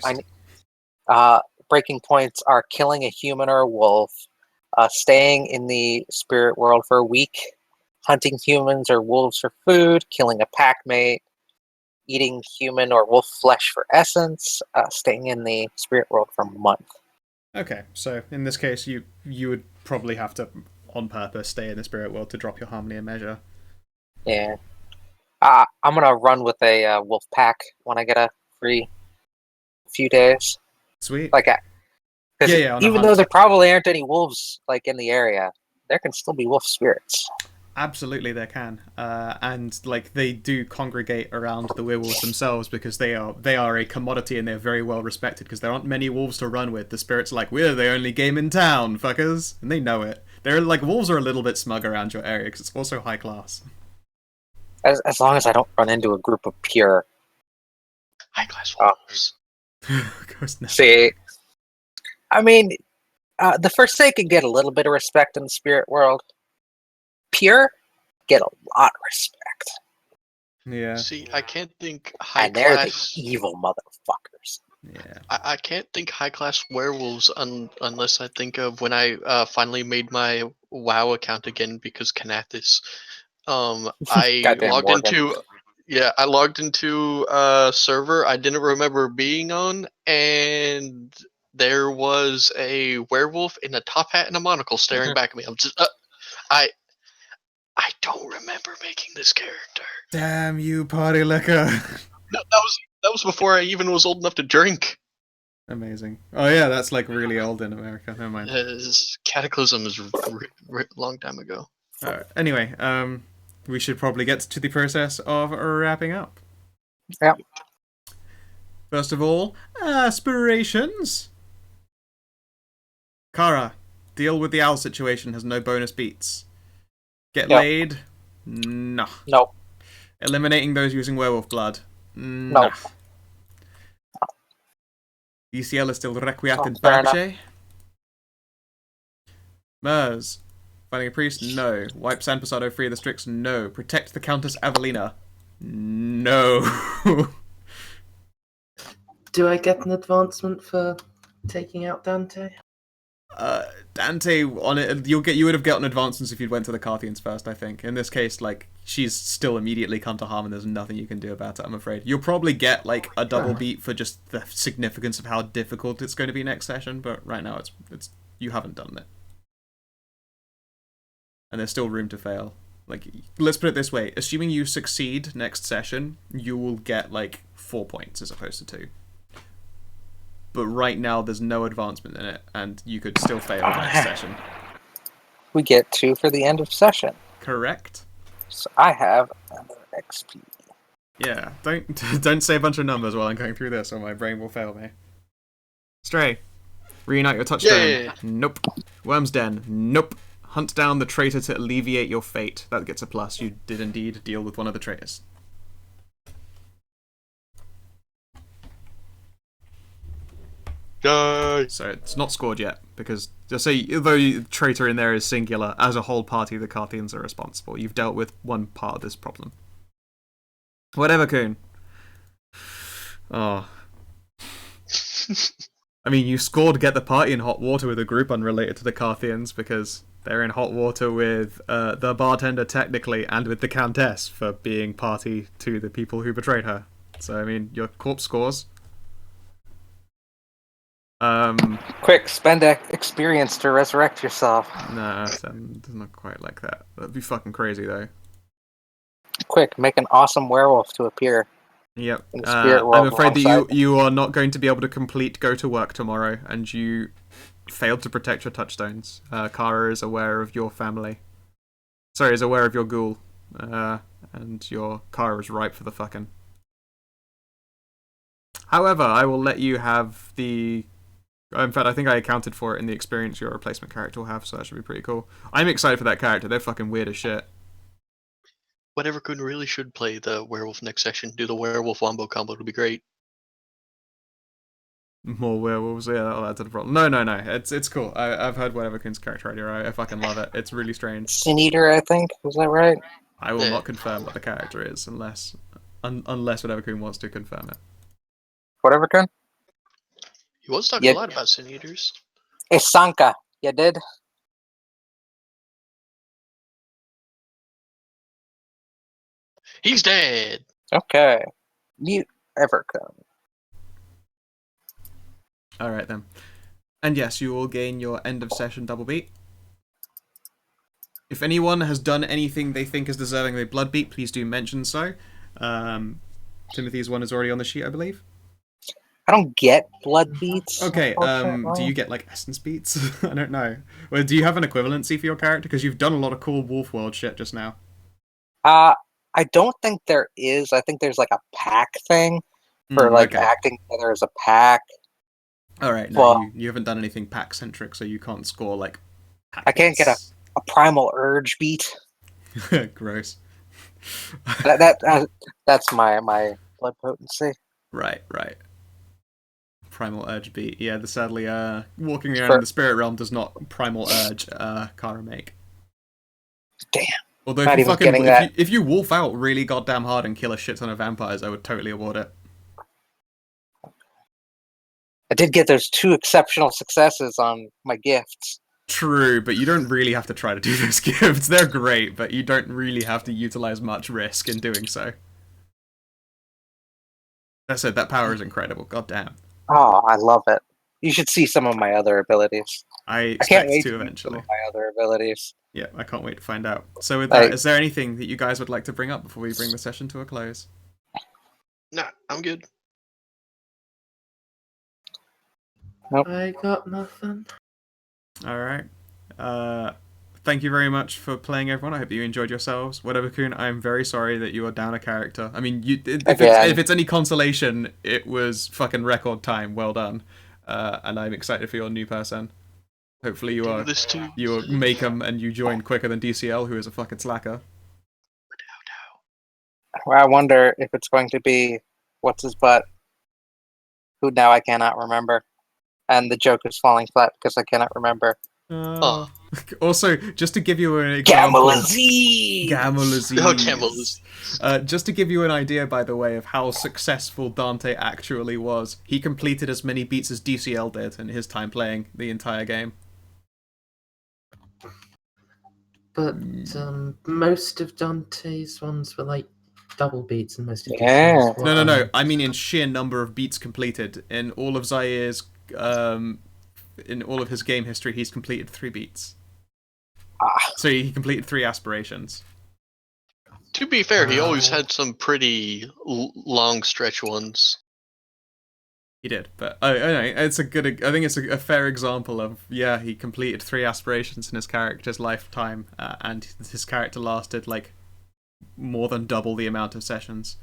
Breaking points are killing a human or a wolf, staying in the spirit world for a week, hunting humans or wolves for food, killing a pack mate, eating human or wolf flesh for essence, staying in the spirit world for a month. Okay, so in this case, you would probably have to, on purpose, stay in the spirit world to drop your harmony and measure. Yeah. I'm gonna run with a wolf pack when I get a free few days. Sweet. Because on a even hunt. though there probably aren't any wolves like in the area, there can still be wolf spirits. Absolutely, there can, and like they do congregate around the werewolves themselves because they are a commodity and they're very well respected because there aren't many wolves to run with. The spirits are like, we're the only game in town, fuckers, and they know it. They're like, wolves are a little bit smug around your area because it's also high class. As long as I don't run into a group of pure High class wolves. Ghost now. See, I mean, the Forsaken get a little bit of respect in the spirit world. Pure get a lot of respect. Yeah. See, I can't think high And they're class. the evil motherfuckers. Yeah. I can't think high class werewolves unless I think of when I finally made my WoW account again because Kanathis. I Goddamn logged Morgan. I logged into a server I didn't remember being on, and there was a werewolf in a top hat and a monocle staring back at me. I'm just I don't remember making this character. Damn you, party liquor. That was before I even was old enough to drink. Amazing. Oh yeah, that's like really old in America. Never mind. Cataclysm is a long time ago. Anyway, we should probably get to the process of wrapping up. Yep. First of all, aspirations. Kara, deal with the owl situation. Has no bonus beats. Get Yep. laid. No. Nope. Eliminating those using werewolf blood. No. Nope. ECL is still Requiem in Fair enough. Pache. Mers. Finding a priest? No. Wipe San Pasado free of the Strix? No. Protect the Countess Avelina? No. Do I get an advancement for taking out Dante? Dante on it. You would have gotten advancements if you'd went to the Carthians first. I think in this case, like she's still immediately come to harm, and there's nothing you can do about it. I'm afraid you'll probably get like a double beat for just the significance of how difficult it's going to be next session. But right now, it's you haven't done it, and there's still room to fail. Like let's put it this way: assuming you succeed next session, you will get like 4 points as opposed to 2. But right now, there's no advancement in it, and you could still fail next session. we get 2 for the end of session. Correct. So I have another XP. Yeah, don't say a bunch of numbers while I'm going through this, or my brain will fail me. Stray, reunite your touchstone. Yay. Nope. Worm's Den. Nope. Hunt down the traitor to alleviate your fate. That gets a plus. You did indeed deal with one of the traitors. Die. So it's not scored yet, because just say, although the traitor in there is singular, as a whole party, the Carthians are responsible. You've dealt with one part of this problem. Whatever, Coon. Oh. I mean, you scored Get the Party in hot water with a group unrelated to the Carthians, because they're in hot water with the bartender, technically, and with the Countess for being party to the people who betrayed her. So, I mean, your corpse scores. Quick, spend experience to resurrect yourself. Nah, it's not quite like that. That'd be fucking crazy, though. Quick, make an awesome werewolf to appear. Yep. In the spirit world I'm afraid that alongside. you are not going to be able to complete Go to Work tomorrow, and you failed to protect your touchstones. Kara is aware of your family. Sorry, is aware of your ghoul. And your Kara is ripe for the fucking. However, I will let you have the. In fact, I think I accounted for it in the experience your replacement character will have, so that should be pretty cool. I'm excited for that character. They're fucking weird as shit. Whatever Kun really should play the werewolf next session. Do the werewolf wombo combo. It'll be great. More werewolves, yeah, that'll add to the problem. No. It's cool. I've heard whatever Kun's character idea. I fucking love it. It's really strange. Sin Eater, I think. Was that right? I will Yeah. not confirm what the character is unless whatever Kun wants to confirm it. Whatever, Kun? He was talking Yeah. a lot about Sin Eaters. It's Sanka. You did? He's dead. Okay. Mute Evercone. Alright then. And yes, you will gain your end of session double beat. If anyone has done anything they think is deserving of a blood beat, please do mention so. Timothy's one is already on the sheet, I believe. I don't get blood beats. Okay, do unfortunately. you get like essence beats? I don't know. Well, do you have an equivalency for your character? Because you've done a lot of cool Wolf World shit just now. I don't think there is. I think there's like a pack thing for like okay. acting together as a pack. Alright, no, Well- you haven't done anything pack centric, so you can't score like pack I can't get beats. a primal urge beat. Gross. That's my blood potency. Right. Primal Urge beat. Yeah, sadly, walking around in the spirit realm does not Primal Urge Kara make. Damn. Although Not if you even fucking getting that. if you wolf out really goddamn hard and kill a shit ton of vampires, I would totally award it. I did get those 2 exceptional successes on my gifts. True, but you don't really have to try to do those gifts. They're great, but you don't really have to utilize much risk in doing so. That said, that power is incredible. God damn. Oh, I love it. You should see some of my other abilities. I I expect can't wait to see eventually. some of my other abilities. Yeah, I can't wait to find out. So with that, Like- is there anything that you guys would like to bring up before we bring the session to a close? Nah, I'm good. I got nothing. Alright. Thank you very much for playing, everyone. I hope you enjoyed yourselves. Whatever, Kun, I'm very sorry that you are down a character. I mean, if it's any consolation, it was fucking record time. Well done. And I'm excited for your new person. Hopefully you are This too. make 'em and you join quicker than DCL, who is a fucking slacker. Well, I wonder if it's going to be what's his butt, who now I cannot remember, and the joke is falling flat because I cannot remember. Oh. Also, just to give you an example, Gamalazi. Gamalazi. Oh, Gamalazi. Just to give you an idea, by the way, of how successful Dante actually was, he completed as many beats as DCL did in his time playing the entire game. But most of Dante's ones were like double beats, and most of Yeah. Disney's were, No. I mean in sheer number of beats completed. In all of Zair's, in all of his game history, he's completed 3 beats. So he completed 3 aspirations. To be fair, he always Wow. had some pretty long stretch ones. He did, but I know it's a good. I think it's a fair example of he completed 3 aspirations in his character's lifetime, and his character lasted like more than double the amount of sessions.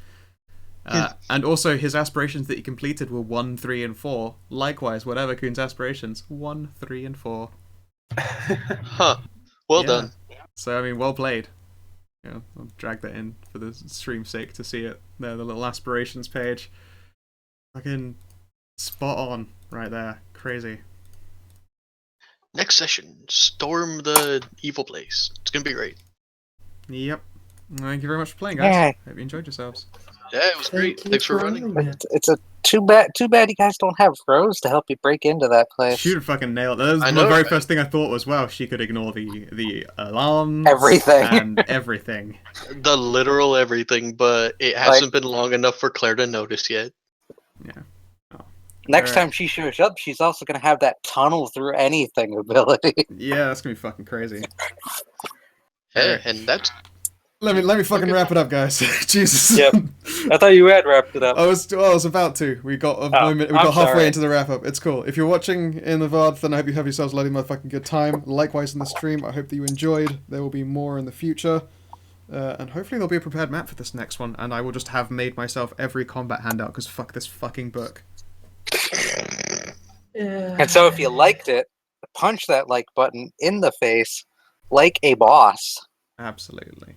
And also his aspirations that he completed were 1, 3, and 4. Likewise, whatever Kuhn's aspirations, 1, 3, and 4. Huh. Well done. So I mean, well played. I'll drag that in for the stream's sake to see it. There, the little aspirations page. Fucking spot on right there. Crazy. Next session, storm the evil place. It's gonna be great. Yep. Thank you very much for playing, guys. Yeah. Hope you enjoyed yourselves. Yeah, it was great. Thanks for running. It's a too bad you guys don't have Rose to help you break into that place. She would fucking nail it. That was I the know, very right? first thing I thought was, wow, she could ignore the alarms, Everything. and everything. The literal everything, but it hasn't been long enough for Claire to notice yet. Yeah. Oh. Next Alright. time she shows up, she's also going to have that tunnel through anything ability. Yeah, that's gonna be fucking crazy. Yeah, Alright. and that's Let me fucking wrap it up, guys. Jesus. Yep. I thought you had wrapped it up. I was about to. We got a moment. We I'm got halfway sorry. into the wrap up. It's cool. If you're watching in the VOD, then I hope you have yourselves a bloody motherfucking good time. Likewise in the stream, I hope that you enjoyed. There will be more in the future, and hopefully there'll be a prepared map for this next one. And I will just have made myself every combat handout because fuck this fucking book. And so if you liked it, punch that like button in the face like a boss. Absolutely.